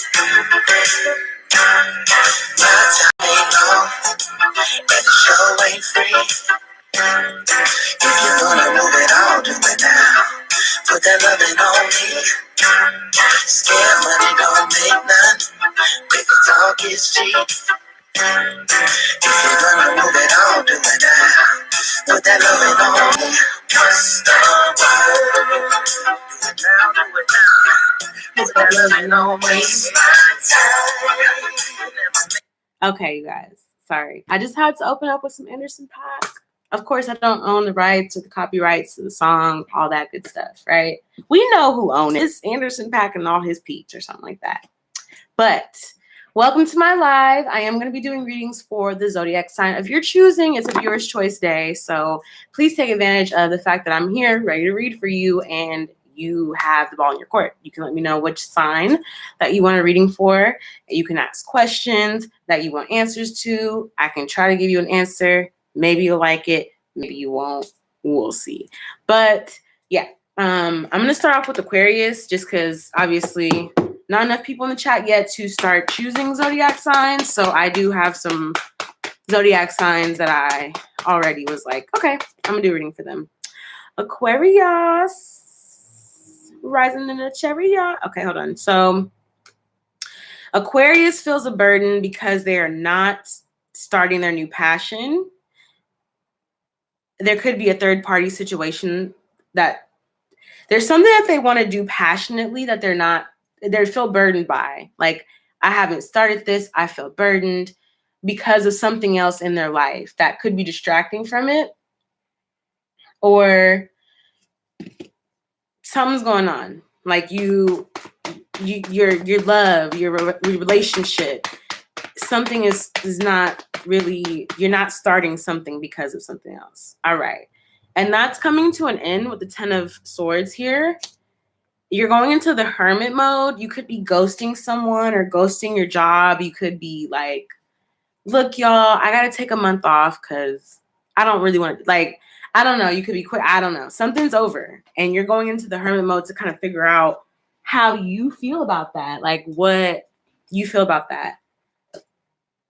My time ain't long, and the show ain't free. If you wanna move it on, do it now. Put that loving on me. Scare money don't make none. Paper talk is cheap. If you wanna move it on, do it now. Put that loving on me. What's the word? Do it now, do it now. Put that loving on me. Okay, you guys. Sorry. I just had to open up with some Anderson .Paak. Of course, I don't own the rights or the copyrights to the song, all that good stuff, right? We know who owns it. It's Anderson .Paak and all his peeps or something like that. But welcome to my live. I am going to be doing readings for the zodiac sign of your choosing. It's a viewer's choice day, so please take advantage of the fact that I'm here ready to read for you and you have the ball in your court. You can let me know which sign that you want a reading for. You can ask questions that you want answers to. I can try to give you an answer. Maybe you'll like it. Maybe you won't. We'll see. But yeah, I'm going to start off with Aquarius just because obviously not enough people in the chat yet to start choosing zodiac signs. So I do have some zodiac signs that I already was like, okay, I'm going to do a reading for them. Aquarius. Rising in a chariot. Okay, hold on. So Aquarius feels a burden because they are not starting their new passion. There could be a third party situation that there's something that they want to do passionately that they feel burdened by. Like, I haven't started this. I feel burdened because of something else in their life that could be distracting from it, or something's going on. Like your love, your relationship, something is not really, you're not starting something because of something else. All right. And that's coming to an end with the 10 of Swords here. You're going into the hermit mode. You could be ghosting someone or ghosting your job. You could be like, look, y'all, I got to take a month off because I don't really want to, like, I don't know. You could be quick. I don't know. Something's over. And you're going into the hermit mode to kind of figure out how you feel about that. Like, what you feel about that.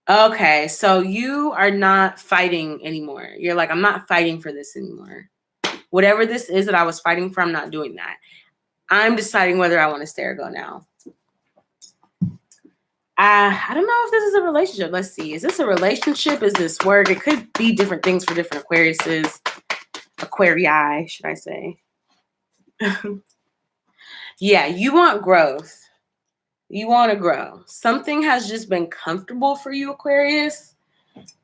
Okay. So you are not fighting anymore. You're like, I'm not fighting for this anymore. Whatever this is that I was fighting for, I'm not doing that. I'm deciding whether I want to stay or go now. I don't know if this is a relationship. Let's see. Is this a relationship? Is this work? It could be different things for different Aquariuses. Aquarii, should I say. Yeah, you want growth. You want to grow. Something has just been comfortable for you, Aquarius.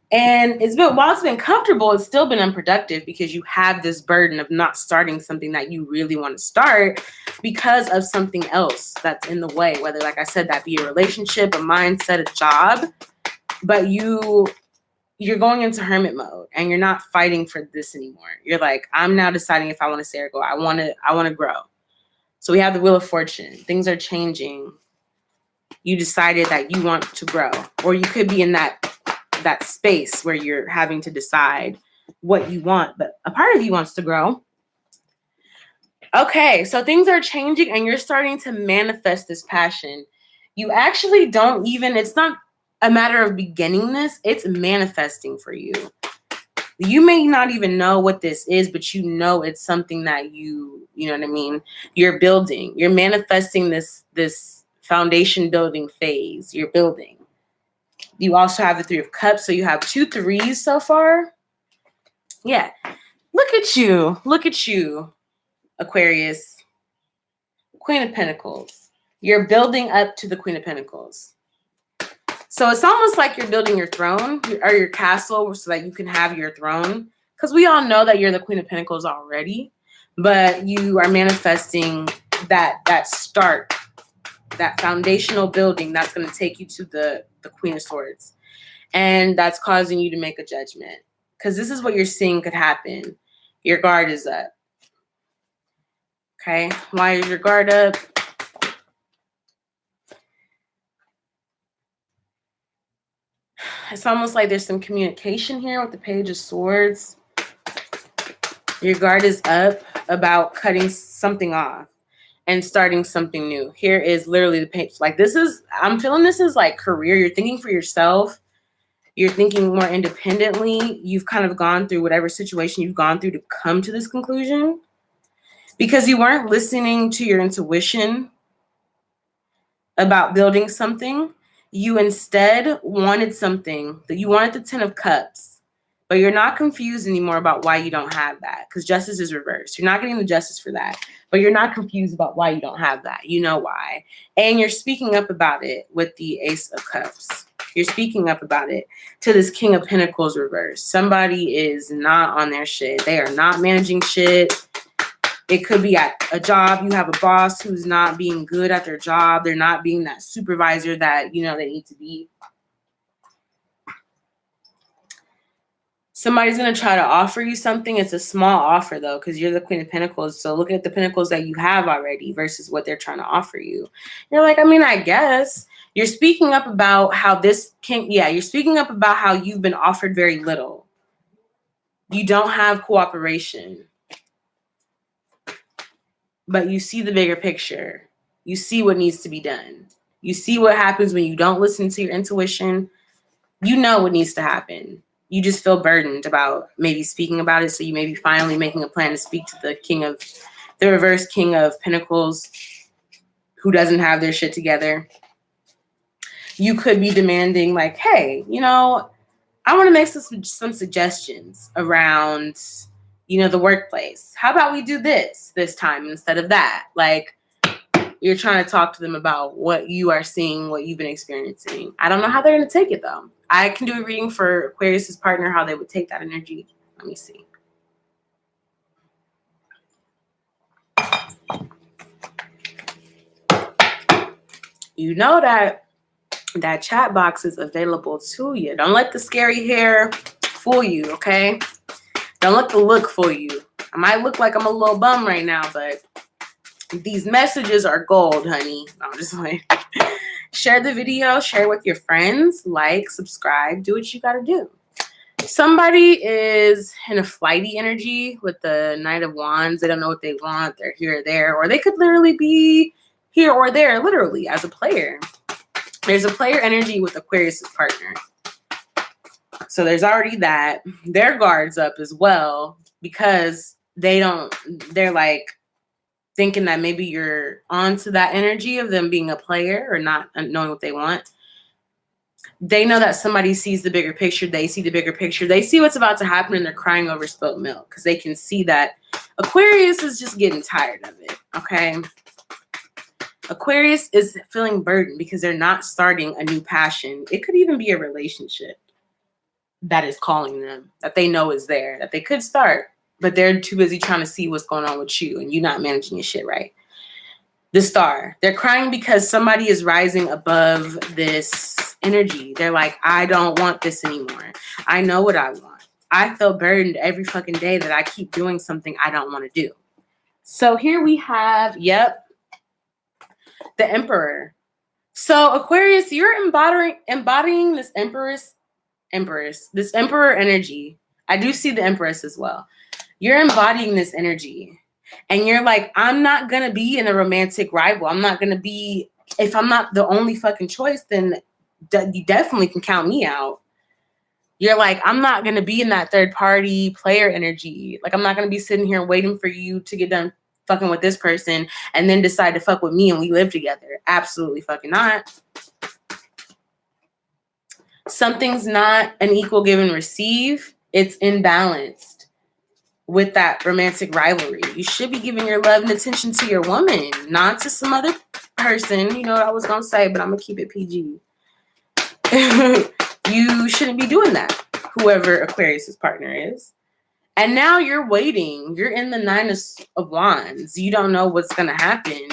And while it's been comfortable, it's still been unproductive because you have this burden of not starting something that you really want to start because of something else that's in the way. Whether, like I said, that be a relationship, a mindset, a job. But you're going into hermit mode and you're not fighting for this anymore. You're like, I'm now deciding if I want to stay or go. I want to grow. So we have the Wheel of Fortune. Things are changing. You decided that you want to grow, or you could be in that space where you're having to decide what you want, but a part of you wants to grow. Okay, so things are changing and you're starting to manifest this passion. You actually don't even, it's not a matter of beginning this, it's manifesting for you. You may not even know what this is, but you know it's something that you know what I mean? You're building. You're manifesting this foundation building phase. You're building. You also have the 3 of Cups, so you have 2 3s so far. Yeah. Look at you. Look at you, Aquarius. Queen of Pentacles. You're building up to the Queen of Pentacles. So it's almost like you're building your throne or your castle so that you can have your throne. Because we all know that you're the Queen of Pentacles already. But you are manifesting that start, that foundational building that's going to take you to the Queen of Swords. And that's causing you to make a judgment. Because this is what you're seeing could happen. Your guard is up. Okay? Why is your guard up? It's almost like there's some communication here with the Page of Swords. Your guard is up about cutting something off. and starting something new. Here is literally the page. Like this is, I'm feeling this is like career. You're thinking for yourself. You're thinking more independently. You've kind of gone through whatever situation you've gone through to come to this conclusion because you weren't listening to your intuition about building something. You instead wanted something that you wanted the 10 of Cups, but you're not confused anymore about why you don't have that because justice is reversed. You're not getting the justice for that, but you're not confused about why you don't have that. You know why. And you're speaking up about it with the Ace of Cups. You're speaking up about it to this King of Pentacles reverse. Somebody is not on their shit. They are not managing shit. It could be at a job. You have a boss who's not being good at their job. They're not being that supervisor that, you know, they need to be. Somebody's going to try to offer you something. It's a small offer, though, because you're the Queen of Pentacles. So look at the pentacles that you have already versus what they're trying to offer you. You're like, I mean, I guess. You're speaking up about how this can, yeah, you're speaking up about how you've been offered very little. You don't have cooperation. But you see the bigger picture. You see what needs to be done. You see what happens when you don't listen to your intuition. You know what needs to happen. You just feel burdened about maybe speaking about it. So you may be finally making a plan to speak to the reverse King of Pentacles who doesn't have their shit together. You could be demanding like, hey, you know, I want to make some suggestions around, you know, the workplace. How about we do this time instead of that? Like, you're trying to talk to them about what you are seeing, what you've been experiencing. I don't know how they're going to take it, though. I can do a reading for Aquarius's partner, how they would take that energy. Let me see. You know that chat box is available to you. Don't let the scary hair fool you, okay? Don't let the look fool you. I might look like I'm a little bum right now, but these messages are gold, honey. No, I'm just like, share the video, share with your friends, like, subscribe, do what you got to do. Somebody is in a flighty energy with the Knight of Wands. They don't know what they want. They're here or there, or they could literally be here or there, literally, as a player. There's a player energy with Aquarius's partner. So there's already that. Their guard's up as well because they're like thinking that maybe you're onto that energy of them being a player or not knowing what they want. They know that somebody sees the bigger picture. They see the bigger picture. They see what's about to happen and they're crying over spilt milk because they can see that Aquarius is just getting tired of it, okay? Aquarius is feeling burdened because they're not starting a new passion. It could even be a relationship that is calling them, that they know is there, that they could start, but they're too busy trying to see what's going on with you and you not managing your shit right. The Star. They're crying because somebody is rising above this energy. They're like, I don't want this anymore. I know what I want. I feel burdened every fucking day that I keep doing something I don't want to do. So here we have, yep, the Emperor. So Aquarius, you're embodying this Empress, this Emperor energy. I do see the Empress as well. You're embodying this energy. And you're like, I'm not going to be in a romantic rival. I'm not going to be, if I'm not the only fucking choice, then you definitely can count me out. You're like, I'm not going to be in that third party player energy. Like, I'm not going to be sitting here waiting for you to get done fucking with this person and then decide to fuck with me and we live together. Absolutely fucking not. Something's not an equal give and receive. It's imbalanced with that romantic rivalry. You should be giving your love and attention to your woman, not to some other person. You know what I was going to say, but I'm going to keep it PG. You shouldn't be doing that, whoever Aquarius's partner is. And now you're waiting. You're in the Nine of Wands. You don't know what's going to happen.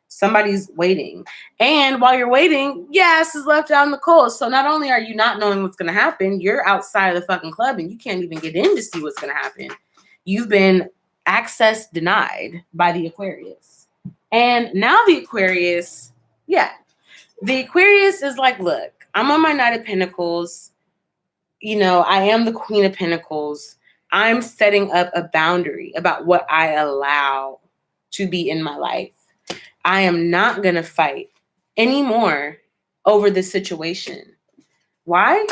Somebody's waiting. And while you're waiting, ass is left out in the cold. So not only are you not knowing what's going to happen, you're outside of the fucking club and you can't even get in to see what's going to happen. You've been access denied by the Aquarius. And now the Aquarius, the Aquarius is like, look, I'm on my Knight of Pentacles. You know, I am the Queen of Pentacles. I'm setting up a boundary about what I allow to be in my life. I am not going to fight anymore over this situation. Why?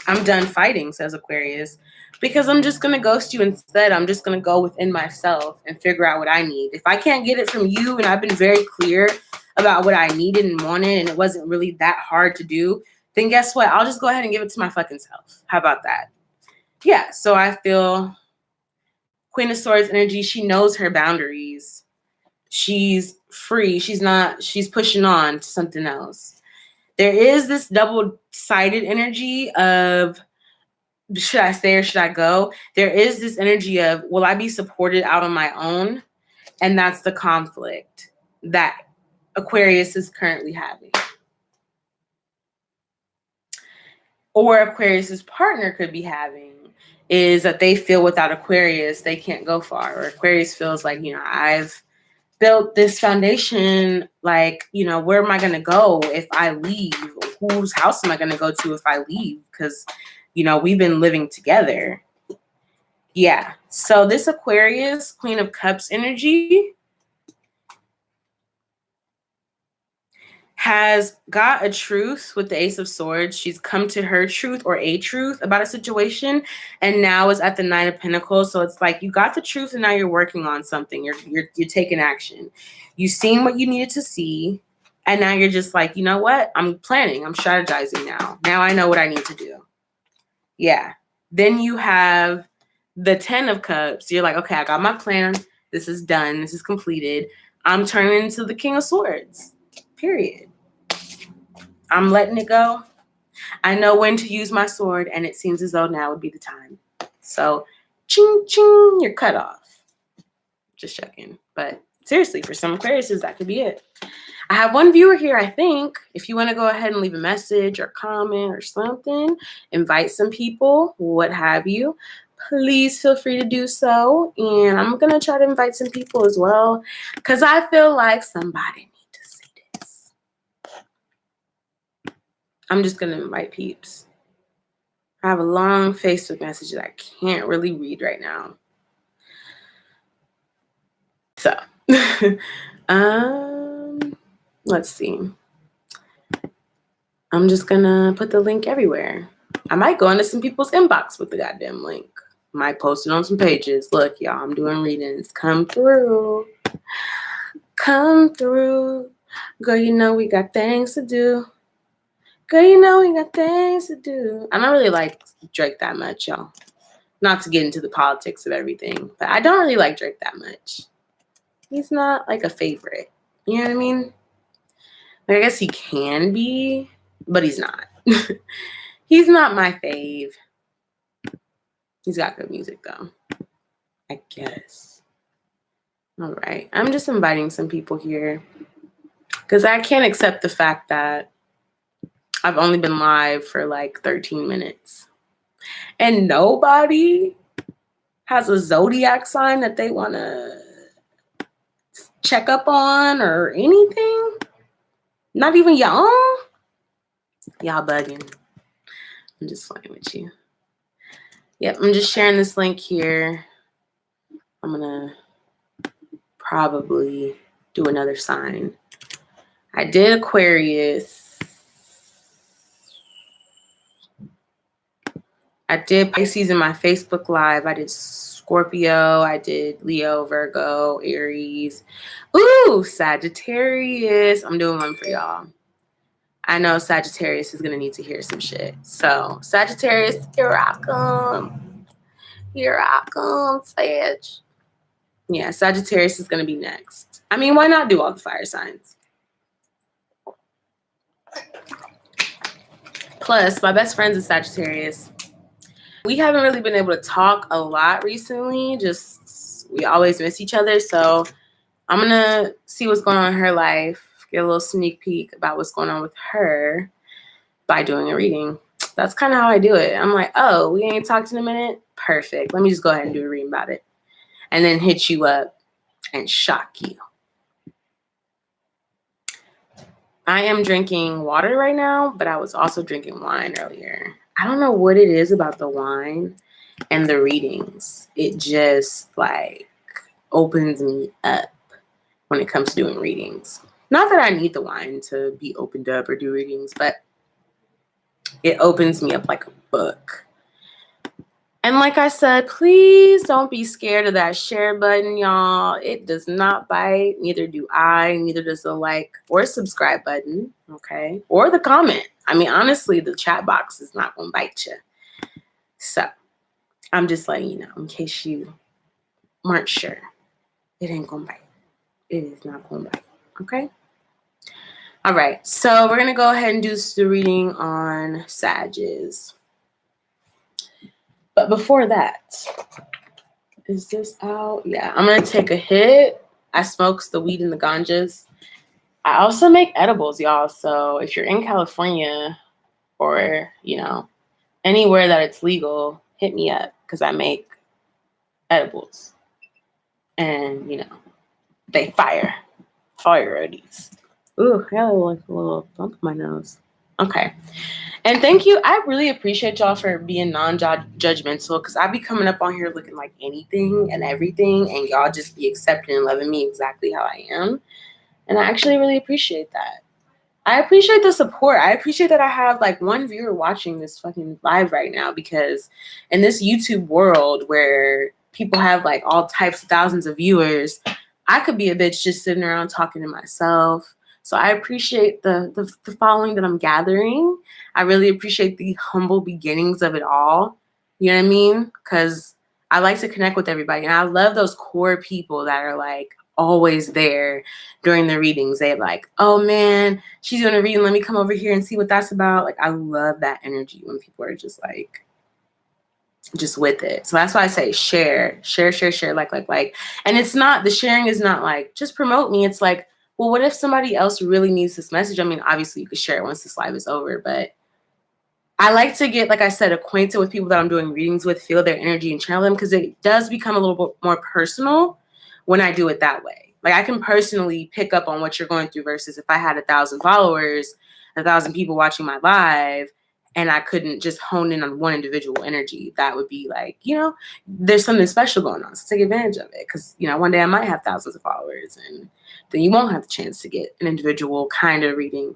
I'm done fighting, says Aquarius, because I'm just going to ghost you instead. I'm just going to go within myself and figure out what I need. If I can't get it from you, and I've been very clear about what I needed and wanted, and it wasn't really that hard to do, then guess what? I'll just go ahead and give it to my fucking self. How about that? Yeah, so I feel Queen of Swords energy. She knows her boundaries. She's free. She's pushing on to something else. There is this double-sided energy of, should I stay or should I go? There is this energy of, will I be supported out on my own? And that's the conflict that Aquarius is currently having. Or Aquarius's partner could be having, is that they feel without Aquarius, they can't go far. Or Aquarius feels like, I've built this foundation, like, where am I going to go if I leave? Whose house am I going to go to if I leave? Because, we've been living together. Yeah. So this Aquarius, Queen of Cups energy, has got a truth with the Ace of Swords. She's come to her truth or a truth about a situation, and now is at the Nine of Pentacles. So it's like you got the truth, and now you're working on something. You're taking action. You've seen what you needed to see, and now you're just like, you know what? I'm planning. I'm strategizing now. Now I know what I need to do. Yeah. Then you have the 10 of Cups. You're like, okay, I got my plan. This is done. This is completed. I'm turning into the King of Swords. Period. I'm letting it go. I know when to use my sword, and it seems as though now would be the time. So, ching, ching, you're cut off. Just checking. But seriously, for some Aquariuses, that could be it. I have one viewer here, I think. If you want to go ahead and leave a message or comment or something, invite some people, what have you, please feel free to do so. And I'm going to try to invite some people as well, because I feel like somebody needs to see this. I'm just going to invite peeps. I have a long Facebook message that I can't really read right now. So, let's see. I'm just going to put the link everywhere. I might go into some people's inbox with the goddamn link. Might post it on some pages. Look, y'all, I'm doing readings. Come through. Come through. Girl, we got things to do. Girl, we got things to do. I don't really like Drake that much, y'all. Not to get into the politics of everything, but I don't really like Drake that much. He's not like a favorite. You know what I mean? Like, I guess he can be, but he's not. He's not my fave. He's got good music, though, I guess. All right. I'm just inviting some people here because I can't accept the fact that I've only been live for like 13 minutes and nobody has a zodiac sign that they want to check up on or anything. Not even y'all. Y'all bugging. I'm just playing with you. Yep, I'm just sharing this link here. I'm going to probably do another sign. I did Aquarius. I did Pisces in my Facebook Live. I did Scorpio. I did Leo, Virgo, Aries. Ooh, Sagittarius. I'm doing one for y'all. I know Sagittarius is going to need to hear some shit. So, Sagittarius, here I come. Here I come, Sag. Yeah, Sagittarius is going to be next. I mean, why not do all the fire signs? Plus, my best friend's a Sagittarius. We haven't really been able to talk a lot recently. Just, we always miss each other. So I'm going to see what's going on in her life. Get a little sneak peek about what's going on with her by doing a reading. That's kind of how I do it. I'm like, oh, we ain't talked in a minute? Perfect. Let me just go ahead and do a reading about it. And then hit you up and shock you. I am drinking water right now, but I was also drinking wine earlier. I don't know what it is about the wine and the readings. It just like opens me up when it comes to doing readings. Not that I need the wine to be opened up or do readings, but it opens me up like a book. And like I said, please don't be scared of that share button, y'all. It does not bite. Neither do I. Neither does the like or subscribe button, okay? Or the comment. I mean, honestly, the chat box is not going to bite you. So I'm just letting you know in case you weren't sure. It ain't going to bite. It is not going to bite, okay? All right. So we're going to go ahead and do the reading on Sages. But before that, is this out? Yeah, I'm going to take a hit. I smokes the weed and the ganjas. I also make edibles, y'all. So if you're in California or, anywhere that it's legal, hit me up because I make edibles. And, they fire. Fire roadies. Ooh, I got a little bump in my nose. Okay. And thank you. I really appreciate y'all for being non-judgmental because I be coming up on here looking like anything and everything, and y'all just be accepting and loving me exactly how I am. And I actually really appreciate that. I appreciate the support. I appreciate that I have like one viewer watching this fucking live right now, because in this YouTube world where people have like all types of thousands of viewers, I could be a bitch just sitting around talking to myself. So I appreciate the following that I'm gathering. I really appreciate the humble beginnings of it all. You know what I mean? Because I like to connect with everybody. And I love those core people that are like always there during the readings. They're like, oh man, she's doing a reading. Let me come over here and see what that's about. Like, I love that energy when people are just like, just with it. So that's why I say share, like. And it's not, the sharing is not like, just promote me. It's like, well, what if somebody else really needs this message? I mean, obviously you could share it once this live is over, but I like to get, like I said, acquainted with people that I'm doing readings with, feel their energy and channel them, because it does become a little bit more personal when I do it that way. Like, I can personally pick up on what you're going through versus if I had 1,000 followers, 1,000 people watching my live, and I couldn't just hone in on one individual energy. That would be like, there's something special going on. So take advantage of it, because, one day I might have thousands of followers, and then you won't have the chance to get an individual kind of reading.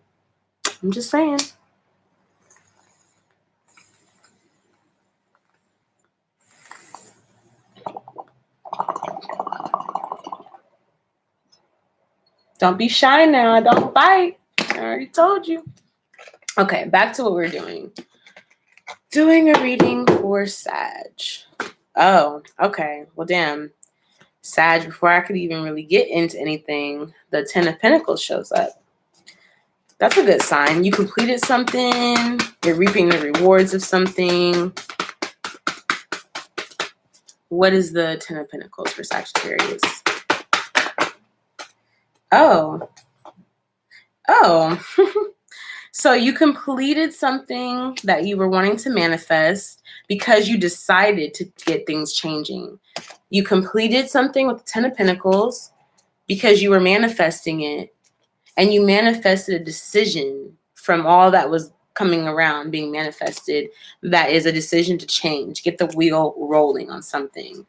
I'm just saying. Don't be shy now. Don't bite. I already told you. Okay, back to what we're doing. Doing a reading for Sag. Oh, okay. Well, damn. Sag, before I could even really get into anything, the 10 of Pentacles shows up. That's a good sign. You completed something. You're reaping the rewards of something. What is the 10 of Pentacles for Sagittarius? Oh. So you completed something that you were wanting to manifest because you decided to get things changing. You completed something with the 10 of Pentacles because you were manifesting it, and you manifested a decision from all that was coming around being manifested. That is a decision to change, get the wheel rolling on something.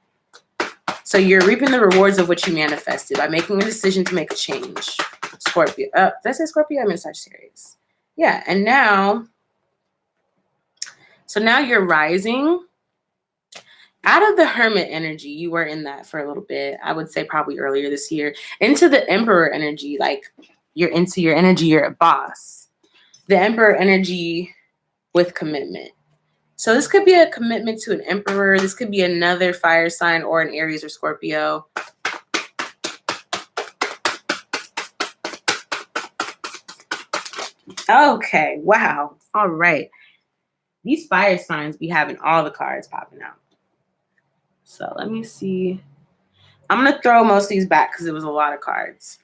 So you're reaping the rewards of what you manifested by making a decision to make a change. Scorpio. Did I say Scorpio? I mean Sagittarius. Yeah, and now you're rising out of the Hermit energy. You were in that for a little bit. I would say probably earlier this year, into the Emperor energy. Like, you're into your energy. You're a boss. The Emperor energy with commitment. So this could be a commitment to an Emperor. This could be another fire sign or an Aries or Scorpio. Okay, wow. All right. These fire signs be having all the cards popping out. So let me see. I'm going to throw most of these back because it was a lot of cards.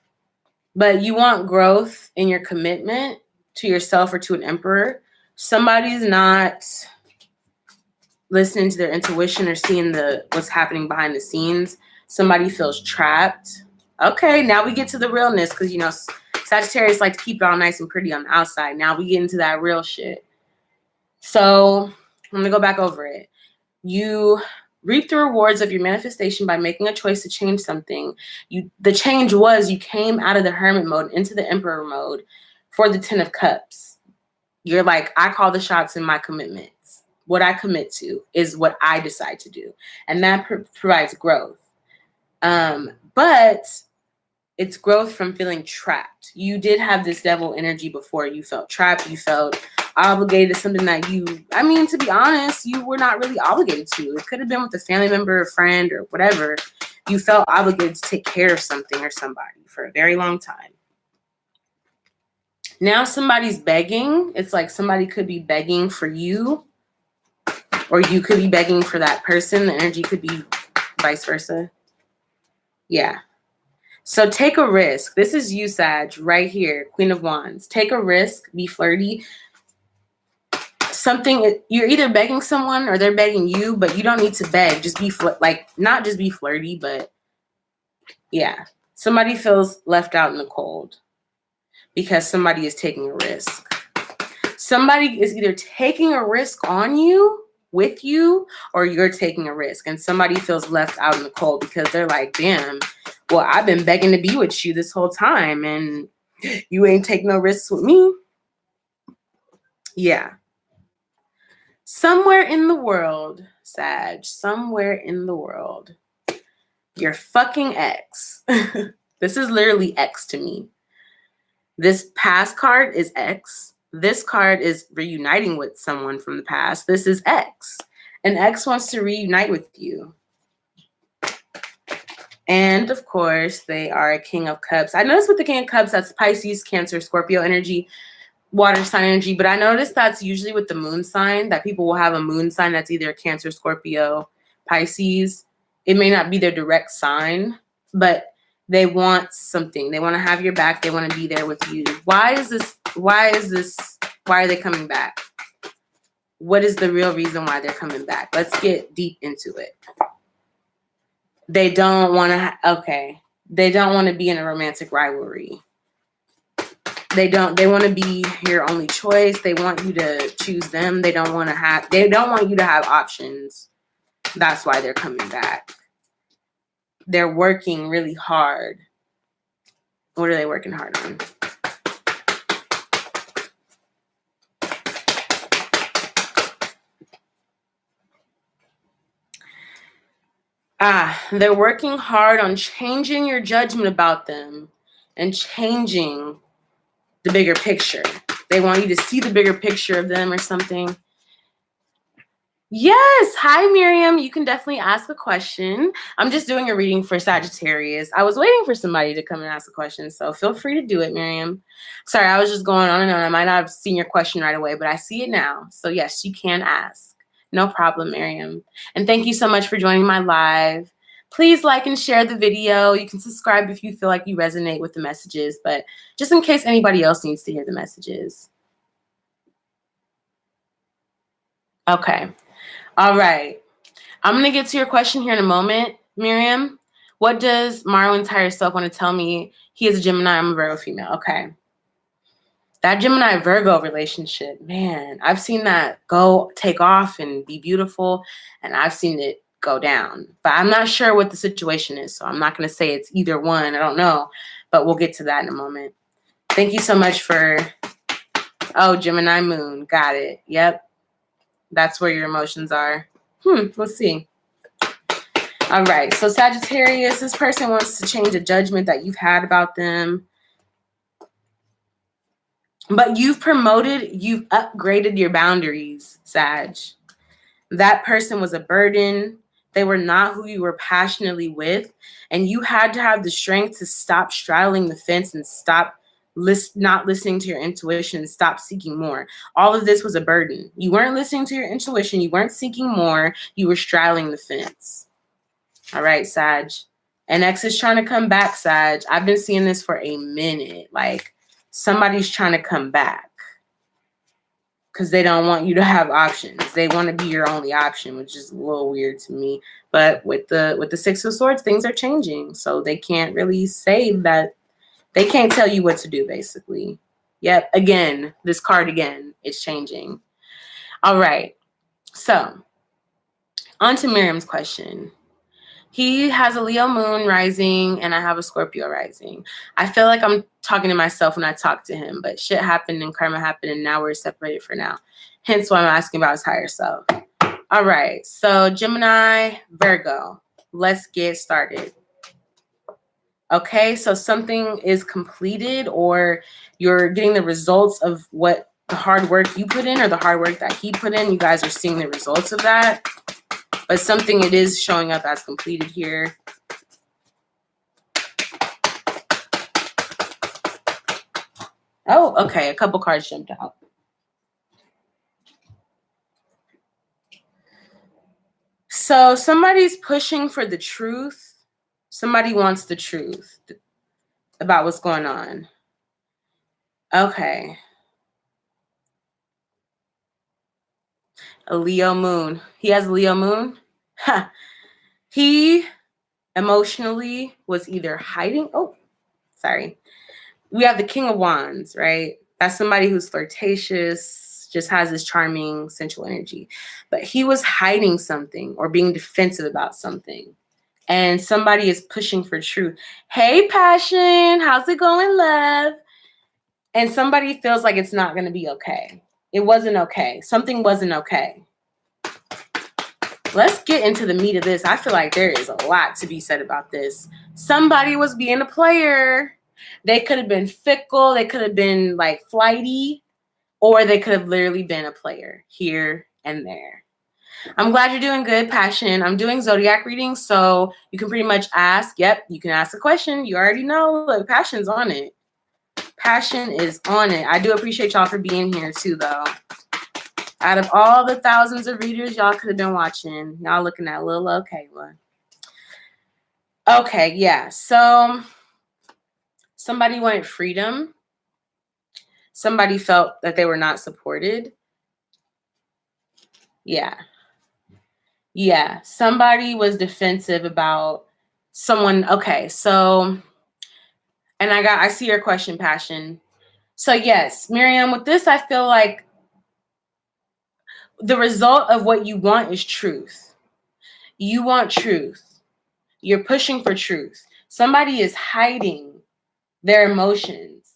But you want growth in your commitment to yourself or to an Emperor. Somebody's not listening to their intuition or seeing what's happening behind the scenes. Somebody feels trapped. Okay, now we get to the realness, because, Sagittarius like to keep it all nice and pretty on the outside. Now we get into that real shit. So I'm going to go back over it. You reap the rewards of your manifestation by making a choice to change something. The change was you came out of the hermit mode into the emperor mode for the 10 of Cups. You're like, I call the shots in my commitments. What I commit to is what I decide to do. And that provides growth. But it's growth from feeling trapped. You did have this devil energy before. You felt trapped. You felt obligated to something that to be honest, you were not really obligated to. It could have been with a family member, a friend, or whatever. You felt obligated to take care of something or somebody for a very long time. Now somebody's begging. It's like somebody could be begging for you, or you could be begging for that person. The energy could be vice versa. Yeah. So take a risk. This is you, Sag, right here, Queen of Wands. Take a risk, be flirty. You're either begging someone or they're begging you, but you don't need to beg. Just be not just be flirty, but yeah. Somebody feels left out in the cold because somebody is taking a risk. Somebody is either taking a risk on you, with you, or you're taking a risk, and somebody feels left out in the cold because they're like, damn, well, I've been begging to be with you this whole time and you ain't taking no risks with me. Yeah. Somewhere in the world, Sag, somewhere in the world, your fucking ex. This is literally X to me. This past card is X. This card is reuniting with someone from the past. This is X. And X wants to reunite with you. And of course, they are a King of Cups. I noticed with the King of Cups, that's Pisces, Cancer, Scorpio energy, water sign energy. But I noticed that's usually with the moon sign, that people will have a moon sign that's either Cancer, Scorpio, Pisces. It may not be their direct sign, but they want something. They want to have your back. They want to be there with you. Why is this? Why are they coming back? What is the real reason why they're coming back? Let's get deep into it. They don't want to, they don't want to be in a romantic rivalry. They want to be your only choice. They want you to choose them. They don't want you to have options. That's why they're coming back. They're working really hard. What are they working hard on? They're working hard on changing your judgment about them and changing the bigger picture. They want you to see the bigger picture of them or something. Yes. Hi, Miriam. You can definitely ask a question. I'm just doing a reading for Sagittarius. I was waiting for somebody to come and ask a question, so feel free to do it, Miriam. Sorry, I was just going on and on. I might not have seen your question right away, but I see it now. So yes, you can ask. No problem, Miriam. And thank you so much for joining my live. Please like and share the video. You can subscribe if you feel like you resonate with the messages, but just in case anybody else needs to hear the messages. Okay. All right. I'm going to get to your question here in a moment, Miriam. What does Marwin's higher self want to tell me? He is a Gemini. I'm a Virgo female. Okay. That Gemini-Virgo relationship, man, I've seen that take off and be beautiful, and I've seen it go down. But I'm not sure what the situation is, so I'm not going to say it's either one. I don't know, but we'll get to that in a moment. Thank you so much for, Gemini moon. Got it. Yep. That's where your emotions are. Let's see. All right. So Sagittarius, this person wants to change a judgment that you've had about them. But you've upgraded your boundaries, Sag. That person was a burden. They were not who you were passionately with. And you had to have the strength to stop straddling the fence and stop not listening to your intuition and stop seeking more. All of this was a burden. You weren't listening to your intuition. You weren't seeking more. You were straddling the fence. All right, Sag. And X is trying to come back, Sag. I've been seeing this for a minute. Like, somebody's trying to come back because they don't want you to have options. They want to be your only option, which is a little weird to me. But with the Six of Swords, things are changing. So they can't really say that. They can't tell you what to do, basically. Yep. Again, this card again is changing. All right. So On to Miriam's question. He has a Leo moon rising and I have a Scorpio rising. I feel like I'm talking to myself when I talk to him, but shit happened and karma happened and now we're separated for now. Hence why I'm asking about his higher self. All right, so Gemini, Virgo, let's get started. Okay, so something is completed or you're getting the results of what the hard work you put in or the hard work that he put in. You guys are seeing the results of that. But something it is showing up as completed here. Oh, okay. A couple cards jumped out. So somebody's pushing for the truth. Somebody wants the truth about what's going on. Okay. A Leo moon. He has a Leo moon. Ha. He emotionally was either hiding. Oh, sorry. We have the King of Wands, right? That's somebody who's flirtatious, just has this charming, sensual energy. But he was hiding something or being defensive about something. And somebody is pushing for truth. Hey, passion, how's it going, love? And somebody feels like it's not going to be okay. It wasn't okay. Something wasn't okay. Let's get into the meat of this. I feel like there is a lot to be said about this. Somebody was being a player. They could have been fickle. They could have been like flighty, or they could have literally been a player here and there. I'm glad you're doing good, Passion. I'm doing Zodiac readings, so you can pretty much ask. Yep, you can ask a question. You already know. Look, Passion's on it. Passion is on it. I do appreciate y'all for being here too, though. Out of all the thousands of readers y'all could have been watching, y'all looking at little old Kayla. Okay, yeah. So somebody wanted freedom. Somebody felt that they were not supported. Yeah. Yeah. Somebody was defensive about someone. Okay, so, and I see your question, Passion. So yes, Miriam, with this, I feel like the result of what you want is truth. You want truth. You're pushing for truth. Somebody is hiding their emotions,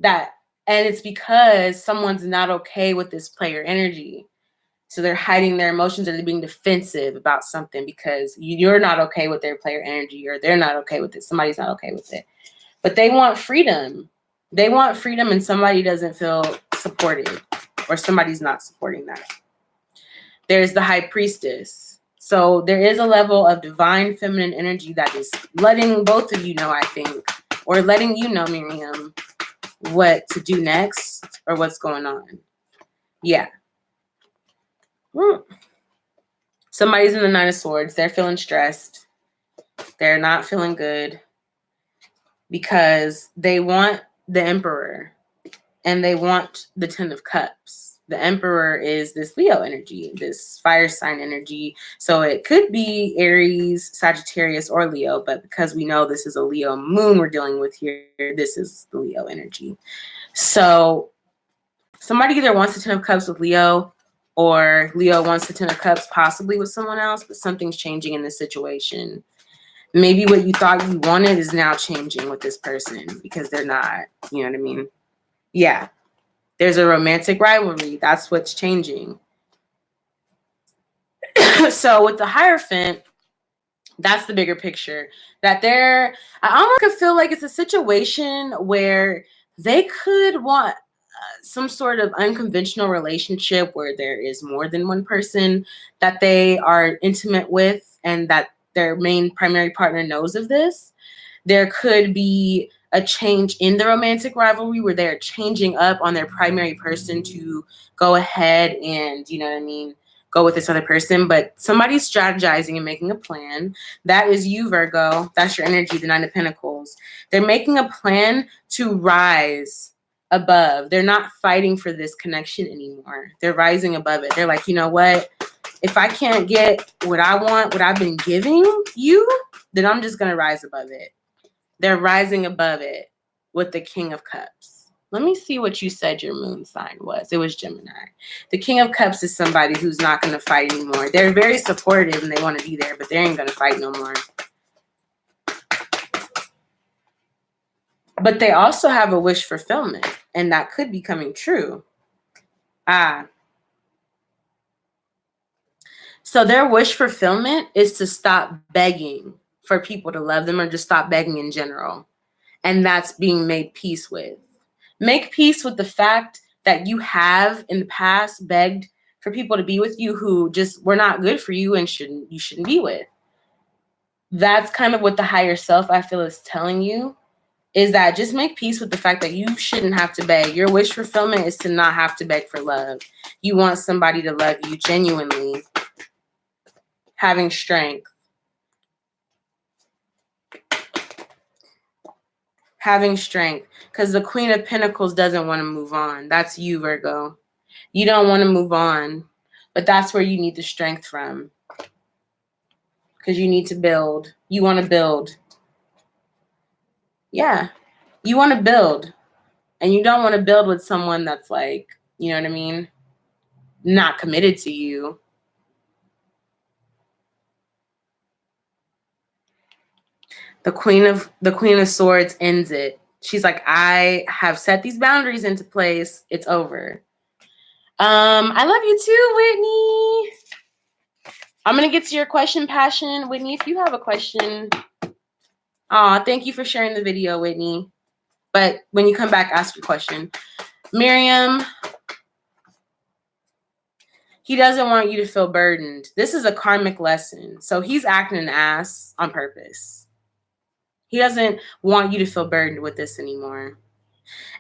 and it's because someone's not okay with this player energy. So they're hiding their emotions or they're being defensive about something because you're not okay with their player energy or they're not okay with it. Somebody's not okay with it. But they want freedom. They want freedom and somebody doesn't feel supported or somebody's not supporting that. There's the High Priestess. So there is a level of divine feminine energy that is letting both of you know, I think, or letting you know, Miriam, what to do next or what's going on. Yeah. Somebody's in the Nine of Swords. They're feeling stressed. They're not feeling good because they want the Emperor and they want the Ten of Cups. The Emperor is this Leo energy, this fire sign energy. So it could be Aries, Sagittarius, or Leo, but because we know this is a Leo moon we're dealing with here, this is the Leo energy. So somebody either wants the Ten of Cups with Leo or Leo wants the Ten of Cups possibly with someone else, but something's changing in this situation. Maybe what you thought you wanted is now changing with this person because they're not, you know what I mean? Yeah. There's a romantic rivalry. That's what's changing. So with the Hierophant, that's the bigger picture. That I almost could feel like it's a situation where they could want some sort of unconventional relationship where there is more than one person that they are intimate with and that their main primary partner knows of this. There could be a change in the romantic rivalry where they're changing up on their primary person to go ahead and, you know what I mean, go with this other person. But somebody's strategizing and making a plan. That is you, Virgo. That's your energy, the Nine of Pentacles. They're making a plan to rise above. They're not fighting for this connection anymore. They're rising above it. They're like, you know what? If I can't get what I want, what I've been giving you, then I'm just going to rise above it. They're rising above it with the King of Cups. Let me see what you said your moon sign was. It was Gemini. The King of Cups is somebody who's not going to fight anymore. They're very supportive and they want to be there, but they ain't going to fight no more. But they also have a wish fulfillment, and that could be coming true. So their wish fulfillment is to stop begging for people to love them or just stop begging in general. And that's being made peace with. Make peace with the fact that you have in the past begged for people to be with you who just were not good for you and you shouldn't be with. That's kind of what the higher self, I feel, is telling you, is that just make peace with the fact that you shouldn't have to beg. Your wish fulfillment is to not have to beg for love. You want somebody to love you genuinely, having strength. Having strength, because the Queen of Pentacles doesn't want to move on. That's you, Virgo. You don't want to move on, but that's where you need the strength from, because you need to build. You want to build. Yeah, you want to build, and you don't want to build with someone that's like, you know what I mean, not committed to you. The Queen of Swords ends it. She's like, I have set these boundaries into place. It's over. I love you too, Whitney. I'm going to get to your question, Passion. Whitney, if you have a question. Thank you for sharing the video, Whitney. But when you come back, ask your question. Miriam, he doesn't want you to feel burdened. This is a karmic lesson. So he's acting an ass on purpose. He doesn't want you to feel burdened with this anymore.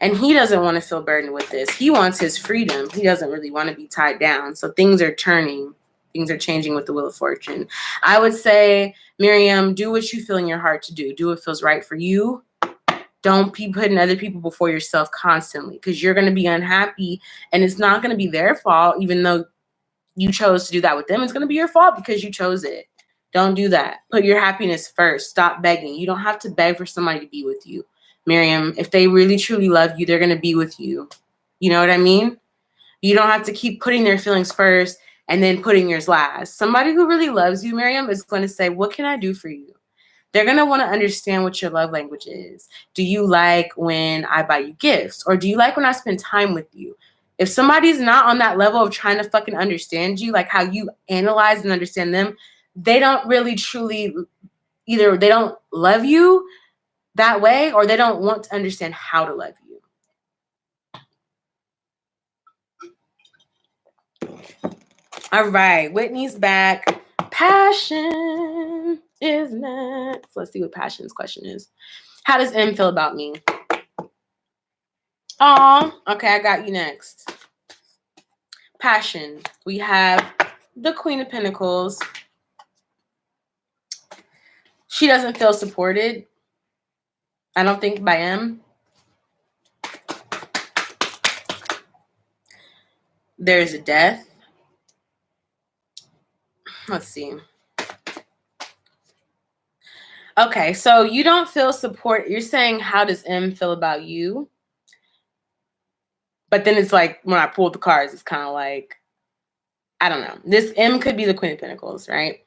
And he doesn't want to feel burdened with this. He wants his freedom. He doesn't really want to be tied down. So things are turning. Things are changing with the Wheel of Fortune. I would say, Miriam, do what you feel in your heart to do. Do what feels right for you. Don't be putting other people before yourself constantly, because you're going to be unhappy and it's not going to be their fault, even though you chose to do that with them. It's going to be your fault because you chose it. Don't do that. Put your happiness first. Stop begging. You don't have to beg for somebody to be with you. Miriam, if they really, truly love you, they're going to be with you. You know what I mean? You don't have to keep putting their feelings first and then putting yours last. Somebody who really loves you, Miriam, is going to say, what can I do for you? They're going to want to understand what your love language is. Do you like when I buy you gifts? Or do you like when I spend time with you? If somebody's not on that level of trying to fucking understand you, like how you analyze and understand them, they don't really truly, either they don't love you that way or they don't want to understand how to love you. All right, Whitney's back. Passion is next. Let's see what Passion's question is. How does M feel about me? Oh, okay, I got you next. Passion. We have the Queen of Pentacles. She doesn't feel supported, I don't think, by M. There's a death. Let's see. Okay, so you don't feel support. You're saying, how does M feel about you? But then it's like, when I pulled the cards, it's kind of like, I don't know. This M could be the Queen of Pentacles, right?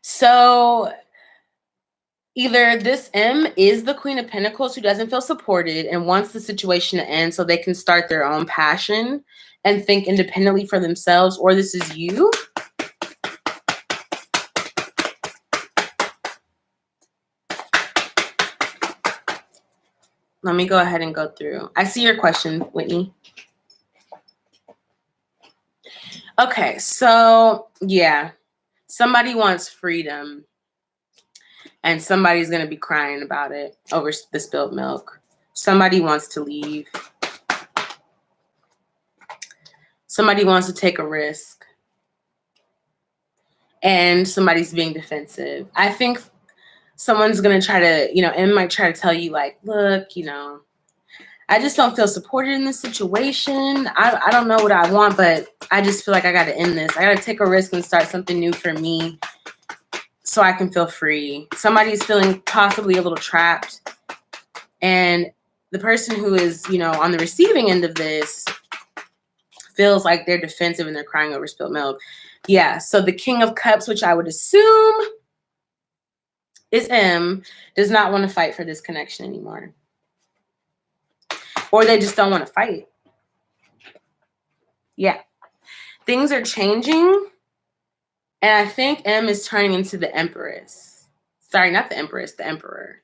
So either this M is the Queen of Pentacles who doesn't feel supported and wants the situation to end so they can start their own passion and think independently for themselves, or this is you. Let me go ahead and go through. I see your question, Whitney. Okay, so yeah, somebody wants freedom and somebody's going to be crying about it over the spilled milk. Somebody wants to leave. Somebody wants to take a risk. And somebody's being defensive. I think someone's going to try to, M might try to tell you like, look, I just don't feel supported in this situation. I don't know what I want, but I just feel like I got to end this. I got to take a risk and start something new for me so I can feel free. Somebody's feeling possibly a little trapped. And the person who is, on the receiving end of this feels like they're defensive and they're crying over spilled milk. Yeah, so the King of Cups, which I would assume is M, does not want to fight for this connection anymore. Or they just don't want to fight. Yeah. Things are changing. And I think M is turning into the Empress. Sorry, not the Empress, the Emperor.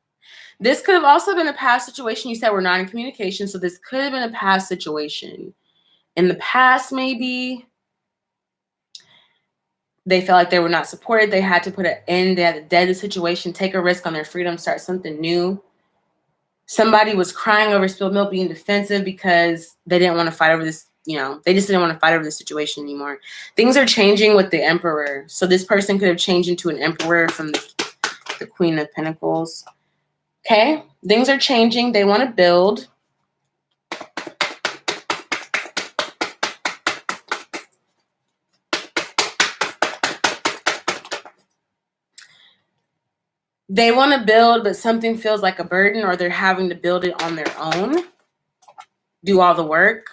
This could have also been a past situation. You said we're not in communication, so this could have been a past situation. In the past, maybe they felt like they were not supported. They had to put an end. They had to dead the situation, take a risk on their freedom, start something new. Somebody was crying over spilled milk, being defensive because they didn't want to fight over this. They just didn't want to fight over the situation anymore. Things are changing with the Emperor. So this person could have changed into an Emperor from the Queen of Pentacles. Okay, things are changing. They want to build. They want to build, but something feels like a burden, or they're having to build it on their own, do all the work.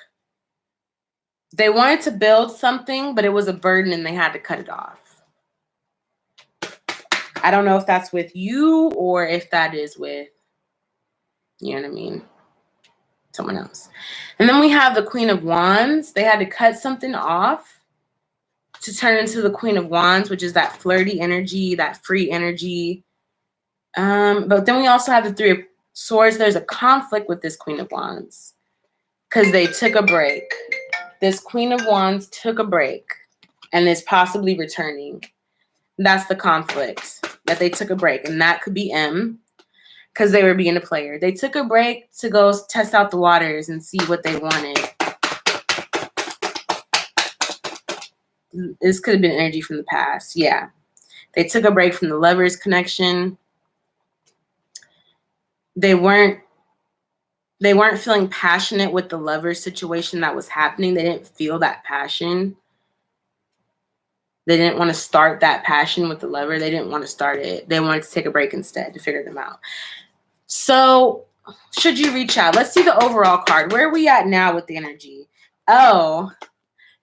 They wanted to build something, but it was a burden and they had to cut it off. I don't know if that's with you or if that is with, you know what I mean, someone else. And then we have the Queen of Wands. They had to cut something off to turn into the Queen of Wands, which is that flirty energy, that free energy. But then we also have the Three of Swords. There's a conflict with this Queen of Wands because they took a break. This Queen of Wands took a break and is possibly returning. That's the conflict, that they took a break. And that could be M, because they were being a player. They took a break to go test out the waters and see what they wanted. This could have been energy from the past. Yeah. They took a break from the Lovers connection. They weren't feeling passionate with the Lovers situation that was happening. They didn't feel that passion. They didn't want to start that passion with the lover. They didn't want to start it. They wanted to take a break instead to figure them out. So should you reach out? Let's see the overall card. Where are we at now with the energy? Oh,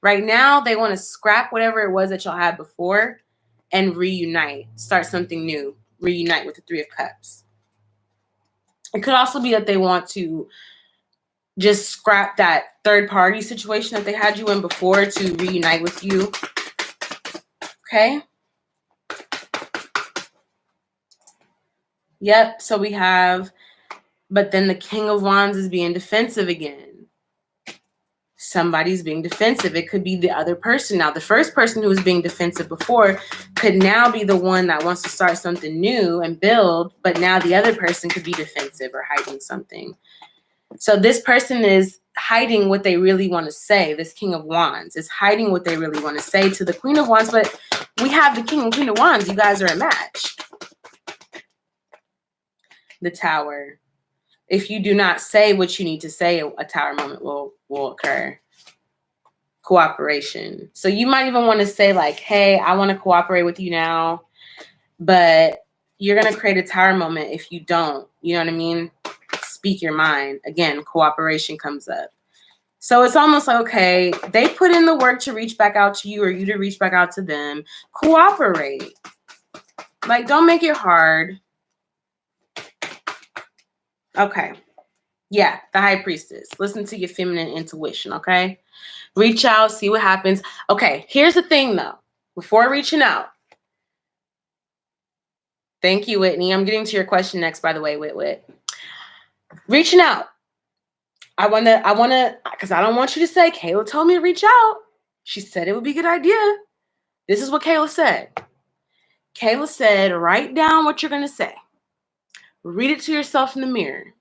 right now they want to scrap whatever it was that y'all had before and reunite. Start something new. Reunite with the Three of Cups. It could also be that they want to just scrap that third party situation that they had you in before to reunite with you. Okay. Yep. So we have, but then the King of Wands is being defensive again. Somebody's being defensive. It could be the other person. Now, the first person who was being defensive before could now be the one that wants to start something new and build, but now the other person could be defensive or hiding something. So this person is hiding what they really want to say. This King of Wands is hiding what they really want to say to the Queen of Wands, but we have the King and Queen of Wands. You guys are a match. The Tower. If you do not say what you need to say, a Tower moment will occur. Cooperation. So you might even want to say like, hey, I want to cooperate with you now, but you're going to create a Tower moment if you don't. You know what I mean? Speak your mind. Again, cooperation comes up. So it's almost like, okay, they put in the work to reach back out to you or you to reach back out to them. Cooperate. Like, don't make it hard. Okay. Yeah, the High Priestess. Listen to your feminine intuition, okay? Reach out, see what happens. Okay, here's the thing, though. Before reaching out. Thank you, Whitney. I'm getting to your question next, by the way, Whit. Reaching out. I want to, because I don't want you to say, Kayla told me to reach out. She said it would be a good idea. This is what Kayla said. Kayla said, write down what you're going to say. Read it to yourself in the mirror.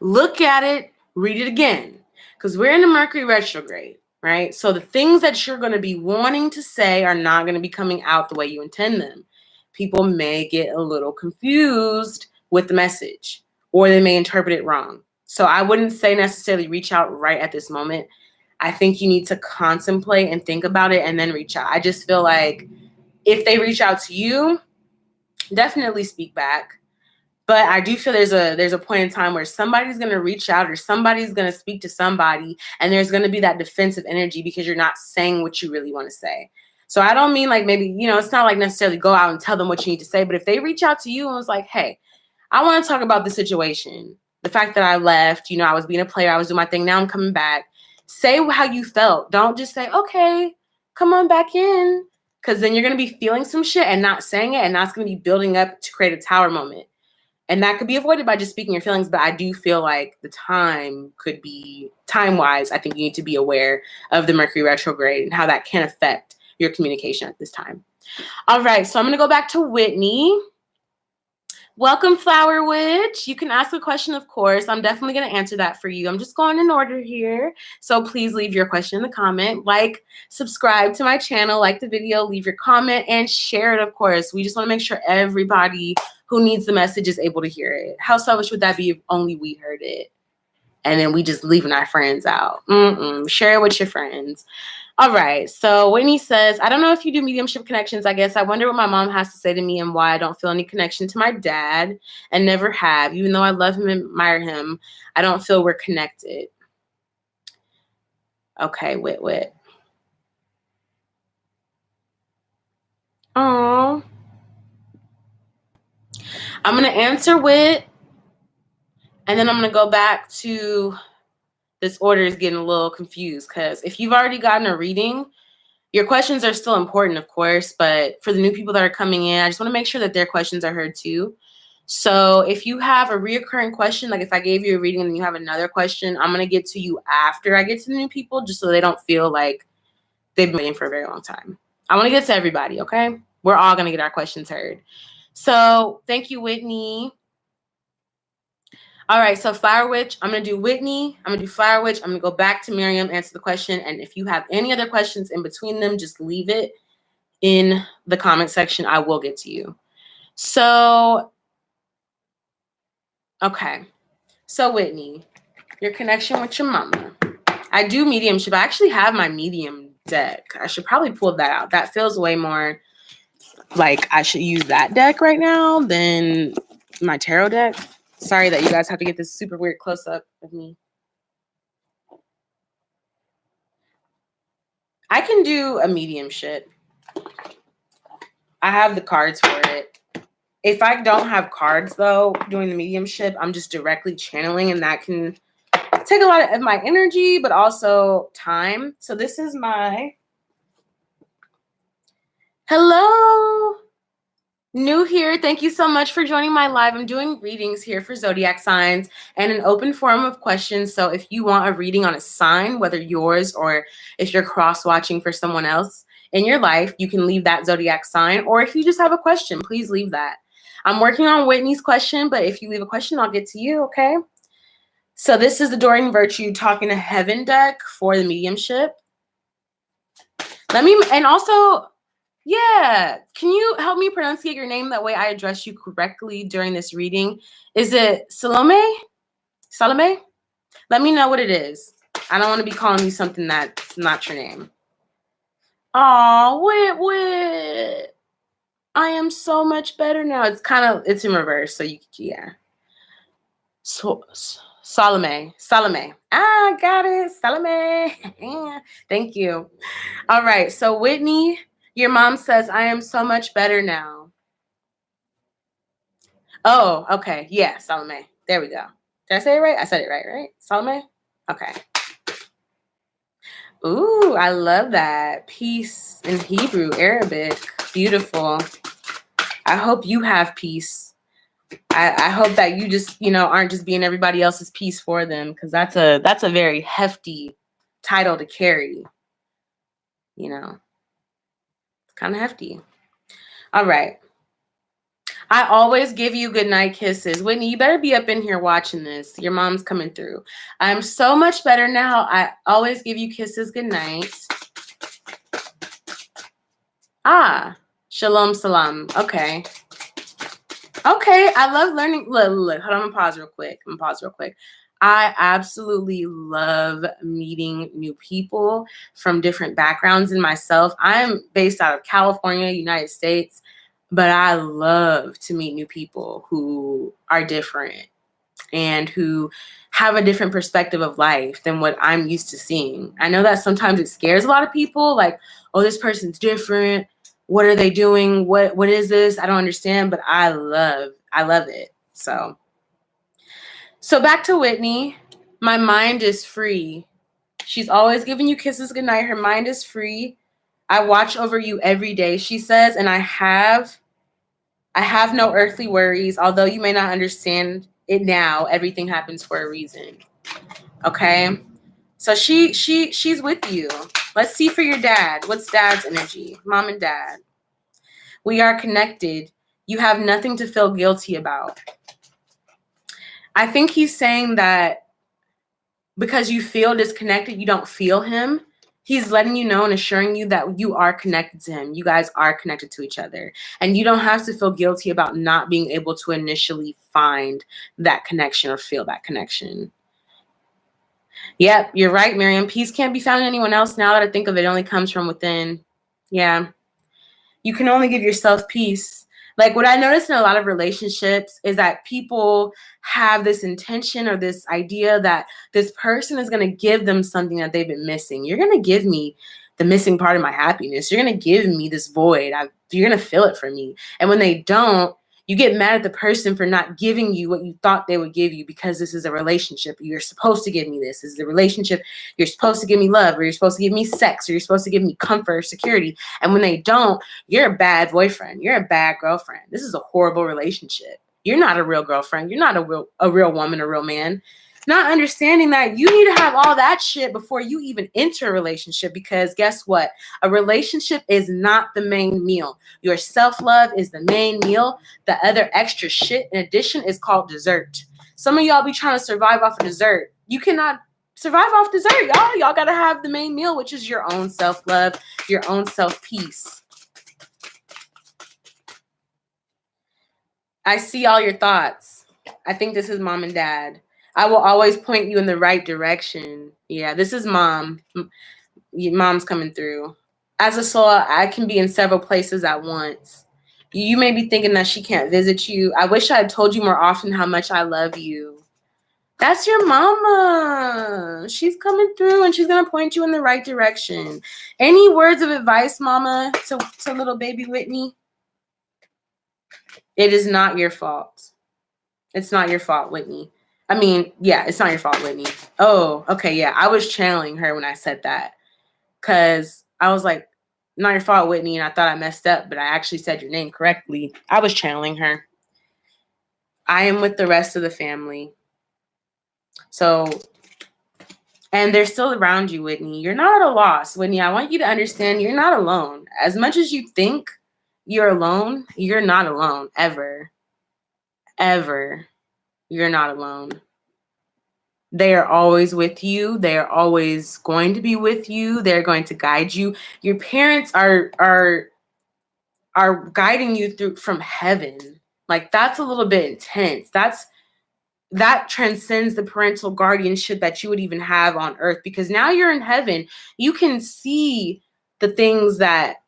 Look at it, read it again. Because we're in the Mercury retrograde, right? So the things that you're going to be wanting to say are not going to be coming out the way you intend them. People may get a little confused with the message, or they may interpret it wrong. So I wouldn't say necessarily reach out right at this moment. I think you need to contemplate and think about it and then reach out. I just feel like if they reach out to you, definitely speak back. But I do feel there's a point in time where somebody's going to reach out or somebody's going to speak to somebody, and there's going to be that defensive energy because you're not saying what you really want to say. So I don't mean like maybe, it's not like necessarily go out and tell them what you need to say. But if they reach out to you and was like, hey, I want to talk about the situation, the fact that I left, I was being a player, I was doing my thing, now I'm coming back. Say how you felt. Don't just say, okay, come on back in. Because then you're going to be feeling some shit and not saying it, and that's going to be building up to create a tower moment. And that could be avoided by just speaking your feelings. But I do feel like the time could be, time-wise, I think you need to be aware of the Mercury retrograde and how that can affect your communication at this time. All right, so I'm going to go back to Whitney. Welcome, Flower Witch. You can ask a question, of course. I'm definitely going to answer that for you. I'm just going in order here. So please leave your question in the comment. Like, subscribe to my channel, like the video, leave your comment, and share it, of course. We just want to make sure everybody who needs the message is able to hear it. How selfish would that be if only we heard it? And then we just leaving our friends out. Share it with your friends. All right, so Whitney says, I don't know if you do mediumship connections. I guess I wonder what my mom has to say to me and why I don't feel any connection to my dad and never have. Even though I love him and admire him, I don't feel we're connected. Okay, Wit. Oh, I'm going to answer Wit, and then I'm going to go back to this order is getting a little confused because if you've already gotten a reading, your questions are still important, of course, but for the new people that are coming in, I just want to make sure that their questions are heard too. So if you have a reoccurring question, like if I gave you a reading and you have another question, I'm going to get to you after I get to the new people, just so they don't feel like they've been waiting for a very long time. I want to get to everybody, okay? We're all going to get our questions heard. So thank you, Whitney. All right, so Flower Witch, I'm going to do Whitney. I'm going to do Flower Witch. I'm going to go back to Miriam, answer the question. And if you have any other questions in between them, just leave it in the comment section. I will get to you. So, okay. So, Whitney, your connection with your mama. I do mediumship. I actually have my medium deck. I should probably pull that out. That feels way more like I should use that deck right now than my tarot deck. Sorry that you guys have to get this super weird close-up of me. I can do a mediumship. I have the cards for it. If I don't have cards, though, doing the mediumship, I'm just directly channeling, and that can take a lot of my energy, but also time. So this is my... Hello! New here. Thank you so much for joining my live. I'm doing readings here for zodiac signs and an open forum of questions. So if you want a reading on a sign, whether yours or if you're cross-watching for someone else in your life, you can leave that zodiac sign. Or if you just have a question, please leave that. I'm working on Whitney's question, but if you leave a question, I'll get to you, okay? So this is the Doreen Virtue Talking to Heaven deck for the mediumship. And also... yeah. Can you help me pronunciate your name? That way I address you correctly during this reading. Is it Salome? Salome? Let me know what it is. I don't want to be calling you something that's not your name. Oh, Wit. I am so much better now. It's in reverse. So yeah. Salome. Ah, got it. Salome. Thank you. All right. So Whitney, your mom says, I am so much better now. Oh, okay. Yeah, Salome. There we go. Did I say it right? I said it right? Salome? Okay. Ooh, I love that. Peace in Hebrew, Arabic. Beautiful. I hope you have peace. I hope that you just, aren't just being everybody else's peace for them, because that's a very hefty title to carry. It's kind of hefty. All right. I always give you goodnight kisses. Whitney, you better be up in here watching this. Your mom's coming through. I'm so much better now. I always give you kisses goodnight. Ah, shalom salam. Okay. Okay, I love learning. Look. Hold on, I'm gonna pause real quick. I absolutely love meeting new people from different backgrounds in myself. I'm based out of California, United States. But I love to meet new people who are different and who have a different perspective of life than what I'm used to seeing. I know that sometimes it scares a lot of people, like, oh, this person's different. What are they doing? What is this? I don't understand, but I love it. So back to Whitney. My mind is free. She's always giving you kisses goodnight. Her mind is free. I watch over you every day, she says, and I have no earthly worries. Although you may not understand it now, everything happens for a reason. Okay? So she's with you. Let's see for your dad. What's dad's energy? Mom and dad. We are connected. You have nothing to feel guilty about. I think he's saying that because you feel disconnected, you don't feel him. He's letting you know and assuring you that you are connected to him. You guys are connected to each other. And you don't have to feel guilty about not being able to initially find that connection or feel that connection. Yep, you're right, Miriam. Peace can't be found in anyone else. Now that I think of it, it only comes from within. Yeah. You can only give yourself peace. Like what I noticed in a lot of relationships is that people have this intention or this idea that this person is going to give them something that they've been missing. You're going to give me the missing part of my happiness. You're going to give me this void. You're going to fill it for me. And when they don't, you get mad at the person for not giving you what you thought they would give you because this is a relationship. You're supposed to give me this. This is a relationship. You're supposed to give me love, or you're supposed to give me sex, or you're supposed to give me comfort or security. And when they don't, you're a bad boyfriend. You're a bad girlfriend. This is a horrible relationship. You're not a real girlfriend. You're not a real woman, a real man. Not understanding that you need to have all that shit before you even enter a relationship, because guess what? A relationship is not the main meal. Your self-love is the main meal. The other extra shit in addition is called dessert. Some of y'all be trying to survive off of dessert. You cannot survive off dessert, y'all. Y'all got to have the main meal, which is your own self-love, your own self-peace. I see all your thoughts. I think this is mom and dad. I will always point you in the right direction. Yeah, this is mom. Mom's coming through. As a soul, I can be in several places at once. You may be thinking that she can't visit you. I wish I had told you more often how much I love you. That's your mama. She's coming through and she's going to point you in the right direction. Any words of advice, mama, to little baby Whitney? It is not your fault. It's not your fault, Whitney. I mean, yeah, it's not your fault, Whitney. Oh, okay, yeah. I was channeling her when I said that because I was like, not your fault, Whitney, and I thought I messed up, but I actually said your name correctly. I was channeling her. I am with the rest of the family. So, and they're still around you, Whitney. You're not at a loss, Whitney. I want you to understand you're not alone. As much as you think you're alone, you're not alone, ever. Ever. You're not alone. They are always with you. They are always going to be with you. They're going to guide you. Your parents are guiding you through from heaven. Like that's a little bit intense. That transcends the parental guardianship that you would even have on earth, because now you're in heaven. You can see the things that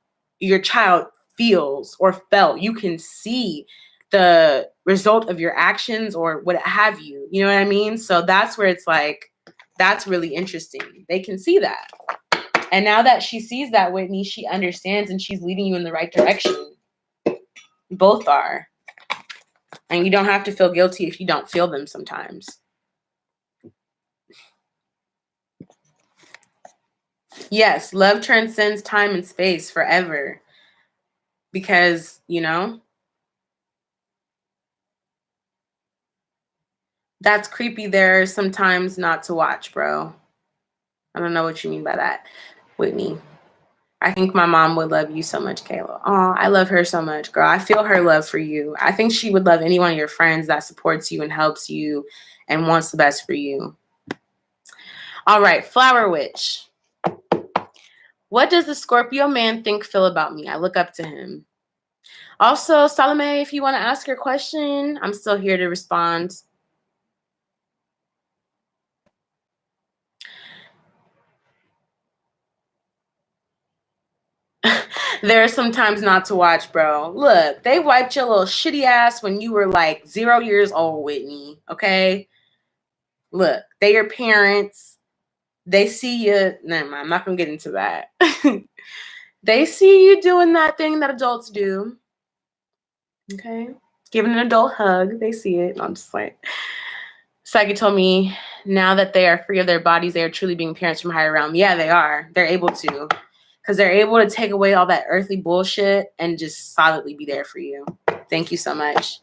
your child feels or felt. You can see the result of your actions or what have you. You know what I mean? So that's where it's like, that's really interesting. They can see that. And now that she sees that, Whitney, she understands and she's leading you in the right direction. Both are. And you don't have to feel guilty if you don't feel them sometimes. Yes, love transcends time and space forever. Because, you know, that's creepy there sometimes not to watch, bro. I don't know what you mean by that, Whitney. I think my mom would love you so much, Kayla. Oh, I love her so much, girl. I feel her love for you. I think she would love any one of your friends that supports you and helps you and wants the best for you. All right, Flower Witch. What does the Scorpio man feel about me? I look up to him. Also, Salome, if you want to ask your question, I'm still here to respond. There are some times not to watch, bro. Look, they wiped your little shitty ass when you were like 0 years old, Whitney. Okay? Look, they your parents. They see you. Never mind, I'm not going to get into that. They see you doing that thing that adults do. Okay? Giving an adult hug. They see it. And I'm just like, Psyche told me now that they are free of their bodies, they are truly being parents from higher realm. Yeah, they are. They're able to. Because they're able to take away all that earthly bullshit and just solidly be there for you. Thank you so much.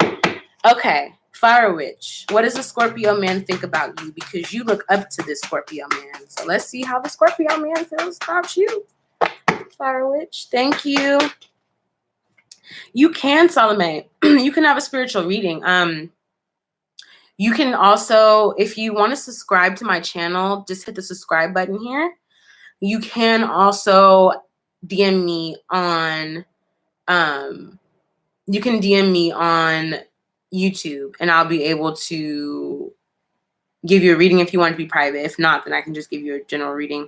Okay, Fire Witch. What does a Scorpio man think about you? Because you look up to this Scorpio man. So let's see how the Scorpio man feels about you. Fire Witch. Thank you. You can, Salome. You can have a spiritual reading. You can also, if you want to subscribe to my channel, just hit the subscribe button here. You can also DM me on you can DM me on YouTube and I'll be able to give you a reading if you want to be private. If not, then I can just give you a general reading.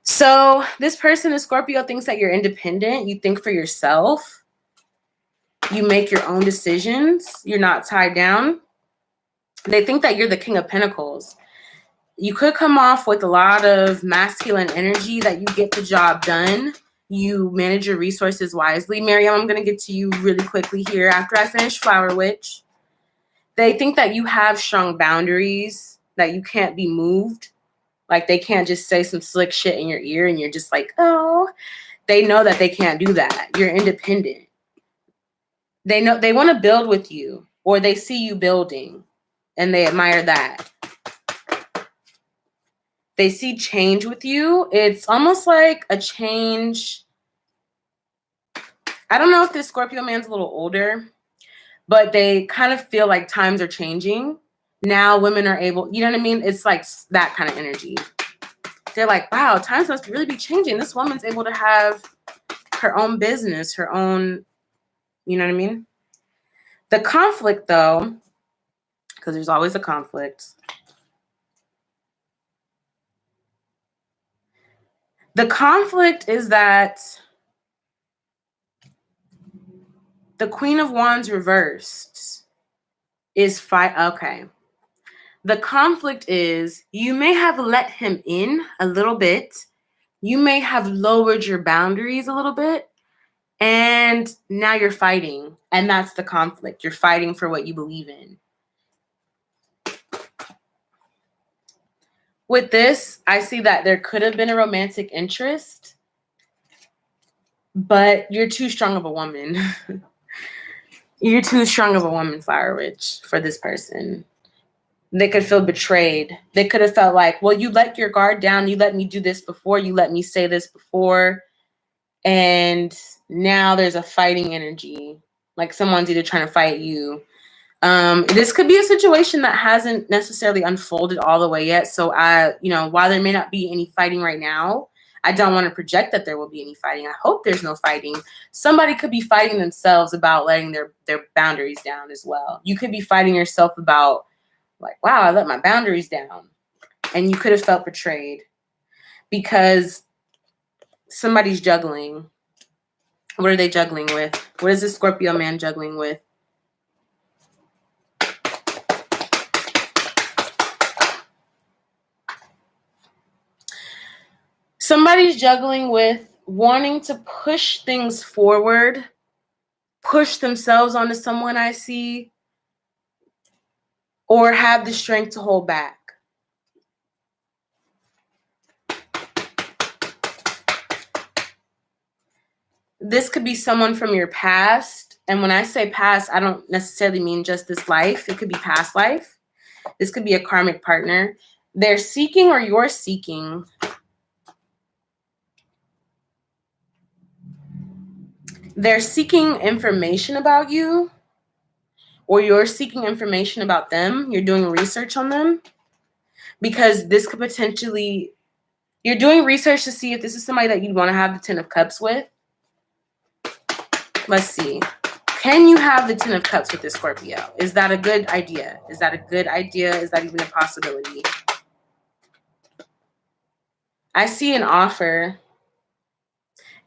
So this person, a Scorpio, thinks that you're independent. You think for yourself. You make your own decisions. You're not tied down. They think that you're the King of Pentacles. You could come off with a lot of masculine energy, that you get the job done. You manage your resources wisely. Miriam, I'm going to get to you really quickly here after I finish Flower Witch. They think that you have strong boundaries, that you can't be moved. Like they can't just say some slick shit in your ear and you're just like, oh. They know that they can't do that. You're independent. They know they want to build with you, or they see you building and they admire that. They see change with you. It's almost like a change. I don't know if this Scorpio man's a little older, but they kind of feel like times are changing. Now women are able, you know what I mean? It's like that kind of energy. They're like, wow, times must really be changing. This woman's able to have her own business, her own, you know what I mean? The conflict though, because there's always a conflict. The conflict is that the Queen of Wands reversed is fight. Okay. The conflict is you may have let him in a little bit. You may have lowered your boundaries a little bit. And now you're fighting. And that's the conflict. You're fighting for what you believe in. With this, I see that there could have been a romantic interest, but you're too strong of a woman. You're too strong of a woman, Fire Witch, for this person. They could feel betrayed. They could have felt like, well, you let your guard down. You let me do this before. You let me say this before. And now there's a fighting energy. Like someone's either trying to fight you. This could be a situation that hasn't necessarily unfolded all the way yet. So while there may not be any fighting right now, I don't want to project that there will be any fighting. I hope there's no fighting. Somebody could be fighting themselves about letting their boundaries down as well. You could be fighting yourself about like, wow, I let my boundaries down. And you could have felt betrayed because somebody's juggling. What are they juggling with? What is this Scorpio man juggling with? Somebody's juggling with wanting to push things forward, push themselves onto someone I see, or have the strength to hold back. This could be someone from your past. And when I say past, I don't necessarily mean just this life. It could be past life. This could be a karmic partner. They're seeking or you're seeking. They're seeking information about you, or you're seeking information about them. You're doing research on them because this could potentially, you're doing research to see if this is somebody that you'd want to have the 10 of Cups with. Let's see. Can you have the 10 of Cups with this Scorpio? Is that a good idea? Is that a good idea? Is that even a possibility? I see an offer.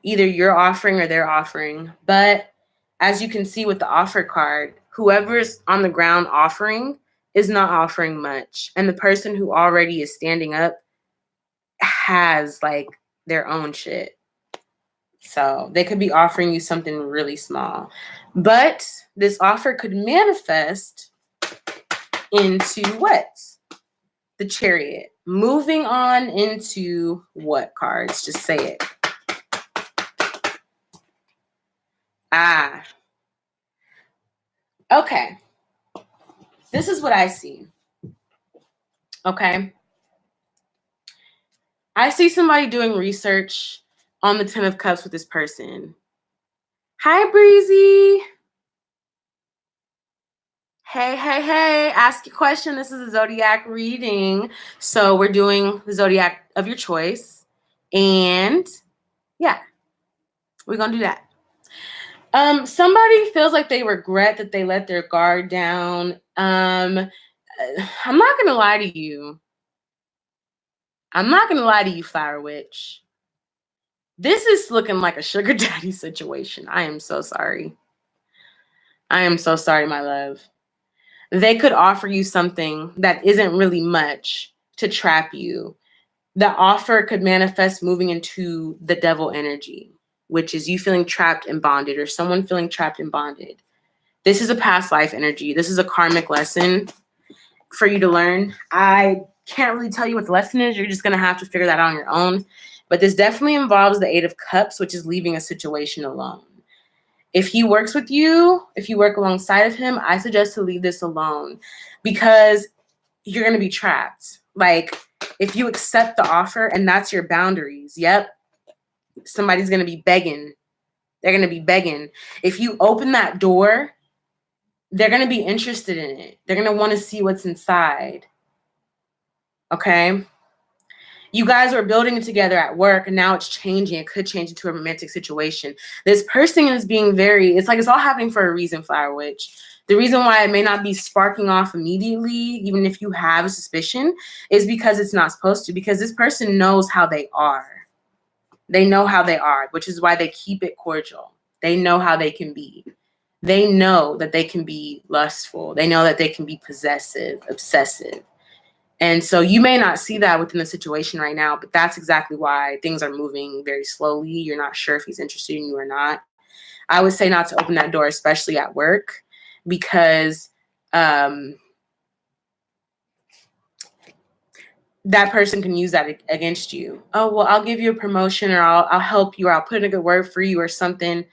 Either you're offering or they're offering. But as you can see with the offer card, whoever's on the ground offering is not offering much. And the person who already is standing up has like their own shit. So they could be offering you something really small. But this offer could manifest into what? The Chariot. Moving on into what cards? Just say it. Okay. This is what I see. Okay. I see somebody doing research on the Ten of Cups with this person. Hi, Breezy. Hey. Ask your question. This is a Zodiac reading. So we're doing the Zodiac of your choice. And yeah, we're going to do that. Somebody feels like they regret that they let their guard down. I'm not going to lie to you. Flower Witch. This is looking like a sugar daddy situation. I am so sorry. My love. They could offer you something that isn't really much to trap you. The offer could manifest moving into the devil energy, which is you feeling trapped and bonded, or someone feeling trapped and bonded. This is a past life energy. This is a karmic lesson for you to learn. I can't really tell you what the lesson is. You're just going to have to figure that out on your own. But this definitely involves the Eight of Cups, which is leaving a situation alone. If he works with you, if you work alongside of him, I suggest to leave this alone because you're going to be trapped. Like, if you accept the offer and that's your boundaries, yep, somebody's going to be begging. They're going to be begging. If you open that door, they're going to be interested in it. They're going to want to see what's inside. Okay? You guys were building it together at work, and now it's changing. It could change into a romantic situation. This person is being it's like it's all happening for a reason, Flower Witch. The reason why it may not be sparking off immediately, even if you have a suspicion, is because it's not supposed to, because this person knows how they are. They know how they are, which is why they keep it cordial. They know how they can be. They know that they can be lustful. They know that they can be possessive, obsessive. And so you may not see that within the situation right now, but that's exactly why things are moving very slowly. You're not sure if he's interested in you or not. I would say not to open that door, especially at work, because that person can use that against you. Oh, well, I'll give you a promotion, or I'll help you, or I'll put in a good word for you or something.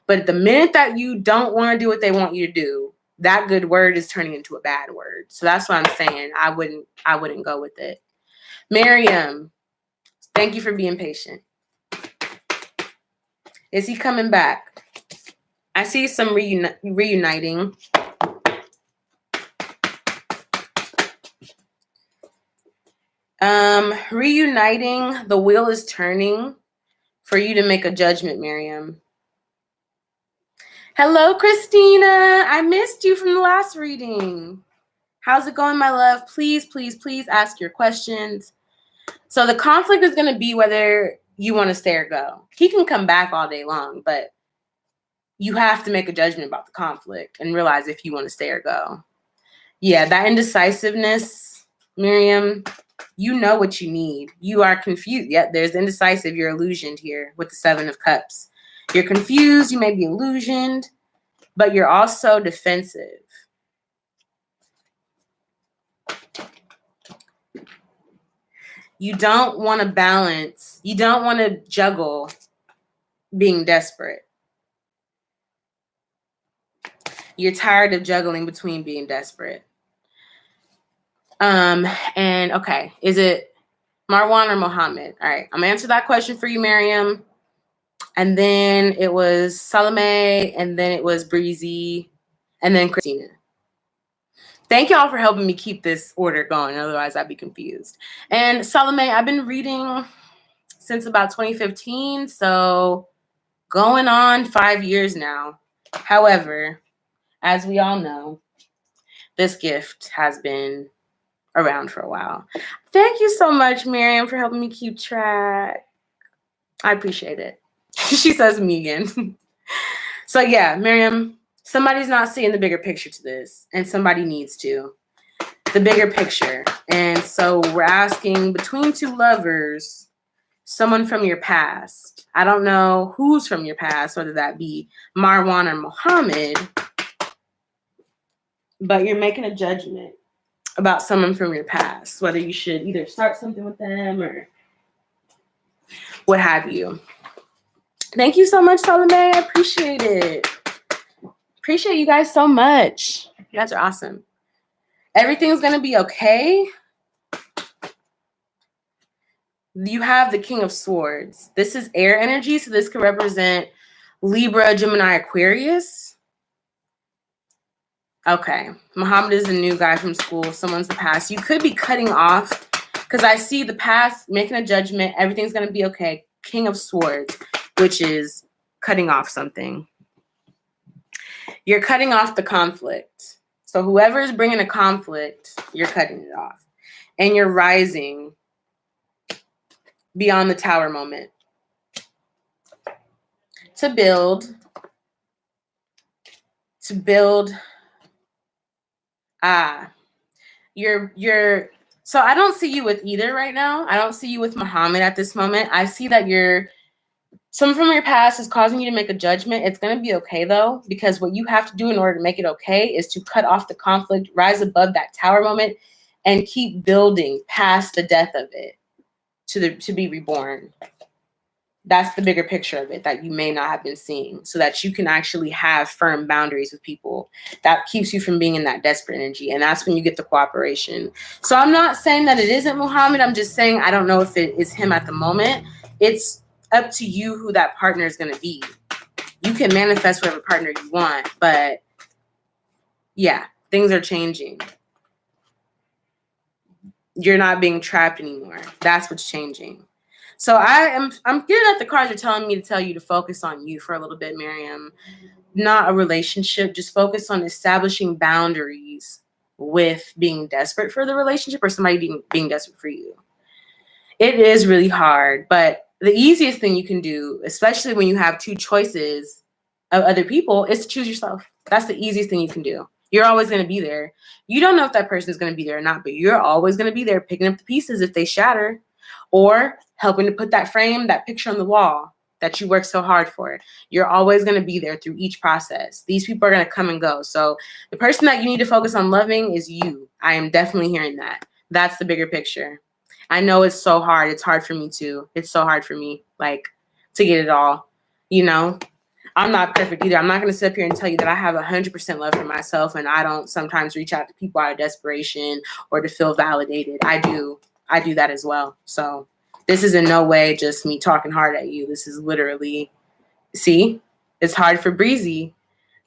But the minute that you don't want to do what they want you to do, that good word is turning into a bad word. So that's what I'm saying. I wouldn't go with it. Miriam, thank you for being patient. Is he coming back? I see some reuniting. Reuniting, the wheel is turning for you to make a judgment, Miriam. Hello, Christina. I missed you from the last reading. How's it going, my love? Please ask your questions. So the conflict is going to be whether you want to stay or go. He can come back all day long, but you have to make a judgment about the conflict and realize if you want to stay or go. Yeah, that indecisiveness, Miriam, you know what you need. You are confused. Yep, there's indecisive. You're illusioned here with the Seven of Cups. You're confused. You may be illusioned, but you're also defensive. You don't want to balance. You don't want to juggle being desperate. You're tired of juggling between being desperate. And okay, is it Marwan or Mohammed? All right, I'm gonna answer that question for you, Miriam. And then it was Salome, and then it was Breezy, and then Christina. Thank y'all for helping me keep this order going. Otherwise, I'd be confused. And Salome, I've been reading since about 2015, so going on 5 years now. However, as we all know, this gift has been around for a while. Thank you so much, Miriam, for helping me keep track. I appreciate it. She says me again. So yeah, Miriam, somebody's not seeing the bigger picture to this, and somebody needs to. The bigger picture. And so we're asking, between two lovers, someone from your past. I don't know who's from your past, whether that be Marwan or Muhammad, but you're making a judgment about someone from your past, whether you should either start something with them or what have you. Thank you so much, Salome. I appreciate it. Appreciate you guys so much. You guys are awesome. Everything's going to be okay. You have the King of Swords. This is air energy, so this could represent Libra, Gemini, Aquarius. Okay. Muhammad is a new guy from school. Someone's the past. You could be cutting off, because I see the past, making a judgment. Everything's going to be okay. King of Swords, which is cutting off something. You're cutting off the conflict. So whoever is bringing a conflict, you're cutting it off. And you're rising beyond the tower moment to build. You're so I don't see you with either right now. I don't see you with Muhammad at this moment. I see that someone from your past is causing you to make a judgment. It's going to be okay, though, because what you have to do in order to make it okay is to cut off the conflict, rise above that tower moment, and keep building past the death of it to be reborn. That's the bigger picture of it that you may not have been seeing, so that you can actually have firm boundaries with people. That keeps you from being in that desperate energy, and that's when you get the cooperation. So I'm not saying that it isn't Muhammad. I'm just saying I don't know if it is him at the moment. It's up to you who that partner is going to be. You can manifest whatever partner you want, but yeah, things are changing. You're not being trapped anymore. That's what's changing. So I'm getting that the cards are telling me to tell you to focus on you for a little bit, Miriam. Not a relationship. Just focus on establishing boundaries with being desperate for the relationship or somebody being desperate for you. It is really hard, but the easiest thing you can do, especially when you have two choices of other people, is to choose yourself. That's the easiest thing you can do. You're always going to be there. You don't know if that person is going to be there or not, but you're always going to be there picking up the pieces if they shatter, or helping to put that frame, that picture on the wall that you worked so hard for. You're always going to be there through each process. These people are going to come and go. So the person that you need to focus on loving is you. I am definitely hearing that. That's the bigger picture. I know it's so hard. It's hard for me too. It's so hard for me, like, to get it all, you know? I'm not perfect either. I'm not going to sit up here and tell you that I have 100% love for myself and I don't sometimes reach out to people out of desperation or to feel validated. I do that as well. So this is in no way just me talking hard at you. This is literally, see, it's hard for Breezy.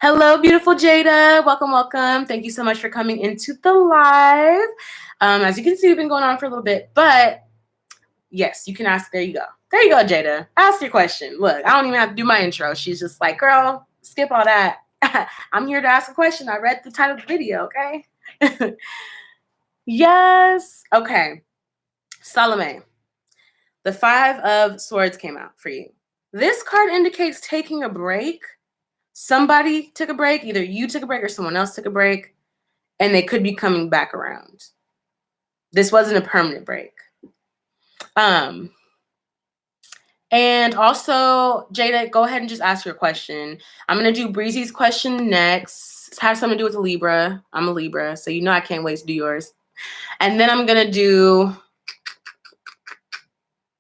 Hello, beautiful Jada. Welcome, welcome. Thank you so much for coming into the live. As you can see, we've been going on for a little bit, but yes, you can ask. There you go. There you go, Jada. Ask your question. Look, I don't even have to do my intro. She's just like, girl, skip all that. I'm here to ask a question. I read the title of the video, okay? Yes. Okay. Salome. The 5 of Swords came out for you. This card indicates taking a break. Somebody took a break. Either you took a break or someone else took a break. And they could be coming back around. This wasn't a permanent break. And also, Jada, go ahead and just ask your question. I'm going to do Breezy's question next. It has something to do with a Libra. I'm a Libra, so you know I can't wait to do yours. And then I'm going to do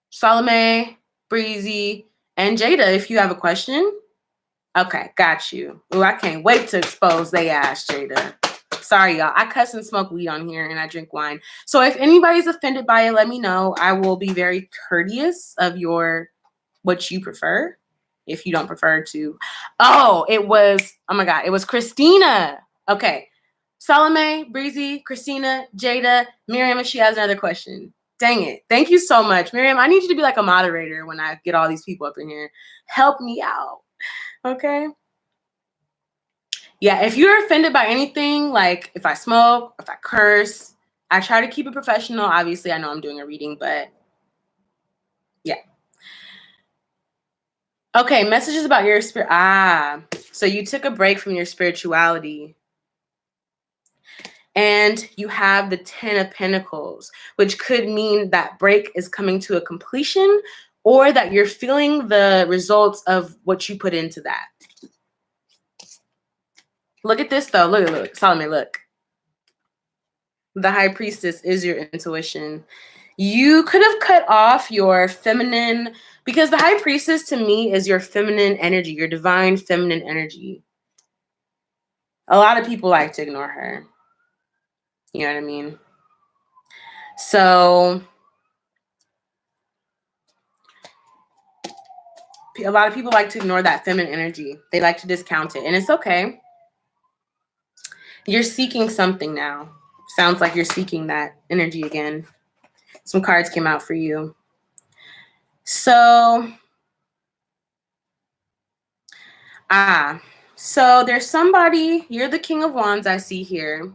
Salome, Breezy, and Jada if you have a question. Okay, got you. Ooh, I can't wait to expose they ass, Jada. Sorry, y'all. I cuss and smoke weed on here, and I drink wine. So if anybody's offended by it, let me know. I will be very courteous of what you prefer. If you don't prefer to. Oh my God. It was Christina. Okay. Salome, Breezy, Christina, Jada, Miriam, if she has another question. Dang it. Thank you so much. Miriam, I need you to be like a moderator when I get all these people up in here. Help me out. Okay. Yeah, if you're offended by anything, like if I smoke, if I curse, I try to keep it professional. Obviously, I know I'm doing a reading, but yeah. Okay, messages about your spirit. So you took a break from your spirituality. And you have the 10 of Pentacles, which could mean that break is coming to a completion, or that you're feeling the results of what you put into that. Look at this, though. Look, Salome, look. The High Priestess is your intuition. You could have cut off your feminine, because the High Priestess to me is your feminine energy, your divine feminine energy. A lot of people like to ignore her. You know what I mean? So a lot of people like to ignore that feminine energy. They like to discount it, and it's okay. You're seeking something now. Sounds like you're seeking that energy again. Some cards came out for you. So, so there's somebody, you're the King of Wands I see here,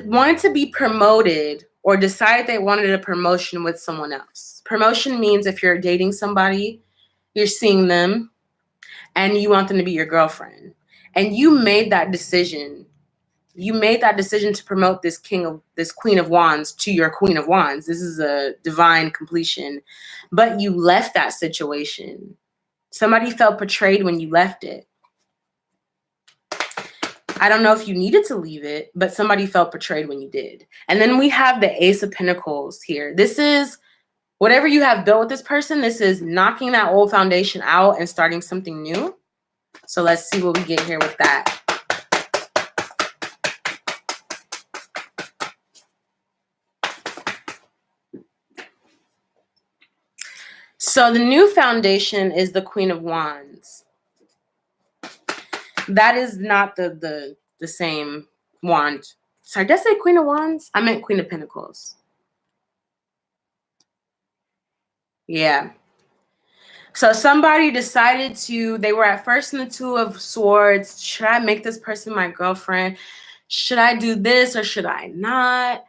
wanted to be promoted or decided they wanted a promotion with someone else. Promotion means if you're dating somebody, you're seeing them, and you want them to be your girlfriend. And you made that decision. You made that decision to promote this Queen of Wands to your Queen of Wands. This is a divine completion. But you left that situation. Somebody felt betrayed when you left it. I don't know if you needed to leave it, but somebody felt betrayed when you did. And then we have the Ace of Pentacles here. This is whatever you have built with this person. This is knocking that old foundation out and starting something new. So let's see what we get here with that. So the new foundation is the Queen of Wands. That is not the same wand. Sorry, did I say Queen of Wands? I meant Queen of Pentacles. Yeah. So somebody decided they were at first in the Two of Swords. Should I make this person my girlfriend? Should I do this or should I not?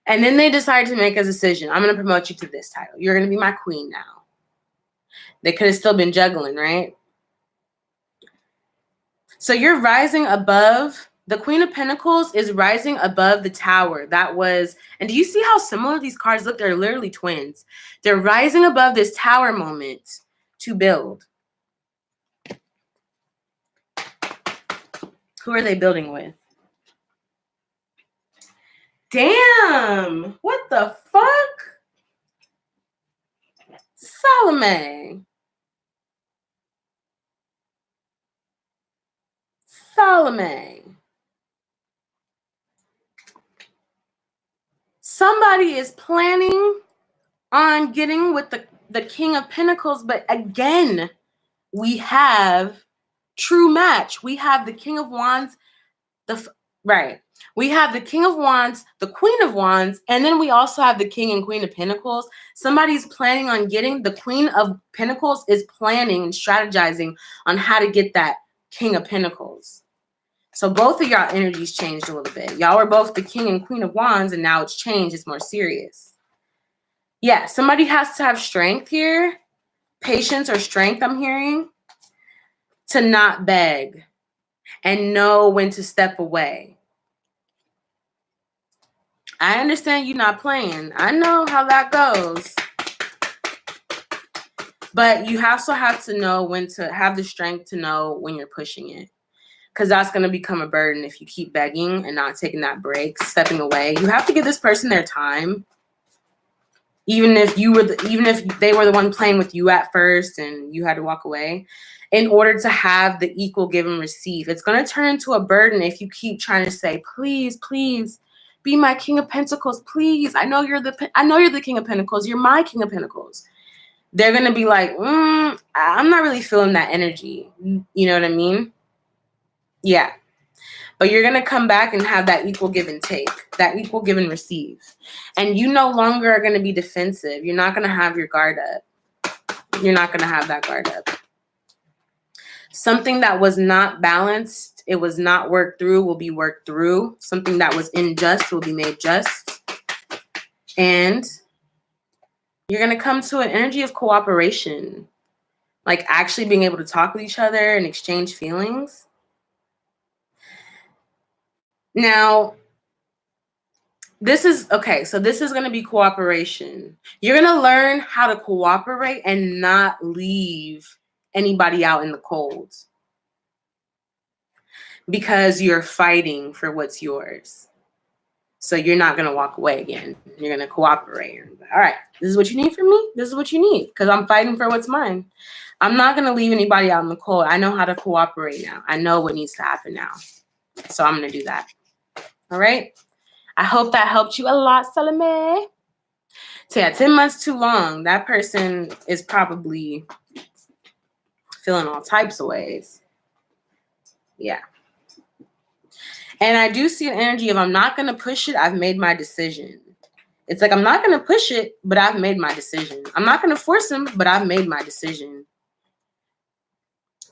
And then they decided to make a decision. I'm going to promote you to this title. You're going to be my queen now. They could have still been juggling, right? So you're rising above. The Queen of Pentacles is rising above the Tower. That was, and do you see how similar these cards look? They're literally twins. They're rising above this Tower moment to build. Who are they building with? Damn! What the fuck? Salome. Somebody is planning on getting with the King of Pentacles, but again, we have true match. We have the King of Wands, we have the King of Wands, the Queen of Wands, and then we also have the King and Queen of Pentacles. Somebody's planning on getting, the Queen of Pentacles is planning and strategizing on how to get that King of Pentacles. So both of y'all energies changed a little bit. Y'all were both the King and Queen of Wands, and now it's changed. It's more serious. Yeah, somebody has to have strength here. Patience or strength, I'm hearing. To not beg and know when to step away. I understand you not playing. I know how that goes. But you also have to know when to have the strength to know when you're pushing it. Because that's going to become a burden if you keep begging and not taking that break, stepping away. You have to give this person their time. Even if they were the one playing with you at first and you had to walk away, in order to have the equal give and receive. It's going to turn into a burden if you keep trying to say, please, please, be my King of Pentacles, please. I know you're the King of Pentacles. You're my King of Pentacles. They're going to be like, I'm not really feeling that energy. You know what I mean? Yeah. But you're going to come back and have that equal give and take, that equal give and receive. And you no longer are going to be defensive. You're not going to have your guard up. You're not going to have that guard up. Something that was not balanced, it was not worked through, will be worked through. Something that was unjust will be made just. And you're going to come to an energy of cooperation. like actually being able to talk with each other and exchange feelings. Now, this is okay. So this is going to be cooperation. You're going to learn how to cooperate and not leave anybody out in the cold because you're fighting for what's yours. So you're not going to walk away again. You're going to cooperate. All right, this is what you need from me. This is what you need because I'm fighting for what's mine. I'm not going to leave anybody out in the cold. I know how to cooperate now. I know what needs to happen now. So I'm going to do that. All right. I hope that helped you a lot, Salome. So yeah, 10 months too long. That person is probably feeling all types of ways. Yeah. And I do see an energy of I'm not going to push it. I've made my decision. It's like I'm not going to push it, but I've made my decision. I'm not going to force him, but I've made my decision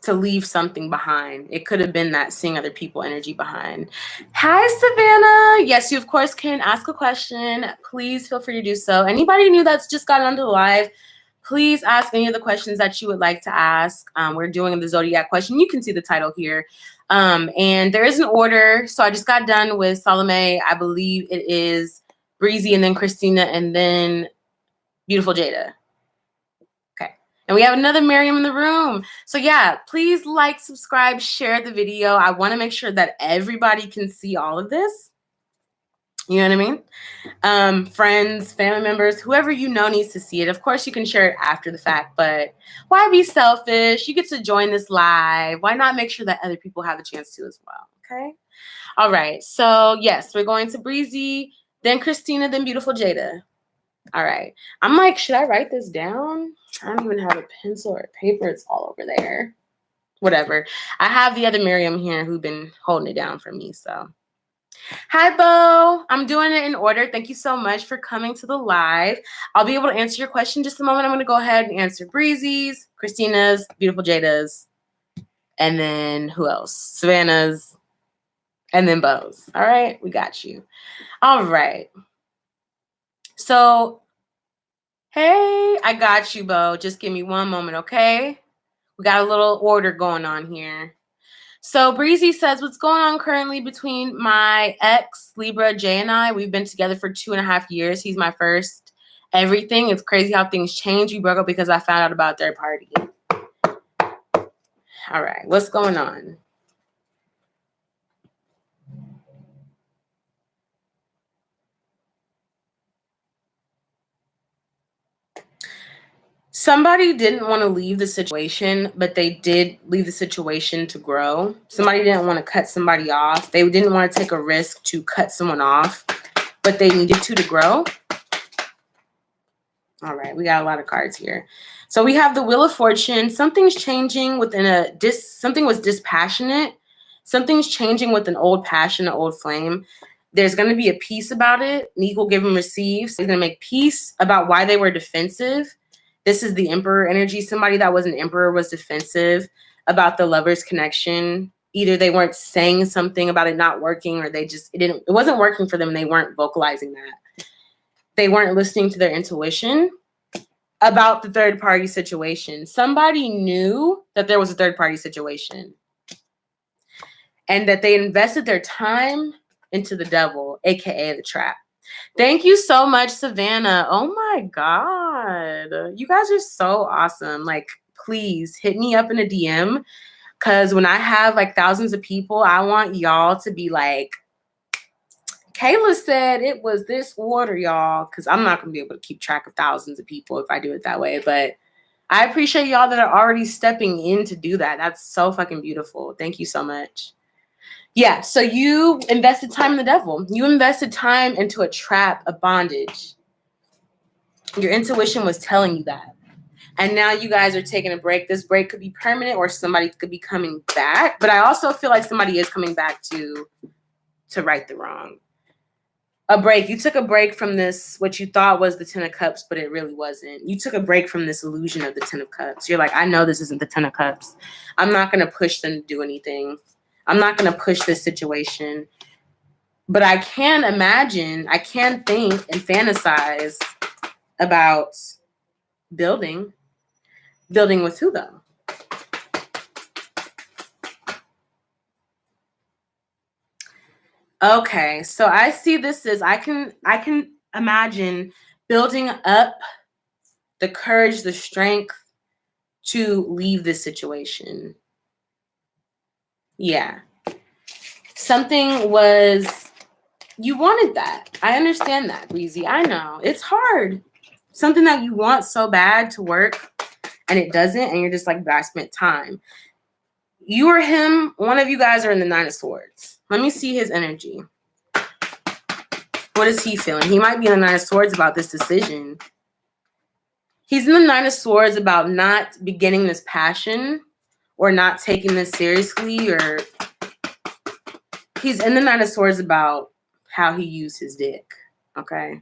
to leave something behind. It could have been that seeing other people energy behind. Hi, Savannah. Yes, you of course can ask a question. Please feel free to do so. Anybody new that's just gotten onto the live, please ask any of the questions that you would like to ask. We're doing the Zodiac question. You can see the title here. And there is an order. So I just got done with Salome. I believe it is Breezy and then Christina and then Beautiful Jada. Okay. And we have another Miriam in the room. So yeah, please like, subscribe, share the video. I want to make sure that everybody can see all of this. You know what I mean? Friends, family members, whoever you know needs to see it. Of course, you can share it after the fact, but why be selfish? You get to join this live. Why not make sure that other people have a chance to as well? Okay. All right. So yes, we're going to Breezy, then Christina, then Beautiful Jada. All right. I'm like, should I write this down? I don't even have a pencil or paper. It's all over there. Whatever. I have the other Miriam here who've been holding it down for me. So, hi, Bo. I'm doing it in order. Thank you so much for coming to the live. I'll be able to answer your question in just a moment. I'm going to go ahead and answer Breezy's, Christina's, Beautiful Jada's, and then who else? Savannah's, and then Bo's. All right. We got you. All right. So, hey, I got you, Bo. Just give me one moment, okay? We got a little order going on here. So Breezy says, what's going on currently between my ex, Libra, Jay, and I? We've been together for 2.5 years. He's my first everything. It's crazy how things change. We broke up because I found out about third party. All right, what's going on? Somebody didn't want to leave the situation, but they did leave the situation to grow. Somebody didn't want to cut somebody off. They didn't want to take a risk to cut someone off, but they needed to grow. All right, we got a lot of cards here. So we have the Wheel of Fortune. Something's changing within something was dispassionate. Something's changing with an old passion, an old flame. There's going to be a peace about it. An equal give and receive. So they're going to make peace about why they were defensive. This is the Emperor energy. Somebody that was an Emperor was defensive about the lover's connection. Either they weren't saying something about it not working, or it wasn't working for them and they weren't vocalizing that. They weren't listening to their intuition about the third party situation. Somebody knew that there was a third party situation and that they invested their time into the devil, aka the trap. Thank you so much, Savannah. Oh my God. You guys are so awesome. Like, please hit me up in a DM, because when I have like thousands of people, I want y'all to be like, Kayla said it was this order, y'all, because I'm not going to be able to keep track of thousands of people if I do it that way. But I appreciate y'all that are already stepping in to do that. That's so fucking beautiful. Thank you so much. Yeah, so you invested time in the devil. You invested time into a trap, a bondage. Your intuition was telling you that. And now you guys are taking a break. This break could be permanent or somebody could be coming back. But I also feel like somebody is coming back to right the wrong. A break. You took a break from this, what you thought was the 10 of Cups, but it really wasn't. You took a break from this illusion of the 10 of Cups. You're like, I know this isn't the 10 of Cups. I'm not going to push them to do anything. I'm not going to push this situation. But I can imagine, I can think and fantasize about building. Building with who, though? Okay, so I see this as I can imagine building up the courage, the strength to leave this situation. Yeah. Something was, you wanted that. I understand that, Breezy. I know. It's hard. Something that you want so bad to work and it doesn't, and you're just like, I spent time. You or him, one of you guys are in the Nine of Swords. Let me see his energy. What is he feeling? He might be in the Nine of Swords about this decision. He's in the Nine of Swords about not beginning this passion or not taking this seriously, or he's in the Nine of Swords about how he used his dick. Okay.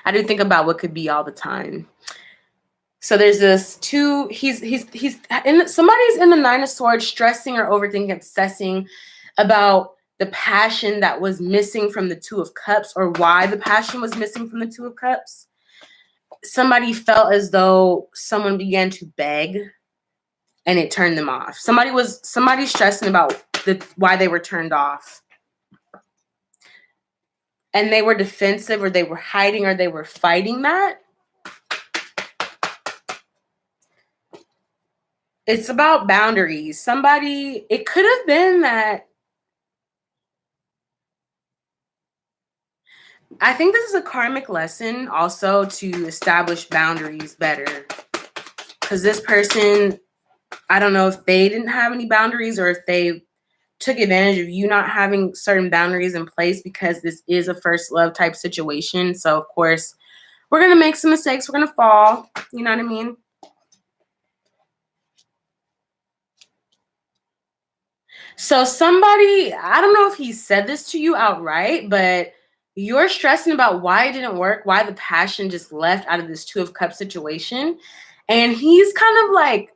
I do think about what could be all the time. So there's this two, he's in, somebody's in the Nine of Swords stressing or overthinking, obsessing about the passion that was missing from the Two of Cups, or why the passion was missing from the Two of Cups. Somebody felt as though someone began to beg and it turned them off. Somebody stressing about why they were turned off. And they were defensive, or they were hiding, or they were fighting that. It's about boundaries. Somebody, it could have been that. I think this is a karmic lesson also to establish boundaries better. Because this person, I don't know if they didn't have any boundaries or if they took advantage of you not having certain boundaries in place, because this is a first love type situation. So, of course, we're going to make some mistakes. We're going to fall. You know what I mean? So somebody, I don't know if he said this to you outright, but you're stressing about why it didn't work, why the passion just left out of this Two of Cups situation. And he's kind of like,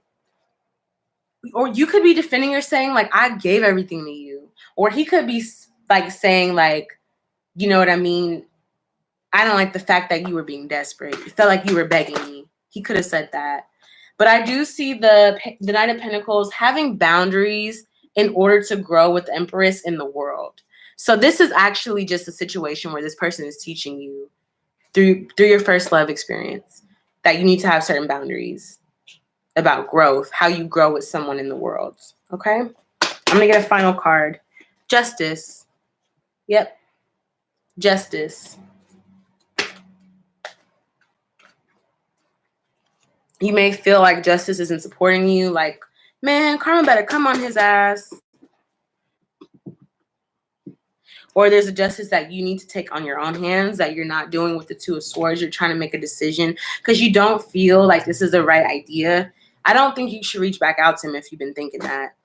or you could be defending or saying like, I gave everything to you. Or he could be like saying like, you know what I mean? I don't like the fact that you were being desperate. It felt like you were begging me. He could have said that. But I do see the Knight of Pentacles having boundaries in order to grow with the Empress in the world. So this is actually just a situation where this person is teaching you through your first love experience that you need to have certain boundaries about growth, how you grow with someone in the world. Okay? I'm going to get a final card. Justice. Yep. Justice. You may feel like justice isn't supporting you. Like, man, karma better come on his ass. Or there's a justice that you need to take on your own hands that you're not doing with the Two of Swords. You're trying to make a decision because you don't feel like this is the right idea. I don't think you should reach back out to him if you've been thinking that.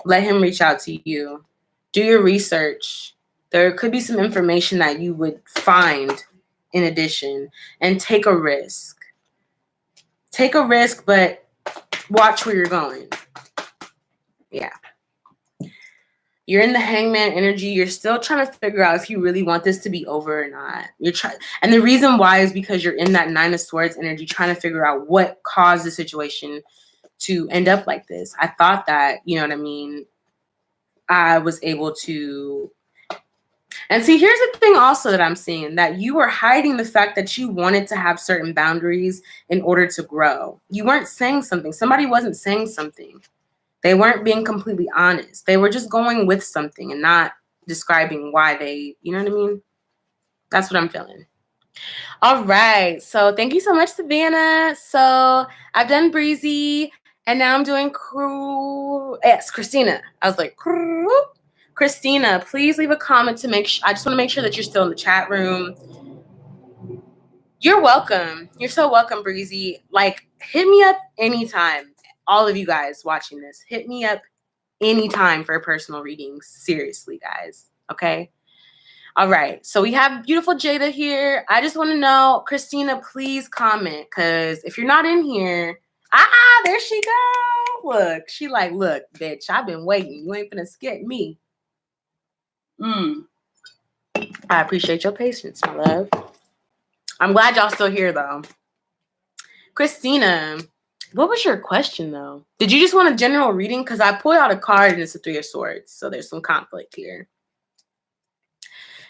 Let him reach out to you. Do your research. There could be some information that you would find in addition, and take a risk. Take a risk, but watch where you're going. Yeah. You're in the Hangman energy. You're still trying to figure out if you really want this to be over or not. You're trying, and the reason why is because you're in that Nine of Swords energy, trying to figure out what caused the situation to end up like this. I thought that, you know what I mean, I was able to. And see, here's the thing also that I'm seeing, that you were hiding the fact that you wanted to have certain boundaries in order to grow. You weren't saying something. Somebody wasn't saying something. They weren't being completely honest. They were just going with something and not describing why they, you know what I mean? That's what I'm feeling. All right. So thank you so much, Savannah. So I've done Breezy, and now I'm doing Yes, Christina. I was like, Christina, please leave a comment to make sure. I just want to make sure that you're still in the chat room. You're welcome. You're so welcome, Breezy. Like, hit me up anytime. All of you guys watching this, hit me up anytime for a personal reading. Seriously, guys. Okay? All right. So we have beautiful Jada here. I just want to know, Christina, please comment, because if you're not in here, there she go. Look, she like, look, bitch, I've been waiting. You ain't finna skip me. I appreciate your patience, my love. I'm glad y'all still here, though. Christina, What was your question, though? Did you just want a general reading? Because I pulled out a card and it's a 3 of Swords. So there's some conflict here.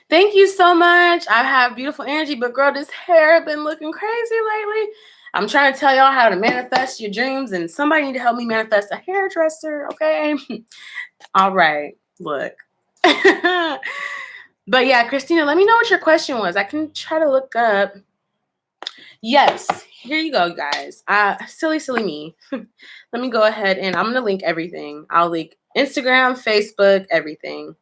Thank you so much. I have beautiful energy, but girl, this hair been looking crazy lately. I'm trying to tell y'all how to manifest your dreams, and somebody need to help me manifest a hairdresser, okay? All right, look. But yeah, Christina, let me know what your question was. I can try to look up. Yes, here you go, guys. Silly me. Let me go ahead and I'm going to link everything. I'll link Instagram, Facebook, everything.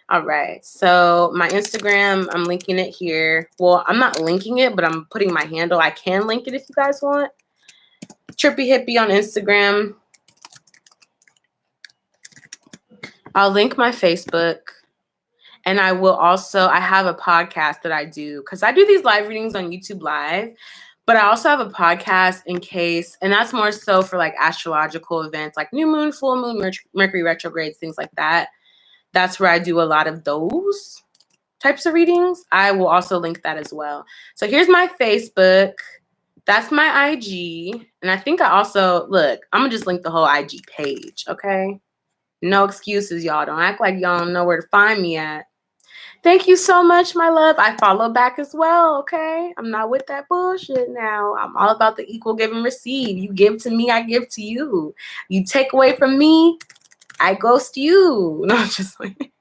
All right, so my Instagram, I'm linking it here. Well, I'm not linking it, but I'm putting my handle. I can link it if you guys want. Trippy Hippie on Instagram. I'll link my Facebook. And I will also, I have a podcast that I do because I do these live readings on YouTube Live. But I also have a podcast in case, and that's more so for like astrological events like new moon, full moon, Mercury retrogrades, things like that. That's where I do a lot of those types of readings. I will also link that as well. So here's my Facebook. That's my IG. And I think I also, look, I'm going to just link the whole IG page, okay? No excuses, y'all. Don't act like y'all don't know where to find me at. Thank you so much, my love. I follow back as well, okay? I'm not with that bullshit now. I'm all about the equal give and receive. You give to me, I give to you. You take away from me, I ghost you. No, just like,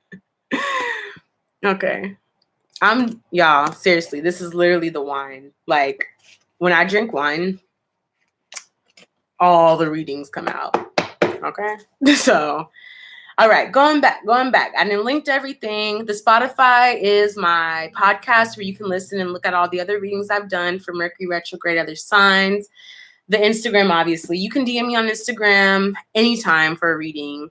okay. Y'all, seriously, this is literally the wine. Like, when I drink wine, all the readings come out, okay? So, all right, going back. I then linked everything. The Spotify is my podcast where you can listen and look at all the other readings I've done for Mercury retrograde, other signs. The Instagram, obviously. You can DM me on Instagram anytime for a reading.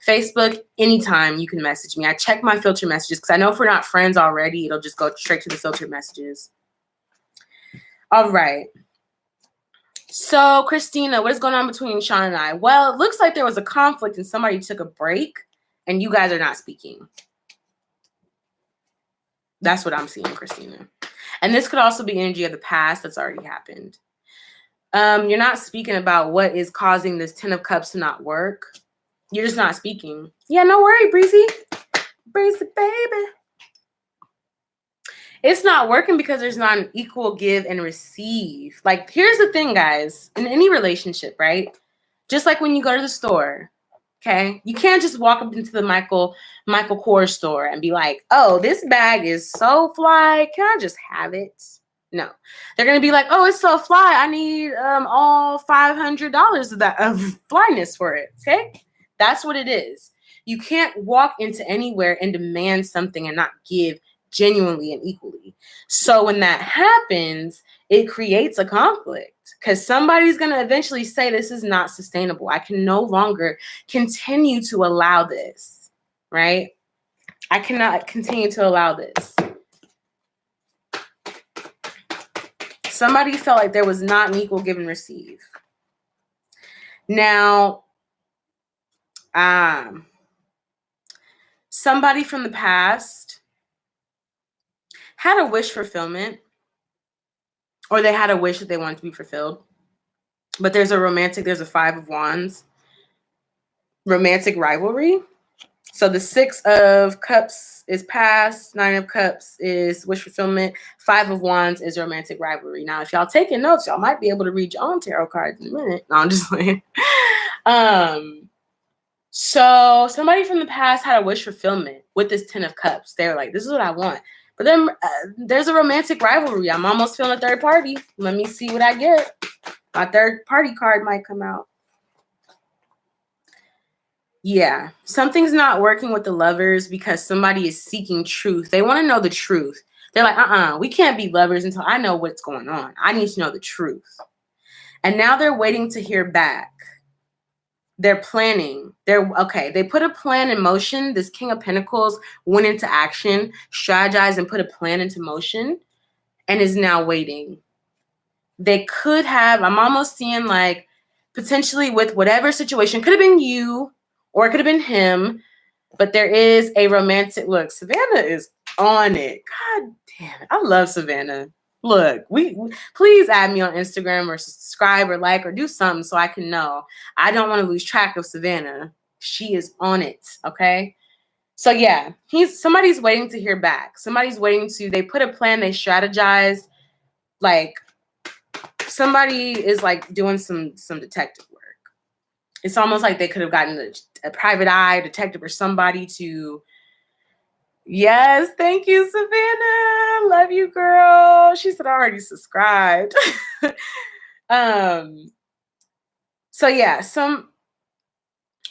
Facebook, anytime you can message me. I check my filter messages because I know if we're not friends already, it'll just go straight to the filtered messages. All right. So, Christina, what is going on between Sean and I? Well, it looks like there was a conflict and somebody took a break and you guys are not speaking. That's what I'm seeing, Christina. And this could also be energy of the past that's already happened. You're not speaking about what is causing this 10 of Cups to not work. You're just not speaking. Yeah, no worry, Breezy. Breezy, baby. It's not working because there's not an equal give and receive. Like, here's the thing, guys. In any relationship, right? Just like when you go to the store, okay? You can't just walk up into the Michael Kors store and be like, oh, this bag is so fly. Can I just have it? No. They're going to be like, oh, it's so fly. I need all $500 of that of flyness for it, okay? That's what it is. You can't walk into anywhere and demand something and not give genuinely and equally. So when that happens, it creates a conflict because somebody's going to eventually say this is not sustainable. I can no longer continue to allow this, right? I cannot continue to allow this. Somebody felt like there was not an equal give and receive. Now, somebody from the past had a wish fulfillment, or they had a wish that they wanted to be fulfilled. But there's a 5 of Wands, romantic rivalry. So the 6 of Cups is past, 9 of Cups is wish fulfillment, 5 of Wands is romantic rivalry. Now, if y'all taking notes, y'all might be able to read your own tarot cards in a minute. No, I'm just playing. So somebody from the past had a wish fulfillment with this 10 of Cups. They were like, this is what I want. But then there's a romantic rivalry. I'm almost feeling a third party. Let me see what I get. My third party card might come out. Yeah, something's not working with the lovers because somebody is seeking truth. They want to know the truth. They're like, we can't be lovers until I know what's going on. I need to know the truth. And now they're waiting to hear back. They're planning. They put a plan in motion. This King of Pentacles went into action, strategized, and put a plan into motion, and is now waiting. They could have, I'm almost seeing like potentially with whatever situation, could have been you or it could have been him, but there is a romantic look. Savannah is on it. God damn it. I love Savannah. Look, please add me on Instagram or subscribe or like or do something so I can know. I don't want to lose track of Savannah. She is on it, okay? So yeah, somebody's waiting to hear back. They put a plan, they strategized. Like somebody is like doing some detective work. It's almost like they could have gotten a private eye detective or somebody to. Yes, thank you, Savannah. Love you, girl. She said I already subscribed. So yeah,